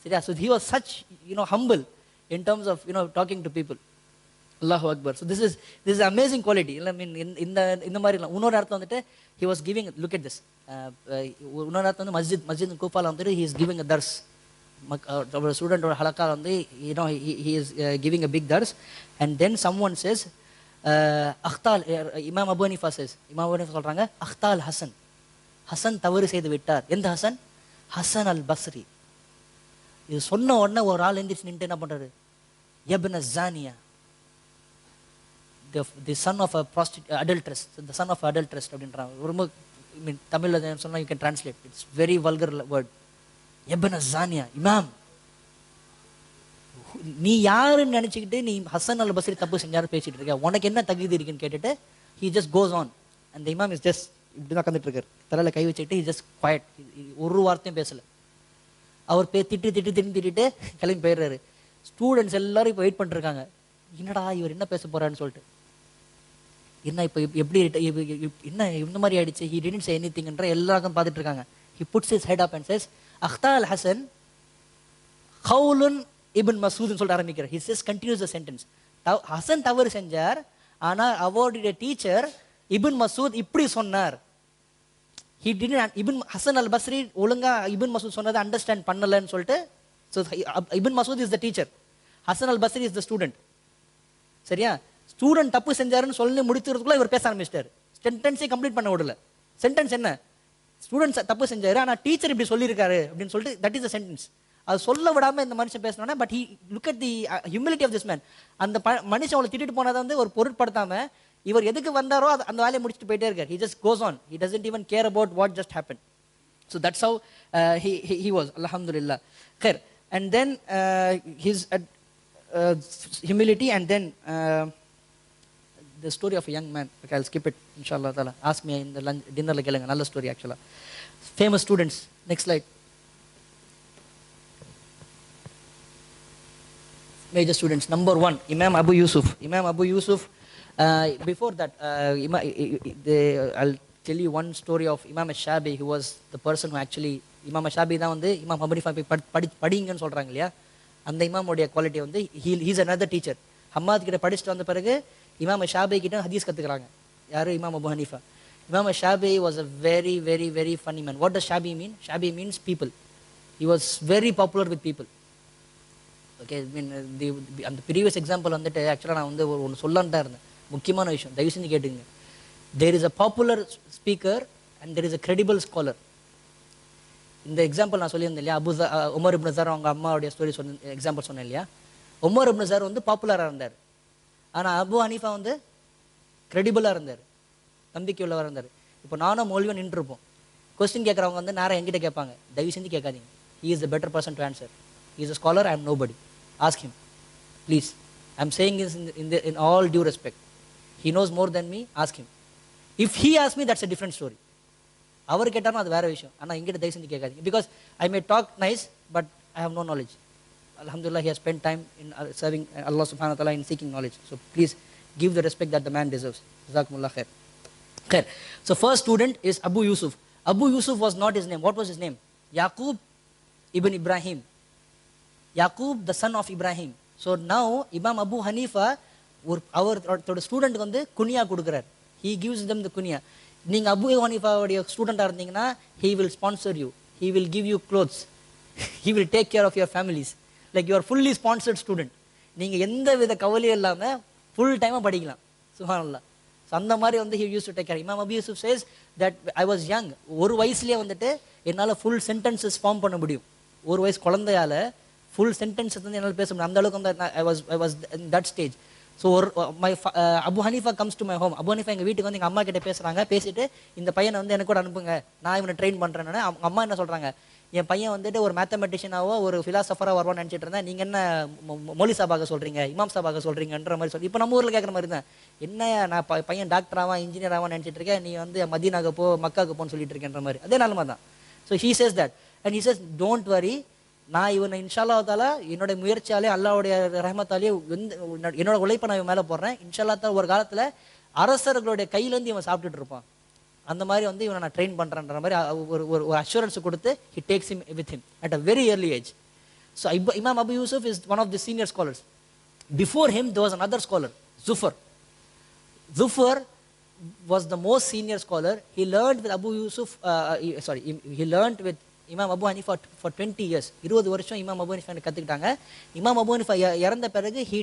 Speaker 2: சரியா, so he was such humble in terms of talking to people. அல்லாஹு அக்பர். So this is amazing quality. இல்லை மீன் இந்த மாதிரி இல்லை. இன்னொரு இடத்துல he was giving, look at this, இன்னொரு இடத்துல மஸ்ஜித் கூஃபால he is giving a dars. our student or halakha he is giving a big dars, and then someone says akhtal, Imam Abu Hanifa says, Imam Abu Hanifa சொல்றாங்க, akhtal Hasan தவறு செய்து விட்டார். எந்த ஹசன் அல் பஸ்ரி. இது சொன்ன உடனே ஒரு ஆள் எந்திரிச்சு நின்று என்ன பண்றாரு, யப்ன ஜானியா, the son of a adulteress, the son of adulteress அப்படின்றாங்க. ரொம்ப தமிழ்ல சொன்னா you can translate, it's very vulgar word. யப்ன ஜானியா, இமாம் நீ யாருன்னு நினைச்சுக்கிட்டு நீ ஹசன் அல் பஸ்ரி தப்பு செஞ்சாரு பேசிட்டு இருக்க, உனக்கு என்ன தகுதி இருக்குன்னு கேட்டுட்டு he just goes on, and the imam is just இப்படிதான் உட்காந்துட்டு இருக்காரு, தலையில கை வச்சுக்கிட்டு he just quiet, ஒரு வார்த்தையும் பேசல. அவர் திட்டிட்டு கிளம்பி போயிடுறாரு. ஸ்டூடெண்ட்ஸ் எல்லாரும் இப்போ வெயிட் பண்ணிருக்காங்க, என்னடா இவர் என்ன பேச போறான்னு சொல்லிட்டு. என்ன இப்போ எப்படி என்ன இந்த மாதிரி ஆயிடுச்சு, he didn't say anything என்ற எல்லாருக்கும் பார்த்துட்டு இருக்காங்க. He puts his head up and says, Agdal Hasan கவுலுன் இப்ன் மசூத்னு சொல்லிட்டு ஆரம்பிக்கிறார். He says, continues the sentence. Hasan தவறு செஞ்சார், ஆனால் அவருடைய டீச்சர் இப்ன் மசூத் இப்படி சொன்னார். he didn't, Ibn Hassan al-Basri ஒழுங்கா Ibn Masud சொன்னதை அண்டர்ஸ்டாண்ட் பண்ணலன்னு சொல்லிட்டு, so Ibn Masud is the teacher, Hassan al-Basri is the student. சரியா? ஸ்டூடெண்ட் தப்பு செஞ்சாருன்னு சொல்லி முடிக்கிறதுக்குள்ள இவர் பேச ஆரம்பிச்சிட்டாரு. சென்டென்ஸே கம்ப்ளீட் பண்ண விடல. சென்டென்ஸ் என்ன? ஸ்டூடெண்ட்ஸ் தப்பு செஞ்சாரு, ஆனால் டீச்சர் இப்படி சொல்லியிருக்காரு அப்படின்னு சொல்லிட்டு, தட் இஸ் அ சென்டென்ஸ். அது சொல்ல விடாம இந்த மனுஷன் பேசணும்னா, but he look at the humility of this man. அந்த மனுஷன் அவளை திட்டிட்டு போனதை வந்து ஒரு பொருட்படுத்தாம இவர் எதுக்கு வந்தாரோ அந்த வேலையை முடிச்சுட்டு போயிட்டே இருக்கார். He just goes on. He doesn't even care about what just happened. So that's how he was. Alhamdulillah. Khair. And then his humility, and then the story of a young man. Okay, I'll skip it. Inshallah taala. Ask me in the lunch dinner la kelanga. Nalla story actually. Famous students. Next slide. Major students. Number 1, Imam Abu Yusuf. Imam Abu Yusuf. Before that, I'll tell you one story of Imam Shabi, who was the person who actually, Imam Shabi தான் வந்து Imam Abu Hanifa படிங்கன்னு சொல்றாங்க இல்லையா, அந்த இமாமுடைய quality வந்து he's another teacher. Hammad கிட்ட படிச்சுட்டு வந்த பிறகு இமாம் ஷாபி கிட்ட ஹதீஸ் கத்துக்கிறாங்க. யாரு? Imam Abu Hanifa. Imam Shabi was a very, very, very funny man. What does Shabi mean? Shabi means people. He was very popular with people. Okay, I mean, அந்த previous example வந்துட்டு ஆக்சுவலாக நான் வந்து ஒன்று சொல்லலான்னு தான் இருந்தேன். முக்கியமான விஷயம், தயவு செஞ்சு கேட்டுங்க. There is a popular speaker and there is a credible scholar. இந்த எக்ஸாம்பிள் நான் சொல்லியிருந்தேன் இல்லையா, உமர் இப்னு ஜர் அவங்க அம்மாவுடைய ஸ்டோரி எக்ஸாம்பிள் சொன்னேன் இல்லையா. உமர் இப்னு ஜர் வந்து பாப்புலராக இருந்தார், ஆனால் அபு ஹனீஃபா வந்து கிரெடிபிளாக இருந்தார், நம்பிக்கை உள்ளவராக இருந்தார். இப்போ நானும் மௌல்வியும் நின்றுருப்போம். கொஸ்டின் கேட்குறவங்க வந்து நேரம் என்கிட்ட கேட்பாங்க. தயவு செஞ்சு கேட்காதீங்க. He is the better person to answer. He is a scholar, I am nobody. Ask him, please. I am saying this in all due respect. He knows more than me, ask him. If he asks me, that's a different story. அவர் கேட்டாலும் அது வேற விஷயம். ஆனால் எங்கிட்ட தயவு செஞ்சு கேட்காதீங்க. Because I may talk nice, but I have no knowledge. Alhamdulillah, he has spent time in serving Allah subhanahu wa ta'ala, in seeking knowledge. So please give the respect that the man deserves. Jazakumullah khair. Khair. So first student is Abu Yusuf. Abu Yusuf was not his name. What was his name? Yaqub ibn Ibrahim. Yaqub, the son of Ibrahim. So now Imam Abu Hanifa அவரோட student வந்து குனியா கொடுக்குறார். He gives them the kunya. நீங்கள் அபு ஹனீஃபாவுடைய ஸ்டூடெண்ட்டாக இருந்தீங்கன்னா, he will sponsor you, he will give you clothes, he will take care of your families, like you are fully sponsored student. நீங்கள் எந்த வித கவலையும் இல்லாமல் ஃபுல் டைமாக படிக்கலாம். சுப்ஹானல்லாஹ். ஸோ அந்த மாதிரி வந்து he used to take care. Imam Abu Yusuf says that I was young. ஒரு வயசுலேயே வந்துட்டு என்னால் ஃபுல் சென்டென்சஸ் ஃபார்ம் பண்ண முடியும். ஒரு வயசு குழந்தையால ஃபுல் சென்டென்சஸ் வந்து என்னால் பேச முடியும். அந்த அளவுக்கு வந்து I was in that stage. So Abu Hanifa comes to my home. Abu Hanifa எங்கள் வீட்டுக்கு வந்து எங்கள் அம்மா கிட்ட பேசுகிறாங்க. பேசிட்டு இந்த பையனை வந்து எனக்கு கூட அனுப்புங்க, நான் இவனை ட்ரெயின் பண்ணுறேன்னு. அவங்க அம்மா என்ன சொல்கிறாங்க, என் பையன் வந்துட்டு ஒரு மேத்தமெட்டிஷியனாவோ ஒரு ஃபிலாசபராக வருவான்னு நினச்சிட்டு இருந்தேன், நீங்கள் என்ன மொழி சாபாக சொல்கிறீங்க, இமாம் சாபாக சொல்கிறீங்கன்ற மாதிரி சொல்லி, இப்போ நம்ம ஊரில் கேட்குற மாதிரி தான், என்ன நான் பையன் டாக்டர் ஆவான் இன்ஜினியர் ஆவான்னு நினச்சிட்டு இருக்கேன், நீ வந்து மதீனாக்கு போ மக்காவுக்கு போன்னு சொல்லிட்டு இருக்கேன்ற மாதிரி. அதே நிலமை தான். So he says that and he says don't worry, நான் இவனை இன்ஷால்லா தாலா என்னோட முயற்சியாலே அல்லாவுடைய ரஹமத்தாலே என்னோட உழைப்பை நான் இவன் மேலே போடுறேன். இன்ஷால்லா தாலா ஒரு காலத்தில் அரசர்களுடைய கையிலேருந்து இவன் சாப்பிட்டுட்டு இருப்பான். அந்த மாதிரி வந்து இவனை நான் ட்ரெயின் பண்ணுறேன்ற மாதிரி ஒரு அஷூரன்ஸ் கொடுத்து he takes him with him at a very early age. So Imam Abu Yusuf is one of the senior scholars. Before him there was another scholar, Zufar. Zufar was the most senior scholar. He learned with Abu Yusuf, he learned with Imam Abu Hanifa for 20 years. 20 வருஷம் இமாம் Abu Hanifa கற்றுக்கிட்டாங்க. இமாம் Abu Hanifa இறந்த பிறகு he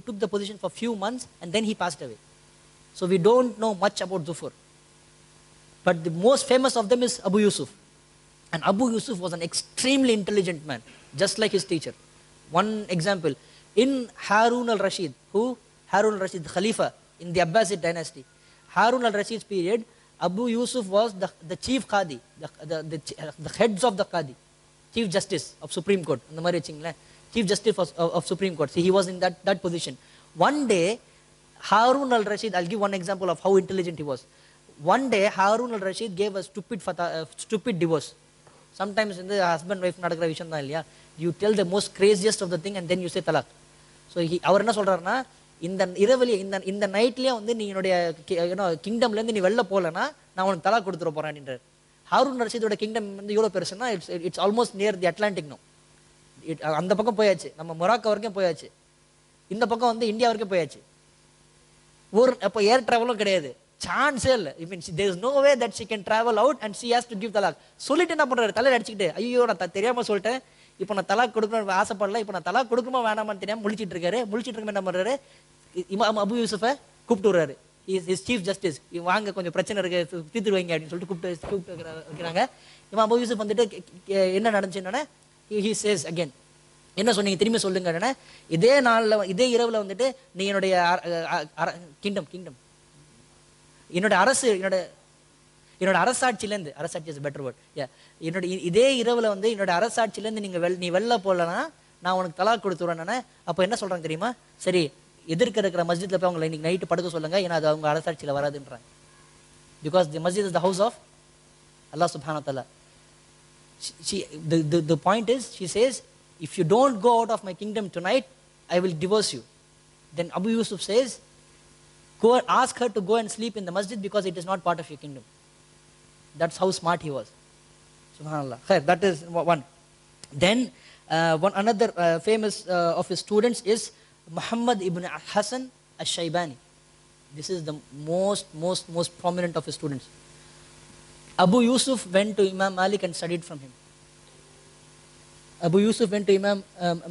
Speaker 2: took the position for few months and then he passed away. So we don't know much about Zufar. But the most famous of them is Abu Yusuf. And Abu Yusuf was an extremely intelligent man, just like his teacher. One example, in Harun al-Rashid, Harun al-Rashid, the Khalifa in the Abbasid dynasty. Harun al-Rashid's period, Abu Yusuf was the chief Qadi, the heads of the Qadi, chief justice of Supreme Court. Chief justice of Supreme Court. See, he was in that position. One day, Harun al-Rashid, I'll give one example of how intelligent he was. One day, Harun al-Rashid gave a stupid divorce. Sometimes in the husband wife nadakra vishayam dhaan illaya, you tell the most craziest of the thing and then you say talaq. So அவர் என்ன சொல்றாருன்னா, இந்த இரவலி இந்த நைட்லயே வந்து நீ என்னுடைய கிங்டம்ல இருந்து நீ வெளில போலனா நான் உனக்கு தலாக் கொடுத்துற போறேன் அப்படின்றாரு. ஹாரூன் ரஷீதோட கிங்டம் வந்து எவ்வளவு பெருசுன்னா, it's almost near the Atlantic no. அந்த பக்கம் போயாச்சு, நம்ம மொராக்கோ வரைக்கும் போயாச்சு, இந்த பக்கம் வந்து இந்தியா வரைக்கும் போயாச்சு. அப்போ ஏர் டிராவலும் கிடையாது. சான்ஸே இல்லை. ஐ மீன் there is no way that she can travel out and she has to give talaq. சொல்லிட்டு என்ன பண்றாரு, தலையில அடிச்சுக்கிட்டு, ஐயோ நான் தெரியாம சொல்லிட்டேன், இப்போ நான் தலாக் கொடுக்கணும்னு ஆசைப்படல, இப்போ நான் தலாக் கொடுக்குமா வேணாமான்னு தெரியாம முழிச்சிட்டு இருக்காரு. முழிச்சிட்டு இருக்க என்ன பண்றாரு, இமாம் அபு யூசுஃபை கூப்பிட்டு வர்றாரு. இஸ் சீஃப் ஜஸ்டிஸ், வாங்க கொஞ்சம் பிரச்சனை இருக்கு தீர்த்து வைங்க அப்படின்னு சொல்லிட்டு கூப்பிட்டு வைக்கிறாங்க. இமாம் அபு யூசுப் வந்துட்டு என்ன நடந்துச்சுன்னா, he says again, என்ன சொன்னீங்க திரும்பி சொல்லுங்க. இதே நாள்ல இதே இரவுல வந்துட்டு நீ என்னுடைய கிங்டம் என்னோட அரசு என்னோட அரசாட்சியிலேருந்து, அரசாட்சி இஸ் பெட்டர் வேர்ட், என்னோட இதே இரவுல வந்து என்னோட அரசாட்சியிலேருந்து நீ வெளில போகலன்னா நான் உனக்கு தலாக் கொடுத்துருவேன். அப்போ என்ன சொல்றாங்க தெரியுமா, சரி எதிர்க்க இருக்கிற மஸ்ஜித்ல போய் அவங்களை இன்னைக்கு நைட்டு படுக்க சொல்லுங்க, ஏன்னா அது அவங்க அரசாட்சியில் வராதுன்றாங்க. Because the masjid is the house of Allah சுப்ஹானஹு வ தஆலா. The point is, she says, if you don't go out of my kingdom tonight, I will divorce you. Then Abu Yusuf says, go ask her to go and sleep in the masjid because it is not part of your kingdom. That's how smart he was. Subhanallah. That is one. Then another famous of his students is Muhammad ibn Hassan al-Shaybani. This is the most prominent of his students. Abu Yusuf went to Imam Malik and studied from him. Abu Yusuf went to Imam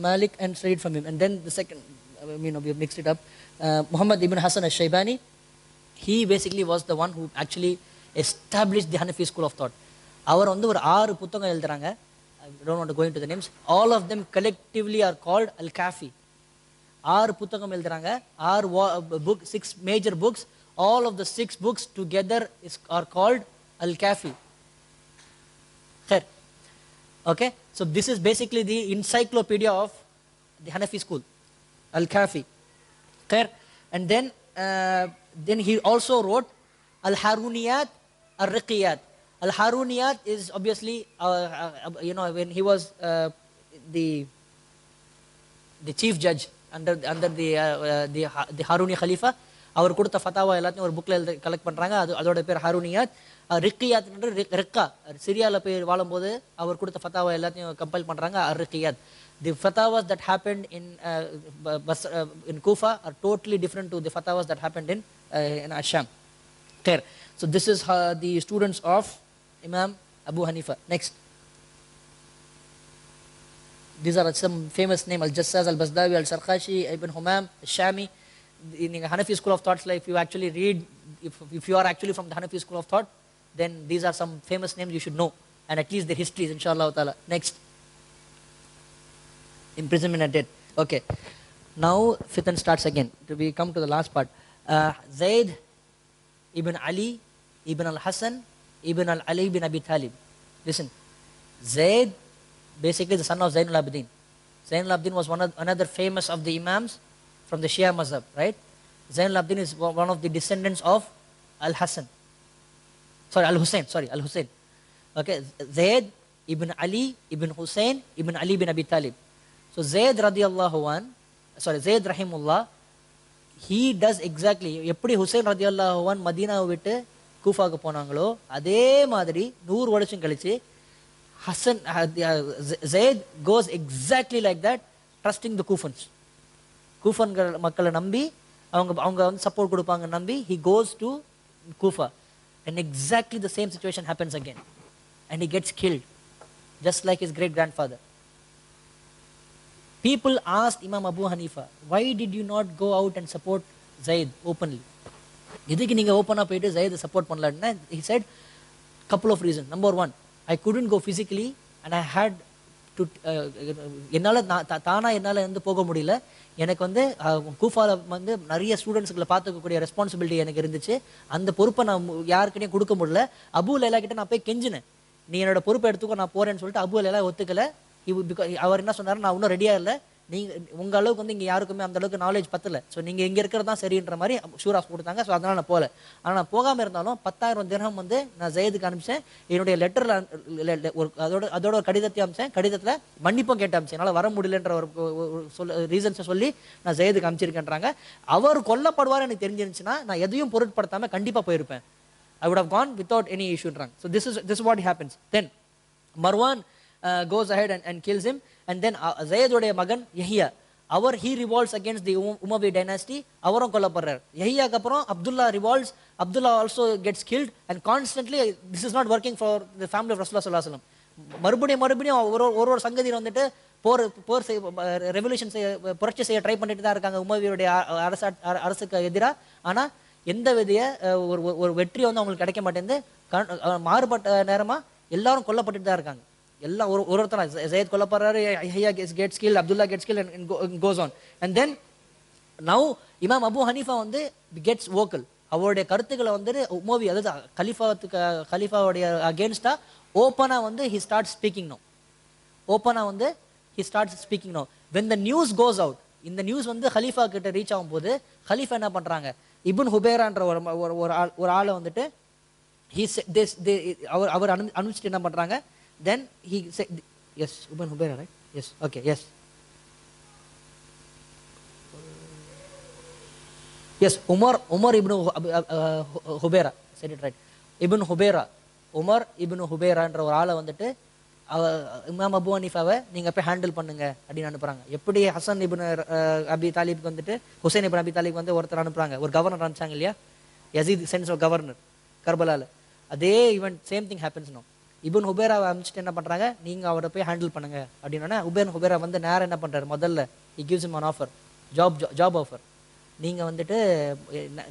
Speaker 2: Malik and studied from him. And then the second, we have mixed it up. Muhammad ibn Hassan al-Shaybani, he basically was the one who actually established the Hanafi school of thought. அவர் வந்து ஒரு 6 புத்தகம் எழுதுறாங்க. I don't want to go into the names. All of them collectively are called Al-Kafi. 6 புத்தகம் எழுதுறாங்க, 6 major books. All of the 6 books together are called Al-Kafi. Okay, so this is basically the encyclopedia of the Hanafi school, Al-Kafi. And then he also wrote Al-Haruniyat, Al-Riqiyat. Al-Haruniyat is obviously, when he was the chief judge under the Haruni Khalifa, அவர் கொடுத்த ஃபத்தாவா எல்லாத்தையும் ஒரு புக்கில் collect பண்ணுறாங்க. அதோட பேர் ஹாரூனியாத். ரிக்கியாத் ரிக்கா, சிரியாவில் போய் வாழும்போது அவர் கொடுத்த ஃபத்தாவா எல்லாத்தையும் கம்பைல் பண்ணுறாங்க, ரிக்கியாத். The fatwas that happened in Kufa are totally different to the fatwas that happened in Asham. Clear. So this is the students of Imam Abu Hanifa. Next, these are some famous names: Al-Jassas, Al-Bazdawi, Al-Sarqashi, Ibn Humam, Al-Shami. In the Hanafi school of thought, if you actually read, if you are actually from the Hanafi school of thought, then these are some famous names you should know, and at least their histories, inshallah ta'ala. Next, imprisonment and death. Okay, now fitan starts again. We come to the last part. Zayd ibn Ali ibn al-Hasan ibn al-Ali ibn Abi Talib. Listen, Zayd, basically the son of Zayn al-Abidin. Zayn al-Abidin was another famous of the imams from the Shia Mazhab, right? Zayn al-Abidin is one of the descendants of Al-Hussein. Okay, Zayd ibn Ali ibn Hussein ibn Ali ibn Abi Talib. So Zayd Zayd rahimullah, he does exactly, எப்படி ஹுசைன் ரதியல்லாஹு அன்ஹு மதீனாவை விட்டு கூஃபாவுக்கு போனாங்களோ அதே மாதிரி 100 வருஷம் கழிச்சு Zayd goes exactly like that, trusting the Kufans. கூஃபன்கள் மக்களை நம்பி அவங்க வந்து சப்போர்ட் கொடுப்பாங்க நம்பி, he goes to Kufa, and exactly the same situation happens again, and he gets killed just like his great grandfather. People asked Imam Abu Hanifa, why did you not go out and support Zayd openly? எதுக்கு நீங்க ஓபனா போயிட்டு Zayd support பண்ணலன்னா, he said couple of reasons. Number 1, I couldn't go physically and I had to என்னால வந்து போக முடியல. எனக்கு வந்து கூஃபால வந்து நிறைய ஸ்டூடெண்ட்ஸ்களை பார்த்துக்கக்கூடிய ரெஸ்பான்சிபிலிட்டி எனக்கு இருந்துச்சு. அந்த பொறுப்பை நான் யாருக்கிட்டையும் கொடுக்க முடியல. அபு லைலா கிட்ட நான் போய் கெஞ்சினேன், நீ என்னோட பொறுப்பை எடுத்துக்கோ, நான் போறேன்னு சொல்லிட்டு அபு லைலா ஒத்துக்கல. அவர் என்ன சொன்னாரு, நான் இன்னும் ரெடியா இல்லை, நீங்க உங்க அளவுக்கு வந்து இங்க யாருக்குமே அந்த அளவுக்கு நாலேஜ் பத்தல, ஸோ நீங்க இங்க இருக்கிறதா சரின்ற மாதிரி ஷூராஸ் கொடுத்தாங்க. ஸோ அதனால நான் போகல. ஆனால் நான் போகாம இருந்தாலும் 10,000 திர்ஹம் வந்து நான் ஜெயதுக்கு அனுப்பிச்சேன். என்னுடைய லெட்டர்ல அதோட ஒரு கடிதத்தை அனுப்பிச்சேன். கடிதத்துல மன்னிப்பும் கேட்டு அனுப்பிச்சேன், என்னால் வர முடியலன்ற ஒரு ரீசன்ஸை சொல்லி நான் ஜெயதுக்கு அனுப்பிச்சிருக்கேன்றாங்க. அவர் கொல்லப்படுவார் எனக்கு தெரிஞ்சிருந்துச்சுன்னா நான் எதையும் பொருட்படுத்தாம கண்டிப்பா போயிருப்பேன். I would have gone without any issue. So this is what happens. Then Marwan goes ahead and kills him, and then Zayd உடைய மகன் Yahya, he revolts against the Umayyad dynasty, அவரும் கொல்லப்படுறார். யஹ்யாக்கு அப்புறம் Abdullah also gets killed, and constantly this is not working for the family of Rasulullah sallallahu alaihi wasallam. மறுபடியும் ஒரு சங்கதியில் வந்துட்டு போர் revolution புரட்சி செய்ய try பண்ணிட்டு தான் இருக்காங்க உமவியுடைய அரசுக்கு எதிராக. ஆனா எந்த விதைய ஒரு வெற்றி வந்து அவங்களுக்கு கிடைக்க மாட்டேங்குது. மாறுபட்ட நேரமா எல்லாரும் கொல்லப்பட்டுட்டு தான் இருக்காங்க. எல்லாம் ஒருத்தரா Zaid கொல்லப்படுறாரு, Yahya gets killed, Abdullah gets killed, and goes on. And then now இமாம் அபு ஹனீஃபா வந்து gets vocal. அவருடைய கருத்துக்களை வந்து உமவி அதாவது கலீஃபாவுடைய அகேன்ஸ்டா ஓப்பனா வந்து he starts speaking now. ஓப்பனா வந்து he starts speaking now. When the news goes out, இந்த நியூஸ் வந்து ஹலீஃபா கிட்ட ரீச் ஆகும்போது ஹலீஃபா என்ன பண்றாங்க, இப்னு ஹுபைரான்ற ஒரு ஆளை வந்துட்டு அவர் அனுப்பிச்சிட்டு என்ன பண்றாங்க, then he said, yes, Ibn Hubayra, right? Yes, okay, yes. Yes, Umar ibn Hubayra, said it right. Ibn Hubayra, Umar ibn Hubayra என்ற ஒரு ஆளை வந்துட்டு இமாம் அபு ஹனீஃபாவை நீங்க போய் ஹேண்டில் பண்ணுங்க அப்படின்னு அனுப்புறாங்க. எப்படி ஹசன் இப்னு அபி தாலிப்க்கு வந்துட்டு ஹுசைன் இப்னு அபி தாலிப் வந்து ஒருத்தர் அனுப்புறாங்க, ஒரு கவர்னர் அனுப்பிச்சாங்க இல்லையா, யசீத் சென்ஸ் ஆஃப் கவர்னர் கர்பலால. அதே event same thing happens no. Ibn ஹுபைராவை அனுப்பிச்சிட்டு என்ன பண்றாங்க, நீங்க அவரை போய் ஹேண்டில் பண்ணுங்க அப்படின்னா இப்னு ஹுபைரா வந்து நேரம் என்ன பண்றாரு, முதல்ல he gives him an offer, job offer. நீங்க வந்துட்டு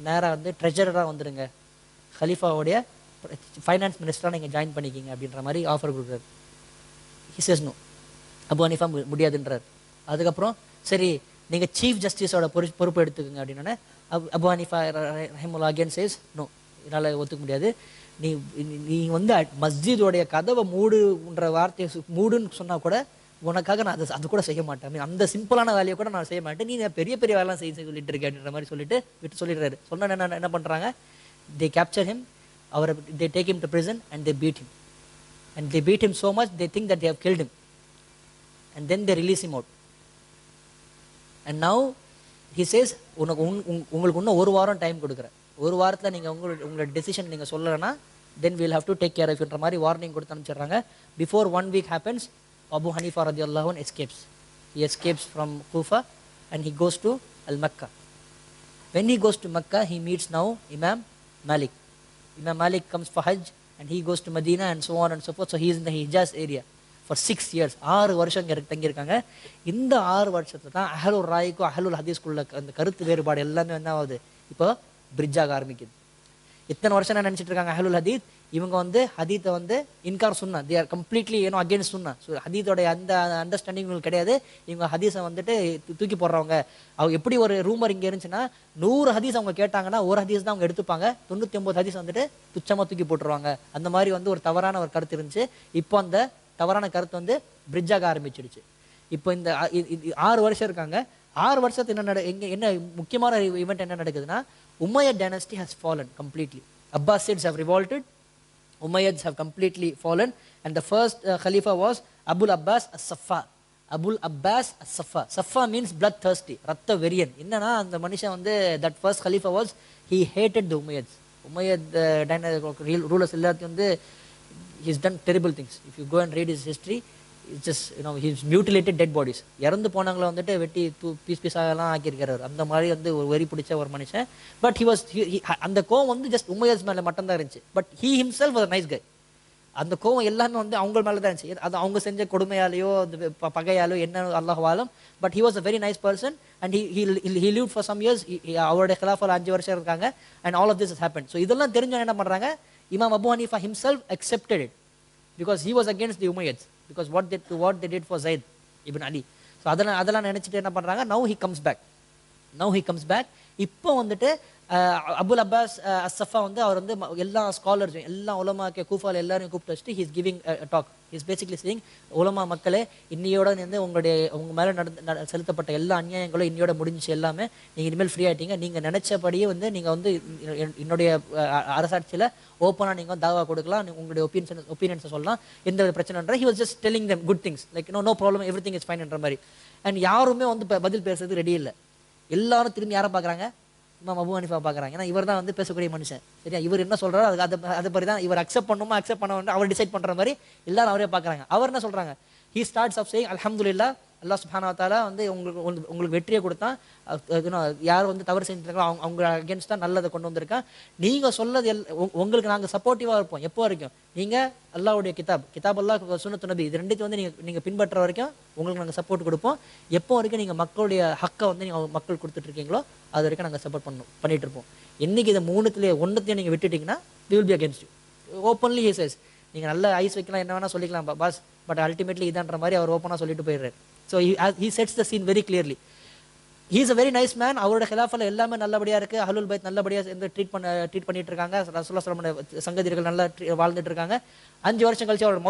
Speaker 2: நேராக வந்து ட்ரெஜரராக வந்துடுங்க, ஹலீஃபாவுடைய ஃபைனான்ஸ் மினிஸ்டராக நீங்கள் ஜாயின் பண்ணிக்கிங்க அப்படின்ற மாதிரி ஆஃபர் கொடுக்குறாரு. he says no, Abu Hanifa முடியாதுன்றார். அதுக்கப்புறம் சரி நீங்கள் சீஃப் ஜஸ்டிஸோட பொறுப்பு எடுத்துக்கோங்க அப்படின்னா அபு ஹனீஃபா ரஹிமஹுல்லாஹ் அகைன் சேஸ் நோ, என்னால் ஒத்துக்க முடியாது. நீ வந்து மஸ்ஜிதோடைய கதவை மூடுன்ற வார்த்தையை மூடுன்னு சொன்னா கூட உனக்காக நான் அது கூட செய்ய மாட்டேன், அந்த சிம்பிளான வேலையை கூட நான் செய்ய மாட்டேன், நீ பெரிய பெரிய வேலைலாம் செய்ய சொல்லிட்டு இருக்கேன் அப்படின்ற மாதிரி சொல்லிடுறாரு. சொன்ன என்ன பண்றாங்க, they capture him, they take him to prison and they beat him, and they beat him so much they think that they have killed him, and then they release him out. And now he says உங்களுக்கு இன்னும் ஒரு வாரம் time கொடுக்குறேன், ஒரு வாரத்தில் நீங்கள் உங்களோட decision நீங்கள் சொல்லலைன்னா then we'll have to take care of you ன்ற மாதிரி வார்னிங் கொடுத்து அனுப்பிச்சிடுறாங்க. Before 1 week happens, Abu Hanifa radiallahu anhu escapes. He escapes from Kufa and he goes to Al-Makkah. When he goes to Makkah, he meets now Imam Malik. Imam Malik comes for Hajj and he goes to Medina and so on and so forth. So he is in the Hijaz area for 6 years. 6 வருஷம் தங்கியிருக்காங்க. இந்த 6 வருஷத்துல தான் அஹ்லுல் ராய்க்கும் அஹ்லுல் ஹதீஸ்க்குள்ள அந்த கருத்து வேறுபாடு எல்லாமே என்ன ஆகுது, இப்போ பிரிட்ஜாக ஆரம்பிக்குது. இத்தனை வருஷம் என்ன நினைச்சிட்டு இருக்காங்க, அஹ்லுல் ஹதீத் இவங்க வந்து ஹதீத்தை வந்து இன்கார் சுன்னா, they are completely against sunnah. So ஹதீத்தோடைய அந்த அண்டர்ஸ்டாண்டிங் உங்களுக்கு கிடையாது. இவங்க ஹதீஸை வந்துட்டு தூக்கி போடுறவங்க. அவங்க எப்படி ஒரு ரூமர் இங்கே இருந்துச்சுன்னா 100 ஹதீஸ் அவங்க கேட்டாங்கன்னா ஒரு ஹதீஸ் தான் அவங்க எடுத்துப்பாங்க, 99 ஹதீஸ் வந்துட்டு துச்சமாக தூக்கி போட்டுருவாங்க. அந்த மாதிரி வந்து ஒரு தவறான ஒரு கருத்து இருந்துச்சு. இப்போ அந்த தவறான கருத்து வந்து பிரிட்ஜாக ஆரம்பிச்சிடுச்சு. இப்போ இந்த 6 வருஷம் இருக்காங்க. 6 வருஷத்து என்ன முக்கியமான ஈவெண்ட் என்ன நடக்குதுன்னா, Umayyad dynasty has fallen completely. Abbasids have revolted, Umayyads have completely fallen, and the first Khalifa was Abul Abbas as-Saffa. Abul Abbas as-Saffa. Saffa means bloodthirsty, ratta veriyan. Innana and the manisha வந்து that first Khalifa was, he hated the Umayyads. Umayyad rulers எல்லாத்தையும் வந்து he's done terrible things. If you go and read his history, it's just he's mutilated dead bodies. இறந்து போனவங்களை வந்துட்டு வெட்டி பீஸாகலாம் ஆக்கியிருக்கிறார். அந்த மாதிரி வந்து ஒரு வெறி பிடிச்ச ஒரு மனுஷன். பட் அந்த கோவம் வந்து ஜஸ்ட் உமையஸ் மேலே மட்டும்தான் இருந்துச்சு. But he himself was a nice guy. அந்த கோவம் எல்லாமே வந்து அவங்க மேலே தான் இருந்துச்சு. அது அவங்க செஞ்ச கொடுமையாலேயோ பகையாலோ என்ன அல்லாஹ்வாலம். But he was a very nice person and he lived for some years. அவருடைய கிலாஃபால 5 வருஷம் இருக்காங்க. And all of this has happened. So இதெல்லாம் தெரிஞ்சவங்க என்ன பண்றாங்க, Imam Abu Hanifa himself accepted it because he was against the Umayyads, because what they did for Zayd ibn Ali. So அதெல்லாம் நினைச்சிட்டு என்ன பண்றாங்க, now he comes back. இப்போ வந்துட்டு அபுல் அப்பாஸ் அஸ்-சஃபா வந்து அவர் வந்து எல்லா ஸ்காலர்ஸும் எல்லா உலமாக்க கூஃபால எல்லாரையும் கூப்பிட்டு வச்சுட்டு he is giving a talk. He is basically saying, உலமா மக்களே, இன்னையோட வந்து உங்க மேல செலுத்தப்பட்ட எல்லா அநியாயங்களும் இன்னையோட முடிஞ்சிச்சு, எல்லாமே நீங்க இனிமேல் ஃப்ரீ ஆயிட்டீங்க. நீங்க நினைச்சபடியே வந்து நீங்க வந்து என்னுடைய அரசாட்சியில ஓப்பனா நீங்க தாவா கொடுக்கலாம், உங்களுடைய ஒப்பீனியன்ஸை சொல்லலாம், எந்த பிரச்சனைன்ற. he was just telling them good things like no problem, everything is fine என்ற மாதிரி. அண்ட் யாருமே வந்து பதில் பேசுறது ரெடி இல்லை. எல்லாரும் திரும்பி யாரை பார்க்குறாங்க, இமாம் அபு ஹனீஃபா பார்க்குறாங்க. ஏன்னா இவர் தான் வந்து பேசக்கூடிய மனுஷன். சரியா, இவர் என்ன சொல்றாரோ அதை பற்றி தான் இவர் அக்செப்ட் பண்ணணுமா அக்செப்ட் பண்ண அவர் டிசைட் பண்ற மாதிரி எல்லாரும் அவரே பார்க்குறாங்க. அவர் என்ன சொல்றாங்க, he starts off saying alhamdulillah, Allah subhanahu wa ta'ala வந்து உங்களுக்கு வெற்றியை கொடுத்தான், யார் வந்து தவறு செஞ்சிருக்காங்களோ அவங்க அகேன்ஸ்டா நல்லதை கொண்டு வந்திருக்கான். நீங்க சொல்லது உங்களுக்கு நாங்க சப்போர்ட்டிவா இருப்போம். எப்போ வரைக்கும் நீங்க அல்லாஹ்வுடைய கிதாப் அல்லாஹ் சுன்னத்து நபி இது ரெண்டுத்தையும் வந்து நீங்க பின்பற்ற வரைக்கும் உங்களுக்கு நாங்க சப்போர்ட் கொடுப்போம். எப்போ வரைக்கும் நீங்க மக்களுடைய ஹக்கை வந்து நீங்க மக்கள் கொடுத்துட்டு இருக்கீங்களோ அது வரைக்கும் நாங்க சப்போர்ட் பண்ணிட்டு இருப்போம். என்னைக்கு இதை மூணுத்துல ஒன்னத்தையும் நீங்க விட்டுட்டீங்கன்னா we will be against you. Openly he says, நீங்க நல்ல ஐஸ் வைக்கலாம், என்ன வேணா சொல்லிக்கலாம் பாஸ், பட் அல்டிமேட்லி இதான்ற மாதிரி அவர் ஓப்பனா சொல்லிட்டு போயிடுறாரு. So he sets the scene very clearly. He is a very nice man. அவரோட ஹிலாஃபல எல்லாமே நல்லபடியா இருக்கு. அஹ்லுல் பைத் நல்லபடியா ட்ரீட் பண்ணிட்டு இருக்காங்க. ரசூலுல்லாஹி ஸல்லல்லாஹு சங்கதிகள் நல்லா வாழ்ந்துட்டு இருக்காங்க. 5 வருஷம் கழிச்சு அவரோட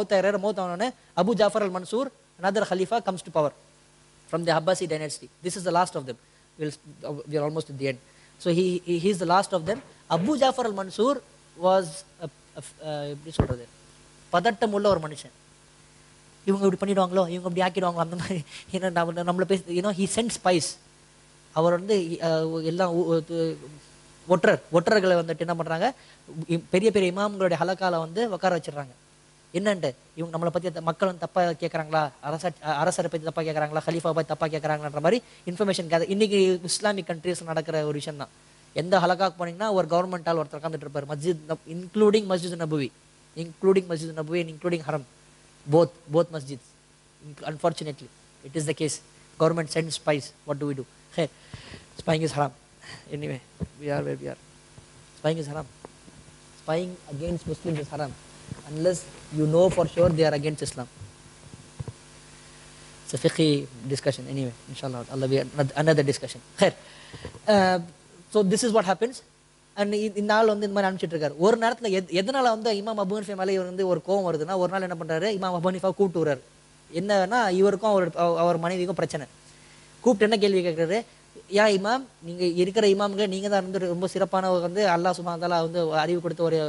Speaker 2: மௌத் ஆனோனே அபு ஜாஃபர் அல் Mansoor, another khalifa, comes to power from the Abbasi dynasty. This is the last of them. We are almost at the end. So he is the last of them. Abu Jafar al-Mansur was எப்படி சொல்றது, பதட்டம் உள்ள ஒரு மனுஷன். இவங்க இப்படி பண்ணிடுவாங்களோ, இவங்க இப்படி ஆக்கிடுவாங்களோ, அந்த மாதிரி ஏன்னா நம்மளை பேச he sent spies. அவர் வந்து எல்லாம் ஒற்றர்களை வந்துட்டு என்ன பண்றாங்க, பெரிய பெரிய இமாம்களுடைய ஹலக்கால வந்து உட்கார வச்சிடுறாங்க. என்னன்ட்டு இவங்க நம்மளை பத்தி மக்கள் வந்து தப்பா கேட்கறாங்களா, அரசரை பத்தி தப்பா கேட்கறாங்களா, ஹலீஃபா பத்தி தப்பா கேட்கறாங்கன்ற மாதிரி இன்ஃபர்மேஷன் கேதர். இன்னைக்கு இஸ்லாமிக் கண்ட்ரீஸ் நடக்கிற ஒரு விஷயம் தான். எந்த ஹலக்காக்கு போனீங்கன்னா ஒரு கவர்மெண்ட் ஆள் ஒருத்தர் உட்காந்துட்டு இருப்பார். Masjid including Masjid Nabawi and including haram, both masjids. Unfortunately it is the case. Government sends spies. What do we do? Hey, spying is haram. Anyway, we are where we are. Spying is haram. Spying against Muslims is haram unless you know for sure they are against Islam. It's a fiqh discussion. Anyway, inshallah Allah will be another discussion. Khair. So this is what happens. And இந்த ஆள் வந்து இந்த மாதிரி அனுப்பிச்சிட்டு இருக்காரு. ஒரு நேரத்தில் எதனால வந்து இமாம் அபு ஹனீஃபா மேலே இவர் வந்து ஒரு கோவம் வருதுன்னா, ஒரு நாள் என்ன பண்றாரு, இமாம் அபு ஹனீஃபா கூப்பிட்டு வர்றாரு. என்னன்னா இவருக்கும் அவர் மனைவிக்கும் பிரச்சனை. கூப்பிட்டு என்ன கேள்வி கேட்கறாரு, யா இமாம், நீங்க இருக்கிற இமாம்ங்க நீங்க தான் வந்து ரொம்ப சிறப்பான வந்து அல்லாஹ் சுப்ஹானஹு வ தஆலா வந்து அறிவு கொடுத்த ஒரு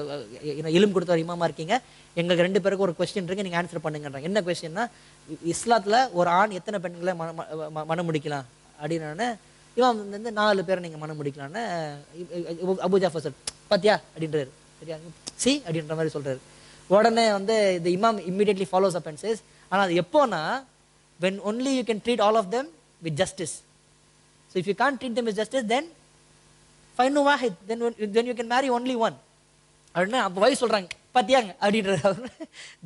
Speaker 2: இல்ம் கொடுத்த ஒரு இமாமா இருக்கீங்க. எங்களுக்கு 2 பேருக்கு ஒரு கொஸ்டின் இருக்கு, நீங்க ஆன்சர் பண்ணுங்கன்றாங்க. என்ன கொஸ்டின்னா, இஸ்லாத்துல ஒரு ஆண் எத்தனை பெண்களை மனம் முடிக்கலாம் அப்படின்னு இமாம் வந்து 4 பேரை நீங்க மனம் முடிக்கலான்னு அபு ஜாஃபர் சார் பாத்தியா அப்படின்றாரு. சரியா சி அப்படின்ற மாதிரி சொல்றாரு. உடனே வந்து இந்த இமாம் immediately follows up and says, ஆனா அது எப்போனா when only you can treat all of them with justice. So if you can't treat them with justice, then find no wahid, then you can marry only one. அப்படின்னா அப்போ wife சொல்றாங்க பாத்தியாங்க அப்படின்றாரு.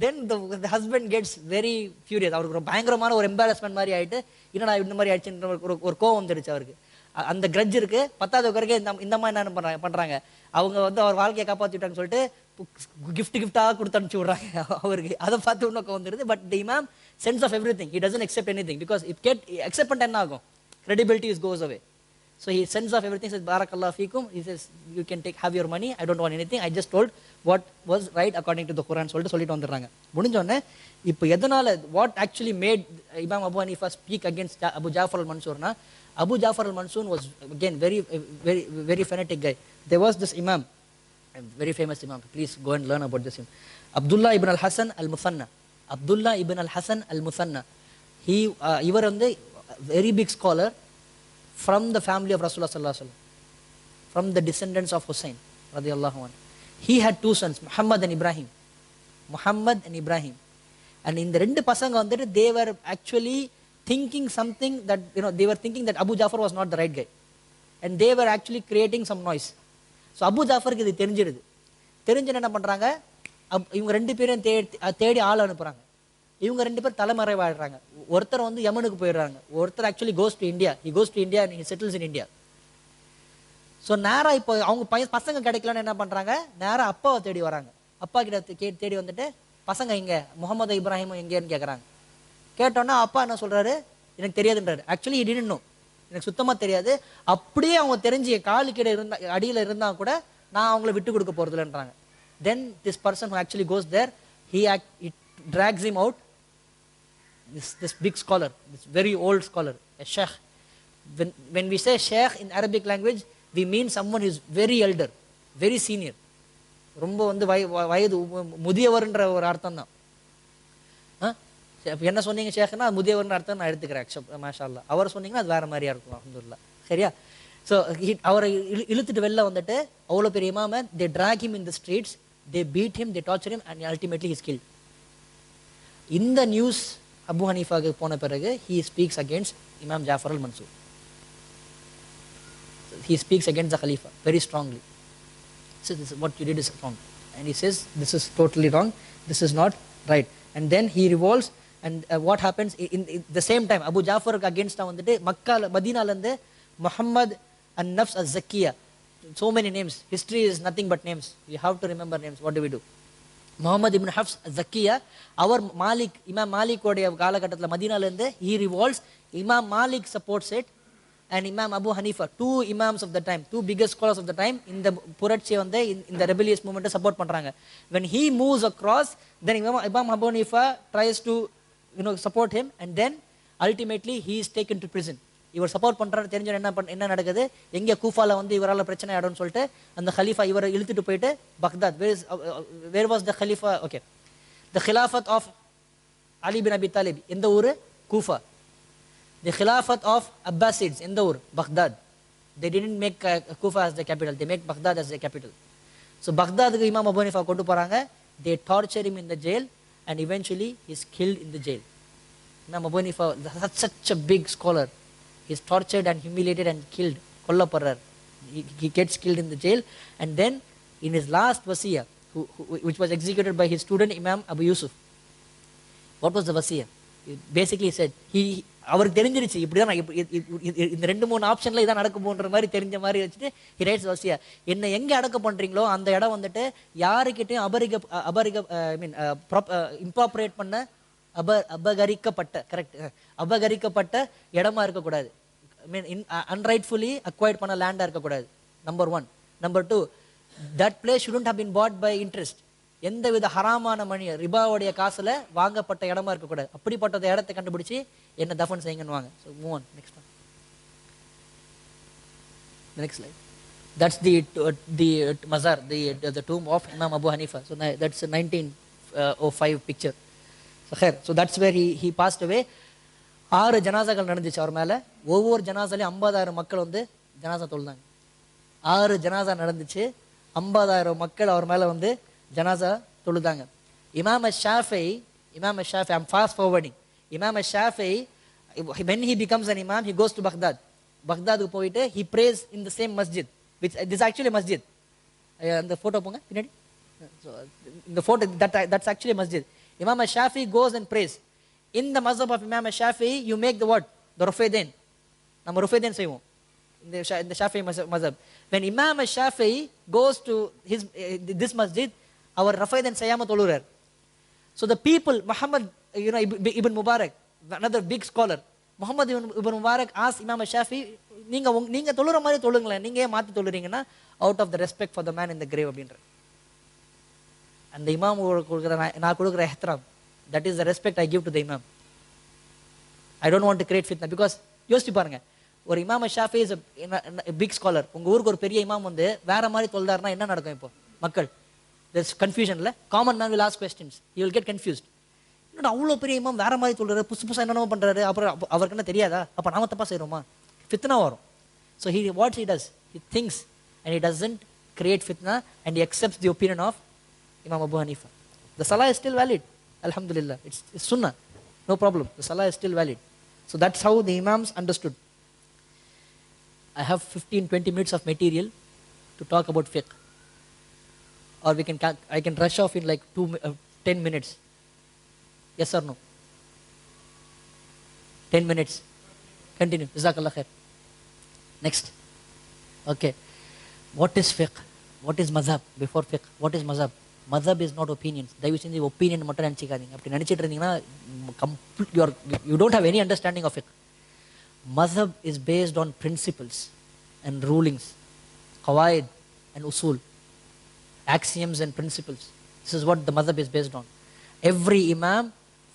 Speaker 2: Then the husband gets very furious. அவருக்கு ஒரு பயங்கரமான ஒரு embarrassment மாதிரி ஆயிட்டு, என்னடா இந்த மாதிரி ஆயிடுச்சுன்ற ஒரு கோவம் வந்துடுச்சு அவருக்கு. அந்த கிரட்ஜ் இருக்கு. 10வது வரைக்கும் இந்த மாதிரி என்ன பண்றாங்க, அவங்க வந்து அவர் வாழ்க்கையை காப்பாற்றிட்டாங்கன்னு சொல்லிட்டு கிஃப்டாக கொடுத்து அனுப்பிச்சு விடுறாங்க அவருக்கு. அதை பார்த்து இன்னும் கோவம் வந்துடுது. But the imam sense of everything, he doesn't accept anything because if accept பண்ணிட்டு என்ன ஆகும், credibility goes away. So he sends off everything, says barakallahu feekum. He says you can have your money, I don't want anything, I just told what was right according to the Quran சொல்லிட்டு வந்துடுறாங்க. முடிஞ்ச உடனே இப்போ எதனால what actually made Imam Abu Hanifa speak against Abu Jafar al-Mansurna, Abu Jafar al-Mansur was again very fanatic guy. There was this imam, a very famous imam, please go and learn about this imam, Abdullah ibn al-Hasan al-Muthanna. Abdullah ibn al-Hasan al-Muthanna, இவர் வந்து very big scholar from the family of Rasulullah sallallahu alaihi wasallam, from the descendants of Hussein radiyallahu anhu. He had 2 sons, Muhammad and Ibrahim. And இந்த 2 பசங்க வந்துட்டு they were actually thinking something that they were thinking that Abu Jafar was not the right guy, and they were actually creating some noise. So Abu Jafarக்கு இது தெரிஞ்சு என்ன பண்றாங்க, இவங்க 2 பேரும் தேடி ஆள் அனுப்புறாங்க. இவங்க 2 பேர் தலைமறைவாயிடுறாங்க. ஒருத்தர் வந்து யமனுக்கு போயிடுறாங்க, ஒருத்தர் actually goes to India. He goes to India and he settles in India. So நேரா இப்போ அவங்க பசங்க கிடைக்கலன்னு என்ன பண்றாங்க, நேரா அப்பாவை தேடி வராங்க. அப்பா கிட்ட தேடி வந்துட்டு பசங்க எங்க, முகமது இப்ராஹிம் எங்கேன்னு கேட்குறாங்க. கேட்டோன்னா அப்பா என்ன சொல்றாரு, எனக்கு தெரியாதுன்றாரு. ஆக்சுவலி he didn't know, எனக்கு சுத்தமா தெரியாது. அப்படியே அவங்க தெரிஞ்சு காலு கீழே அடியில இருந்தா கூட நான் அவங்கள விட்டு கொடுக்க போறதில்லைன்றாங்க. Then this person who actually goes there, he drags him out. This big scholar, this very old scholar, a sheikh. When we say sheikh in Arabic language, we mean someone who is very elder, very senior. ரொம்ப வந்து வயது முதியவர்ன்ற ஒரு அர்த்தம் தான். என்ன சொன்னீங்க ஷேக்னா முதியவர்ன்ற அர்த்தம் நான் எடுத்துக்கிறேன். மாஷா அல்லாஹ். அவர் சொன்னீங்கன்னா அது வேற மாதிரியா இருக்கும். அல்ஹம்துலில்லாஹ். சரியா? ஸோ அவரை இழுத்துட்டு வெளில வந்துட்டு அவ்வளோ பெரிய இமாம, they drag him in the streets, they beat him, they torture him, and ultimately he is killed. இந்த நியூஸ் அபு ஹனீஃபாவுக்கு போன பிறகு he speaks against Imam Jafar al-Mansur. He speaks against the Khalifa very strongly. So this is what you did is wrong, and he says this is totally wrong, this is not right. And then he revolves, and what happens in the same time Abu Jafar against வந்துட்டு மக்கா மதீனால இருந்து Muhammad an-Nafs az-Zakiyya, so many names, history is nothing but names, you have to remember names. What do we do? Muhammad ibn Hafs az-Zakiyya, our Malik, Imam Malik உடைய காலகட்டத்துல மதீனால இருந்து he revolves. Imam Malik supports it, and Imam Abu Hanifa, two imams of the time, two biggest scholars of the time, in the புரட்சியை வந்து in the rebellious movement support பண்றாங்க. When he moves across, then Imam Abu Hanifa tries to support him, and then ultimately he is taken to prison. இவர் support பண்றாரு தெரிஞ்ச என்ன நடக்குது, எங்க கூஃபால வந்து இவரால பிரச்சனை ஆயிடும்னு சொல்லிட்டு அந்த khalifa இவரை இழுத்துட்டு போயிட்டு Baghdad, where was the khalifa, okay, the khilafat of Ali bin Abi Talib எந்த ஊரு? Kufa. The Khilafat of Abbasids in the Ur, Baghdad. They didn't make Kufa as the capital, they make Baghdad as the capital. So Baghdad Imam Abu Hanifa kondu poranga, they torture him in the jail, and eventually he is killed in the jail. Imam Abu Hanifa, such a big scholar, he is tortured and humiliated and killed. Kollaparar. He gets killed in the jail, and then in his last wasiyah, which was executed by his student Imam Abu Yusuf. What was the wasiyah? Basically he said, அவருக்கு தெரிஞ்சிருச்சு இப்படிதான் இந்த 2-3 ஆப்ஷன்ல இதான் நடக்குமோன்ற மாதிரி தெரிஞ்ச மாதிரி வச்சுட்டு he writes வசியா, என்ன எங்க அடக்க பண்றீங்களோ அந்த இடம் வந்துட்டு யாருக்கிட்டையும் இம்ப்ராப்பரேட் பண்ண அபகரிக்கப்பட்ட, கரெக்ட், அபகரிக்கப்பட்ட இடமா இருக்கக்கூடாது. அன்ரைட்ஃபுல்லி அக்வைர்ட் பண்ண லேண்டா இருக்கக்கூடாது. Number 1. Number 2, that place shouldn't have been bought by interest. எந்த வித ஹராமான மணி ரிபாவுடைய காசுல வாங்கப்பட்ட இடமா இருக்கக்கூடாது. அப்படிப்பட்ட இடத்தை கண்டுபிடிச்சு என்ன தஃபன் செய்யுங்கன்னு வாங்க. So move on, next one. The next slide. That's the mazar, the tomb of Imam Abu Hanifa. So that's a 1905 picture. So khair, so that's where he passed away. 6 ஜனாசாக்கள் நடந்துச்சு அவர் மேல. ஒவ்வொரு ஜனாசாலையும் 50,000 மக்கள் வந்து ஜனாசா தொழுதாங்க. 6 ஜனாசா நடந்துச்சு, 50,000 மக்கள் அவர் மேல வந்து ஜனாசா தொழுதாங்க. Imam Shafi'i, I'm fast forwarding. Imam Shafi'i, when he becomes an imam, he goes to Baghdad. Baghdad போயிட்டு he prays in the same masjid, which this is actually a masjid. அந்த photo போங்க பின்னாடி. So in the photo that's actually a masjid. Imam Shafi'i goes and prays. In the mazhab of Imam Shafi'i, you make the what? The Rufaidain. நம்ம Rufaidain செய்வோம் in the Shafi'i mazhab. When Imam Shafi'i goes to this masjid, our Rufaidain செய்யாம தொழுறார். So the people, Muhammad Ibn Mubarak, another big scholar, Muhammad Ibn Mubarak asked Imam Shafi'i, நீங்க தொழுற மாதிரி தொழுங்களேன், நீங்க ஏன் மாத்தி தொழுறீங்கன்னா, out of the respect for the man in the grave அப்படின்ற. And the imam நான் கொடுக்குற ihtiram, that is the respect I give to the imam. I don't want to create fitna, because யோசிச்சு பாருங்க, ஒரு Imam Shafi'i is a big scholar. உங்க ஊருக்கு ஒரு பெரிய இமாம் வந்து வேற மாதிரி தொழுதாருன்னா என்ன நடக்கும்? இப்போ மக்கள் there's confusion இல்ல, common man will ask questions, he will get confused. இன்னும் அவ்வளோ பெரிய இமாம் வேற மாதிரி தொழுறாரு, புதுசா என்னென்னமோ பண்றாரு, அப்புறம் அவருக்கு என்ன தெரியாதா, அப்ப நாம தப்பா செய்யறோமா? ஃபித்னா வரும். So what he does, he thinks and he doesn't create fitna, and he accepts the opinion of Imam Abu Hanifa. The salah is still valid, alhamdulillah, it's sunnah, no problem, the salah is still valid. So that's how the imams understood. I have 15-20 minutes of material to talk about fiqh, or I can rush off in like 10 minutes. Yes or no? 10 minutes. Continue. Jazakallah khair. Next. Okay. What is fiqh? What is mazhab? Before fiqh, what is mazhab? Mazhab is not opinions. தயவு செஞ்சு opinion மட்டும் நினைச்சுக்காதீங்க. அப்படி நினைச்சிட்டு இருந்தீங்கன்னா you don't have any understanding of fiqh. Mazhab is based on principles and rulings, qawaid and usul, axioms and principles. This is what the mazhab is based on. Every imam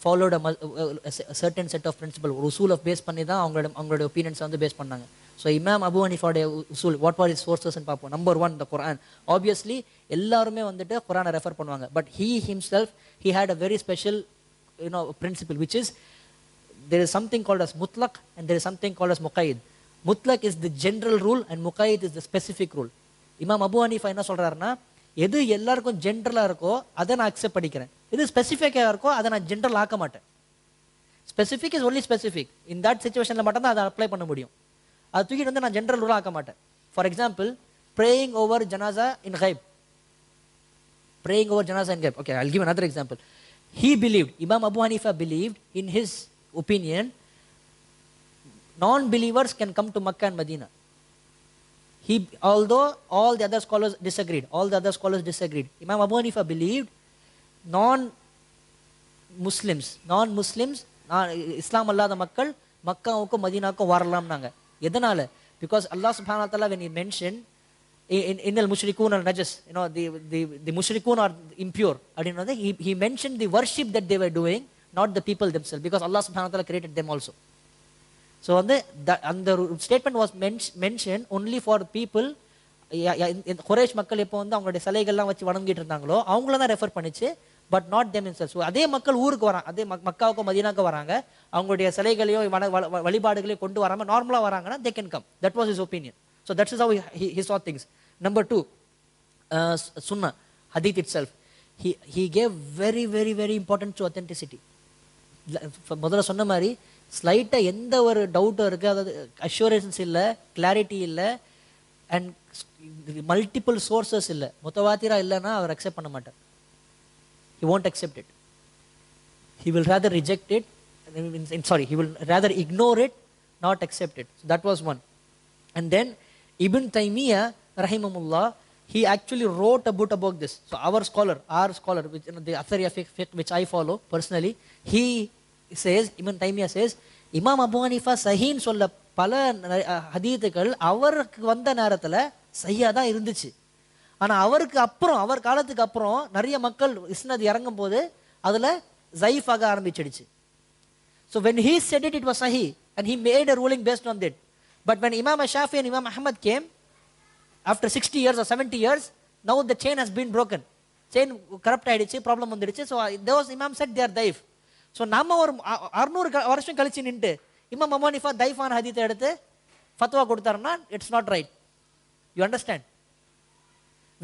Speaker 2: followed a certain set of principles. ஒரு usul of base பண்ணி தான் அவங்களோட opinions வந்து base பண்ணாங்க. So Imam Abu Hanifa usul, what were his sources and பார்ப்போம். Number 1, the Quran. Obviously எல்லாருமே வந்துட்டு குரானை ரெஃபர் பண்ணுவாங்க, but he himself, he had a very special principle, which is there is something called as mutlaq and there is something called as muqayyid. Mutlaq is the general rule and muqayyid is the specific rule. Imam Abu Hanifa என்ன சொல்றாருன்னா, எது எல்லாருக்கும் ஜென்ரலா இருக்கோ அதை நான் accept பண்ணிக்கிறேன், எது ஸ்பெசிஃபிக்கா இருக்கோ அதை நான் ஜென்ரல் ஆக்க மாட்டேன். Specific is only specific. In that சிச்சுவேஷனில் மட்டும்தான் அதை அப்ளை பண்ண முடியும். அது தூக்கிட்டு வந்து நான் ஜென்ரல் ரூலாக ஆக்க மாட்டேன். For example, praying over janaza in ghaib. Praying over janaza in ghaib. Okay, I'll give another example. He believed, Imam Abu Hanifa believed, in his opinion, non-believers can come to Makkah and Medina. Although all the other scholars disagreed, Imam Abu Hanifa believed non-Muslims, Islam அல்லாத மக்கள் மக்காவுக்கும் மதீனாவுக்கும் வரலாம்னாங்க. எதனால? Because Allah subhanahu wa ta'ala, when he mentioned in al mushrikun al najas, the mushrikun are impure, he mentioned the worship that they were doing, not the people themselves, because Allah subhanahu wa ta'ala created them also. So and the statement was mentioned only for people. Quraysh மக்கள் எப்போ வந்து அவங்களுடைய சிலைகள்லாம் வச்சு வணங்கிட்டு இருந்தாங்களோ அவங்கள தான் refer பண்ணிச்சு, but not them themselves. So அதே மக்கள் ஊருக்கு வராங்க, அதே மக்காவுக்கும் மதீனாவுக்கும் வராங்க, அவங்களுடைய சிலைகளையோ வழிபாடுகளையும் கொண்டு வராமல் நார்மலாக வராங்கன்னா they can come. That was his opinion. So that is how he saw things. Number 2, Sunnah, Hadith itself. He gave very, very, very important to authenticity. முதல்ல சொன்ன மாதிரி ஸ்லைட்டாக எந்த ஒரு டவுட்டும் இருக்குது, அதாவது அஷூரன்ஸ் இல்லை, கிளாரிட்டி இல்லை, அண்ட் மல்டிபிள் சோர்சஸ் இல்லை, முத்தவாத்திரா இல்லைன்னா அவர் அக்செப்ட் பண்ண மாட்டார். He won't accept it. He will rather reject it. He will rather ignore it, not accept it. So that was one. And then Ibn Taymiyyah, rahimahullah, he actually wrote a book about this. So our scholar, which, the Athari of Fiqh, which I follow personally, he says, Ibn Taymiyyah says, Imam Abu Hanifa சஹீன்னு சொல்ல பல ஹதீத்துகள் அவருக்கு வந்த நேரத்தில் சஹியாக தான் இருந்துச்சு. ஆனால் அவருக்கு அப்புறம், அவர் காலத்துக்கு அப்புறம் நிறைய மக்கள் இஸ்னத் இறங்கும் போது அதில் ஜயீஃபாக ஆரம்பிச்சிடுச்சு. So when he said it, it was sahih and he made a ruling based on that. But when Imam Shafi and Imam Ahmad came after 60 years or 70 years, now the chain has been broken. Chain corrupt ஆயிடுச்சு, problem வந்துடுச்சு. So those Imam said they are daif. So நம்ம ஒரு 600 வருஷம் கழிச்சு நின்று இமாம் Abu Hanifa தைஃபான ஹதீத்தை எடுத்து ஃபத்வா கொடுத்தாருன்னா it's not right. You understand?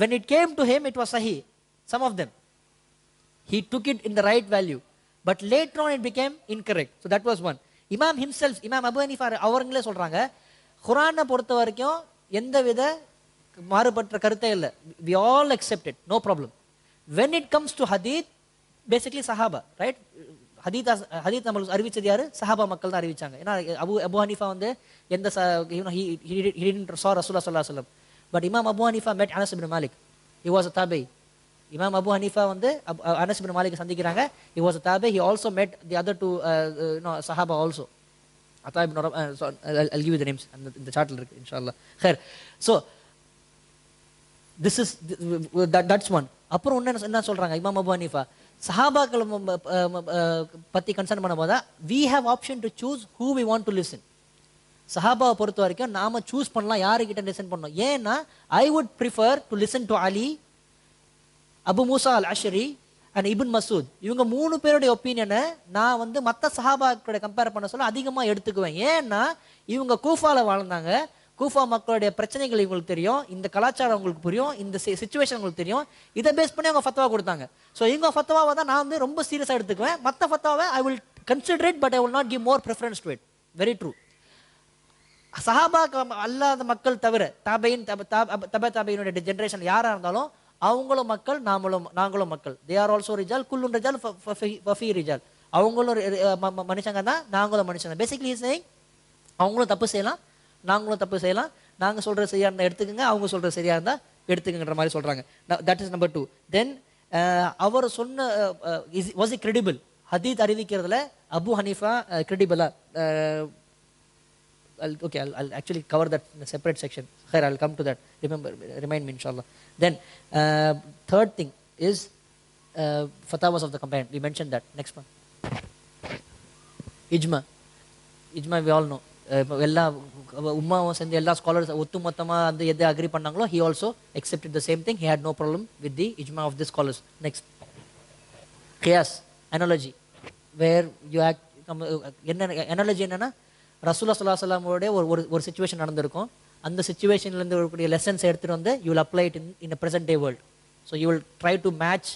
Speaker 2: When it came to him, it was sahih. Some of them, he took it in the right value, but later on it became incorrect. So that was one. Imam himself, Imam Abu Hanifa, அவங்களே சொல்றாங்க, குர்ஆனை பொறுத்த வரைக்கும் எந்த வித மாறுபட்ட கருத்தே இல்லை, we all accept it, no problem. When it comes to hadith, basically sahaba, right? ஹதீத் நம்மளுக்கு அறிவிச்சது யாரு? சஹாபா மக்கள் தான் அறிவிச்சாங்க. ஏன்னா அபு ஹனீஃபா வந்து எந்த he didn't saw Rasulullah sallallahu alaihi wasallam. But Imam Abu Hanifa met Anas ibn Malik. He was a tabi. Imam Abu Hanifa வந்து Anas ibn Malik சந்திக்கிறாங்க. He was a tabi. He also met the other two Sahaba also. Ata ibn I'll give you the names in the chart இருக்கு inshallah. Khair. So this is that's one. அப்புறம் என்ன சொல்றாங்க இமாம் Abu Hanifa? சஹாபாக்கள் பற்றி concern பண்ண போதா we have option to choose who we want to listen. சஹாபாவை பொறுத்த வரைக்கும் நாம சூஸ் பண்ணலாம் யாருக்கிட்ட லிசன் பண்ணோம். ஏன்னா I would prefer to listen to Ali, Abu Musa al Ashari and ibn Masood. இவங்க 3 பேருடைய ஒப்பீனியனை நான் வந்து மற்ற சஹாபாக்களோட கம்பேர் பண்ண சொல்ல அதிகமாக எடுத்துக்குவேன். ஏன்னா இவங்க கூஃபால வாழ்ந்தாங்க, கூஃபா மக்களுடைய பிரச்சனைகள் இவங்களுக்கு தெரியும், இந்த கலாச்சாரம் உங்களுக்கு புரியும், இந்த சிச்சுவேஷன் உங்களுக்கு தெரியும். இதை பேஸ் பண்ணி அவங்க ஃபத்வா கொடுத்தாங்க. ஸோ இவங்க ஃபத்வாவை தான் நான் வந்து ரொம்ப சீரியஸாக எடுத்துக்குவேன். மற்ற ஃபத்வாவை I will consider it, but I will not give more preference to it. Very true. சஹாபா அல்லாத மக்கள் தவிர தாபையினுடைய ஜென்ரேஷன் யாரா இருந்தாலும் அவங்களும் மக்கள், நாங்களும் மக்கள். தே ஆர் ஆல்சோ ரிஜால், குல்லுன் ரிஜால் ஃபஃபி ரிஜால். அவங்களும் மனுஷங்க தான், நாங்களும் மனுஷங்க. பேசிக்லி சேயிங் அவங்களும் தப்பு செய்யலாம், நாங்களும் தப்பு செய்யலாம். நாங்கள் சொல்கிறது சரியாக இருந்தால் எடுத்துக்கோங்க, அவங்க சொல்கிறது சரியாக இருந்தால் எடுத்துக்கங்கிற மாதிரி சொல்கிறாங்க. That is number 2. தென் அவர் சொன்ன வாஸ் இட் கிரெடிபிள்? ஹதீத் அறிவிக்கிறதுல அபு ஹனீஃபா கிரெடிபிளா? I'll actually cover that in a separate section. Khair, I'll come to that. Remind me inshallah. Then third thing is fatawas of the companion. We mentioned that. Next one. Ijma we all know. எல்லா உம்மாவும் சேர்ந்து எல்லா scholars ஒத்து மொத்தமாக அந்த எதை agri பண்ணாங்களோ he also accepted the same thing. He had no problem with the ijma of the scholars. Next, qiyas, analogy, where you act. என்ன analogy என்னன்னா, ரசூலுல்லாஹி ஸல்லல்லாஹு அலைஹி வஸல்லமோட ஒரு சிச்சுவேஷன் நடந்திருக்கும். அந்த சிச்சுவேஷன்லேருந்து வரக்கூடிய லெசன்ஸ் எடுத்துகிட்டு வந்து you will apply it in a present day world. So you will try to match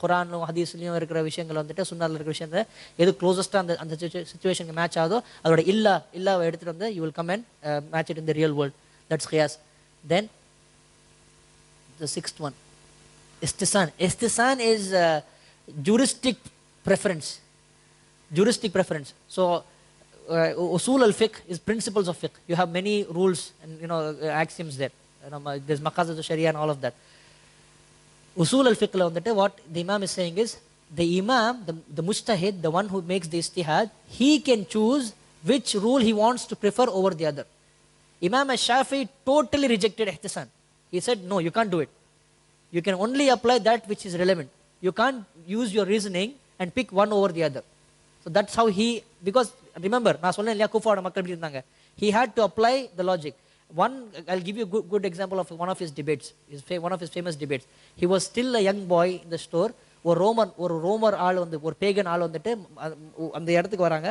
Speaker 2: குரானும் ஹதீஸ்லையும் இருக்கிற விஷயங்கள் வந்துட்டு சுன்னால இருக்கிற விஷயத்தை எது க்ளோசஸ்ட்டாக அந்த சுச்சுவேஷனுக்கு மேட்ச் ஆகுதோ அதோட இல்லாவை எடுத்துகிட்டு வந்து you will come and match it in the real world. That's கியாஸ். Then the sixth one, istihsan. Istihsan is juristic preference. So usul al-fiqh is principles of fiqh. You have many rules and axioms there. There's maqasid al-sharia and all of that. Usul al-fiqh la vandute what the imam is saying is, the imam, the mujtahid, the one who makes the ijtihad, he can choose which rule he wants to prefer over the other. Imam al-Shafi'i totally rejected ihtisan. He said, no, you can't do it. You can only apply that which is relevant. You can't use your reasoning and pick one over the other. So that's how he, because remember, நான் சொன்னேன் இல்லையா குஃபாவோட மக்கள் எப்படி இருந்தாங்க. He had to apply the logic. I'll give you a good example of one of his debates, one of his famous debates. He was still a young boy in the store. ஒரு ரோமர் ஆள் வந்து, ஒரு பேகன் ஆள் வந்துட்டு அந்த இடத்துக்கு வராங்க,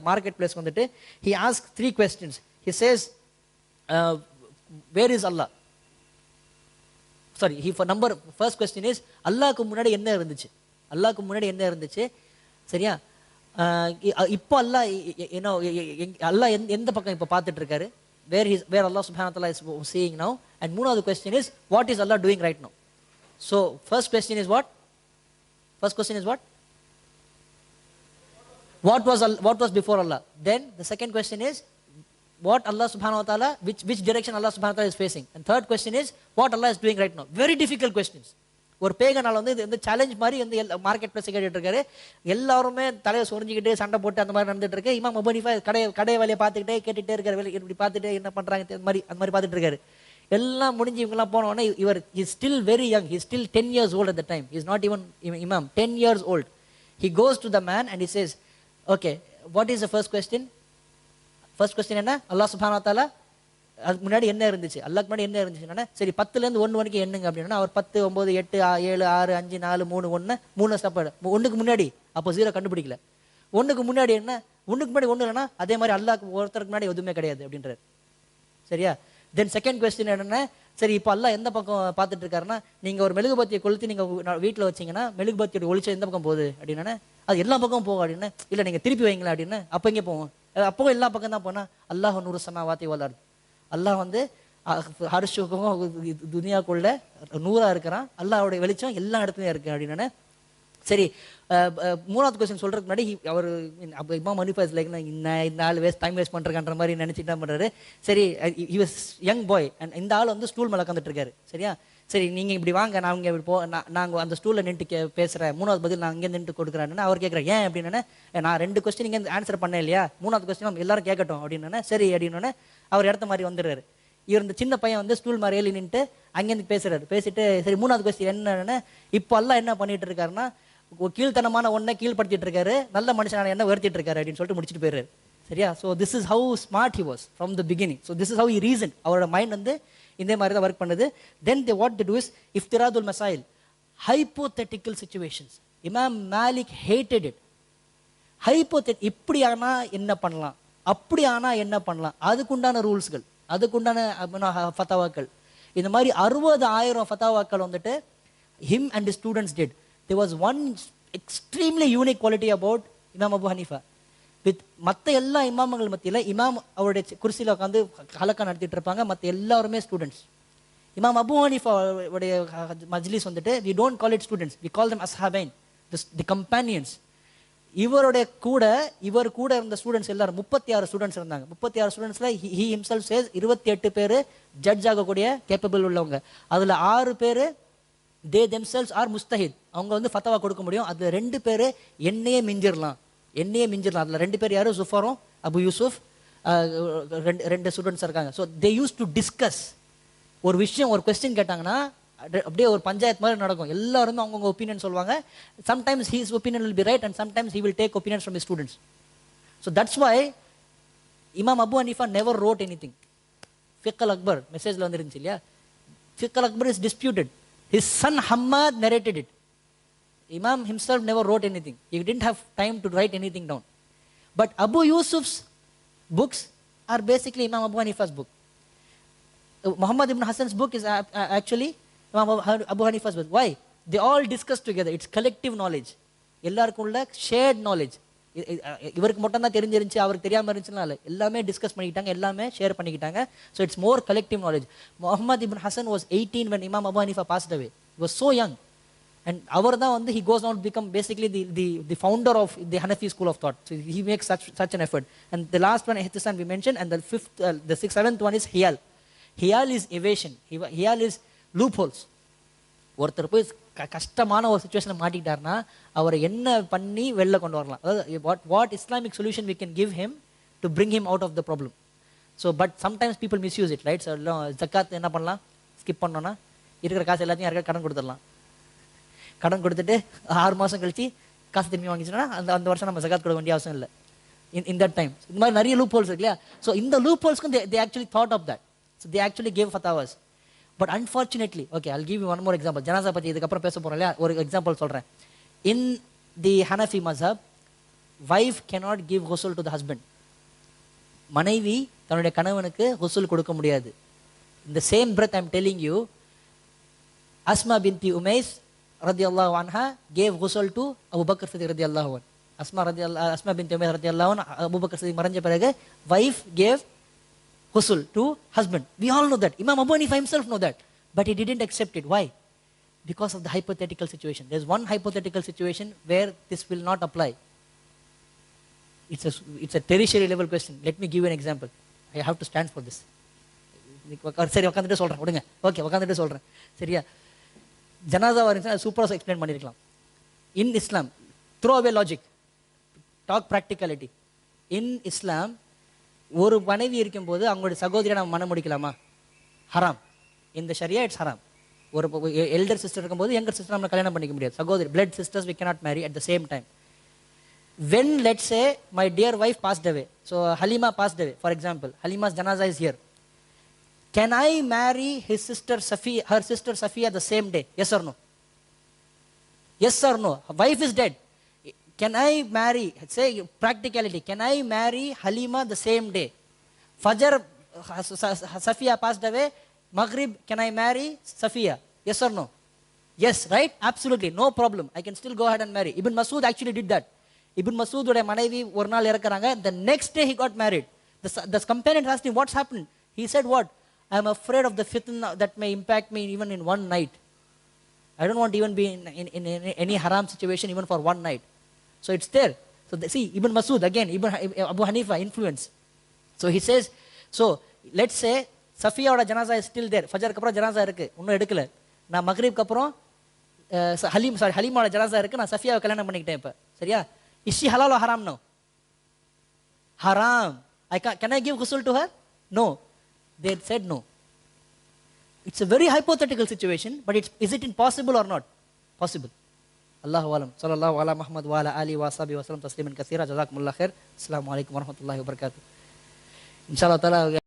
Speaker 2: மார்க்கெட் பிளேஸ்க்கு வந்துட்டு. He asked 3 questions. He says, where is Allah? Sorry, first question is, அல்லாஹ்க்கு முன்னாடி என்ன இருந்துச்சு? சரியா? இப்போ அல்லாஹ் எந்த பக்கம் இப்போ பார்த்துட்டு இருக்காரு? Where Allah subhanahu wa ta'ala is seeing now. And மூணாவது question is, what is Allah doing right now? So first question is what? What was before Allah? Then the second question is, what Allah subhanahu wa ta'ala, which direction Allah subhanahu wa ta'ala is facing. And third question is, what Allah is doing right now. Very difficult questions. ஒரு பேகனால் வந்து இந்த challenge மாதிரி வந்து market place கேட்டுட்டு இருக்காரு. எல்லாருமே தலையை சொரிஞ்சிக்கிட்டு சண்டை போட்டு அந்த மாதிரி நடந்துட்டு இருக்கு. இமாம் அபூ ஹனீஃபா கடை வேலையை பார்த்துக்கிட்டே கேட்டுகிட்டே இருக்காரு. இப்படி பார்த்துட்டு என்ன பண்றாங்க அந்த மாதிரி பார்த்துட்டு இருக்காரு. எல்லாம் முடிஞ்சு இவங்கெல்லாம் போன உடனே இவர் is still very young. He still 10 years old at the time. He is not even imam. 10 years old. He goes to the man and he says, okay, what is the first question? First question என்ன? அல்லாஹ் சுப்ஹானஹு வ தஆலா அதுக்கு முன்னாடி என்ன இருந்துச்சு? அல்லாஹ்க்கு முன்னாடி என்ன இருந்துச்சுன்னா, சரி 10ல இருந்து 1 வரைக்கும் எண்ணுங்க அப்படின்னா, அவர் 10, 9, 8, 7, 6, 5, 4, 3, 1, 3 சாப்பாடு. 1க்கு முன்னாடி அப்போ 0 கண்டுபிடிக்கல. 1க்கு முன்னாடி என்ன? 1க்கு முன்னாடி 1 இல்லைன்னா அதே மாதிரி அல்லாஹ்க்கு ஒருத்தருக்கு முன்னாடி எதுவுமே கிடையாது அப்படின்றார். சரியா? தென் செகண்ட் கொஸ்டின் என்னன்னா, சரி இப்போ அல்லாஹ் எந்த பக்கம் பார்த்துட்டு இருக்காருன்னா, நீங்க ஒரு மெழுகுபத்தியை கொளுத்தி நீங்க வீட்டில் வச்சீங்கன்னா மெழுகுபத்தியோட ஒளிச்சம் எந்த பக்கம் போகுது அப்படின்னா, அது எல்லா பக்கம் போகும் அப்படின்னு. இல்லை நீங்க திருப்பி வைங்களா அப்படின்னு. அப்போ எங்கே போவோம்? அப்போ எல்லா பக்கம் தான் போனா, அல்லாஹ் நூறு சமாவாத்தி வல் அர்த். அல்லாஹ் வந்து ஹர்ஷுக்கும் துனியாக்குள்ள நூறா இருக்கிறான். அல்லாஹ்வுடைய வெளிச்சம் எல்லா இடத்துலயும் இருக்கு அப்படின்னு. சரி, மூணாவது கொஸ்டின் சொல்றதுக்கு முன்னாடி அவர் இமாம் ஹனீஃபா இஸ் லைக், இந்த ஆள் டைம் வேஸ்ட் பண்றேன்ற மாதிரி நினைச்சிட்டு தான் பண்றாரு. சரி, he was young boy and இந்த ஆள் வந்து ஸ்டூல் மேல உட்காந்துட்டு இருக்காரு. சரியா? சரி நீங்க இப்படி வாங்க, நான் இங்கே நாங்கள் அந்த ஸ்டூலில் நின்று பேசுகிறேன், மூணாவது பதில் நான் இங்கே நின்று கொடுக்குறேன்னு அவர் கேட்குறேன். ஏன் அப்படின்னு, நான் 2 கொஸ்டின் இங்கே ஆன்சர் பண்ணேன் இல்லையா, மூணாவது கொஸ்டின் எல்லாரும் கேட்கட்டும் அப்படின்னு. சரி அப்படின்னு அவர் இடத்த மாதிரி வந்துடுறாரு. இவர் இந்த சின்ன பையன் வந்து ஸ்டூல் மாதிரி ஏறி நின்றுட்டு அங்கேருந்து பேசுறாரு. பேசிட்டு சரி மூணாவது கொஸ்டின் என்னன்னு, இப்போ எல்லாம் என்ன பண்ணிட்டு இருக்காருன்னா, கீழ்த்தனமான ஒன்றை கீழ்படுத்திட்டு இருக்காரு, நல்ல மனுஷனான என்ன உயர்த்திட்டு இருக்காரு அப்படின்னு சொல்லிட்டு முடிச்சுட்டு போயிடுறாரு. சரியா? So this is how smart he was from the beginning. So this is how he reason. அவரோட மைண்ட் வந்து இந்த மாதிரி தான் ஒர்க் பண்ணுது. Then what they do is இஃப்திராதுல் மசாயில், hypothetical situations. Imam Malik hated it. இப்படி ஆனா என்ன பண்ணலாம், அப்படி ஆனா என்ன பண்ணலாம், அதுக்குண்டான ரூல்ஸ்கள், அதுக்குண்டான ஃபத்தாவாக்கள், இந்த மாதிரி 60,000 ஃபத்தாவாக்கள் வந்துட்டு him and his students did. There was one extremely unique quality about Imam Abu Hanifa. With மற்ற எல்லா இமாம்கள் மத்தியில் இமாம் அவருடைய குர்சியில் உட்காந்து ஹலக்கா நடத்திட்டு இருப்பாங்க, மற்ற எல்லாருமே ஸ்டூடெண்ட்ஸ். இமாம் அபு ஹனீஃபா உடைய மஜ்லிஸ் வந்துட்டு we don't call it students, we call them ashabain, the companions. இவர் கூட இருந்த ஸ்டூடெண்ட்ஸ் எல்லாரும் 36 ஸ்டூடெண்ட்ஸ் இருந்தாங்க. 36 ஸ்டூடெண்ட்ஸ்ல he himself says 28 பேர் ஜட்ஜ் ஆகக்கூடிய கேப்பபிள் உள்ளவங்க. அதுல 6 பேர் they themselves are mustahid, அவங்க வந்து ஃபத்வா கொடுக்க முடியும். அதுல 2 பேர் என்னையே மிஞ்சிடலாம். அதில் 2 பேர் யாரும் ஜுஃபரும் அபு யூசுஃப், 2 ஸ்டூடெண்ட்ஸ் இருக்காங்க. So they use to discuss ஒரு விஷயம், ஒரு கொஸ்டின் கேட்டாங்கன்னா அப்படியே ஒரு பஞ்சாயத்து மாதிரி நடக்கும். எல்லாருமே அவங்கவுங்க ஒப்பீனியன் சொல்லுவாங்க. Sometimes he's opinion will be right and sometimes he will take opinions from his students. So that's why Imam Abu Hanifa never wrote anything. Fiqh al Akbar மெசேஜில் வந்துருந்துச்சு இல்லையா, Fiqh al Akbar is disputed. His son Hammad narrated it. Imam himself never wrote anything. He didn't have time to write anything down. But Abu Yusuf's books are basically Imam Abu Hanifa's book. Muhammad ibn Hassan's book is actually Imam Abu Hanifa's book. Why? they all discuss together. It's collective knowledge. எல்லாருக்கும் உள்ள shared knowledge. இவருக்கு மட்டும் தான் தெரிஞ்சிருந்துச்சு, அவருக்கு தெரியாம இருந்துச்சுன்னா இல்லை, எல்லாமே டிஸ்கஸ் பண்ணிக்கிட்டாங்க, எல்லாமே ஷேர் பண்ணிக்கிட்டாங்க. So it's more collective knowledge. Muhammad ibn Hasan was 18 when Imam Abu Hanifa passed away. He was so young. And அவர் தான் வந்து he goes on to become basically the founder of the Hanafi school of thought. So he makes such an effort. And the last one, ihtisan, we mentioned, and the fifth, the sixth, seventh one is hiyal. Hiyal is evasion. Hiyal is loopholes. ஒருத்தர் போய் கஷ்டமான ஒரு சுச்சுவேஷனை மாட்டிக்கிட்டாருன்னா அவரை என்ன பண்ணி வெளில கொண்டு வரலாம், அதாவது what Islamic solution we can give him to bring him out of the problem. So but sometimes people misuse it, right? So ஜக்காத் என்ன பண்ணலாம், ஸ்கிப் பண்ணோன்னா இருக்கிற காசு எல்லாத்தையும் யாருக்காவது கடன் கொடுத்துடலாம். கடன் கொடுத்துட்டு 6 மாதம் கழிச்சு காசு திரும்பி வாங்கிச்சுன்னா அந்த வருஷம் நம்ம ஜகாத் கொடுக்க வேண்டிய அவசியம் இல்லை. இன் தட் டைம் இந்த மாதிரி நிறைய லூப் ஹோல்ஸ் இருக்கு இல்லையா? ஸோ இந்த loop ஹோல்ஸ்க்கும் they actually thought of that. So they actually gave fatwas. But unfortunately, okay, I'll give you one more example. ஜனாசா பற்றி இதுக்கப்புறம் பேச போகிறோம் இல்லையா? ஒரு எக்ஸாம்பிள் சொல்கிறேன். In the Hanafi mazhab, wife cannot give ghusl to the husband. மனைவி தன்னுடைய கணவனுக்கு ghusl கொடுக்க முடியாது. In the same breath I'm telling you, Asma binti Umays radiyallahu anha gave ghusl to Abu Bakr Siddiq radiyallahu anhu. Asma binti Umays radiyallahu anha, Abu Bakr Siddiq மறைஞ்ச பிறகு wife gave ghusl to husband. We all know that. Imam Abu Hanifa himself know that. But he didn't accept it. Why? Because of the hypothetical situation. There's one hypothetical situation where this will not apply. It's a tertiary level question. Let me give you an example. I have to stand for this. சரி உட்காந்துட்டு சொல்கிறேன், விடுங்க. Okay, உட்காந்துட்டு சொல்கிறேன், சரியா? ஜனாதா இருந்துச்சுன்னா சூப்பராக explain பண்ணியிருக்கலாம். In Islam, throw away logic, talk practicality. In Islam ஒரு மனைவி இருக்கும்போது அவங்களுடைய சகோதரியை நம்ம மனம் முடிக்கலாமா? ஹராம். இந்த ஷரியா இட்ஸ் ஹராம். ஒரு எல்டர் சிஸ்டர் இருக்கும்போது யங்கர் சிஸ்டர் நம்ம கல்யாணம் பண்ணிக்க முடியாது. சகோதரி, blood sisters we cannot marry at the same time. When let's say my dear wife passed away, so Halima passed away, for example, Halima's janaza is here. Can I marry her sister Safiya the same day? Yes or no? Yes or no? Wife is dead. Can I marry, say practicality, can I marry Halima the same day? Fajr, Safiya passed away. Maghrib, can I marry Safiya? Yes or no? Yes, right? Absolutely, no problem. I can still go ahead and marry. Ibn Masud actually did that. Ibn Masud உடைய மனைவி ஒரு நாள் இறக்குறாங்க. The next day he got married. The companion asked him, what's happened? He said, what? I am afraid of the fitna that may impact me even in one night. I don't want to even be in any haram situation even for one night. So it's there. So see, Ibn Masud, again, Abu Hanifa influence. So he says, so let's say சஃபியாவோட ஜனாசா is still there. ஃபஜருக்கு அப்புறம் ஜனாசா இருக்கு, இன்னும் எடுக்கல. நான் மக்ரிப்க்கு அப்புறம் ஹலீமாவோட ஜனாசா இருக்கு, நான் சஃபியாவை கல்யாணம் பண்ணிக்கிட்டேன் இப்போ, சரியா? இஸ் ஷி ஹலால் ஆர் ஹராம்? நோ, ஹராம். Can I give ghusl to her? No. They said no. It's a very hypothetical situation, but is it impossible or not? Possible. Allahu alam. Sallallahu ala Muhammad wa ala alihi wa sahbihi wa sallam tasliman kaseera. Jazakumullah khair. Assalamu alaikum wa rahmatullahi wa barakatuh. Inshallah taala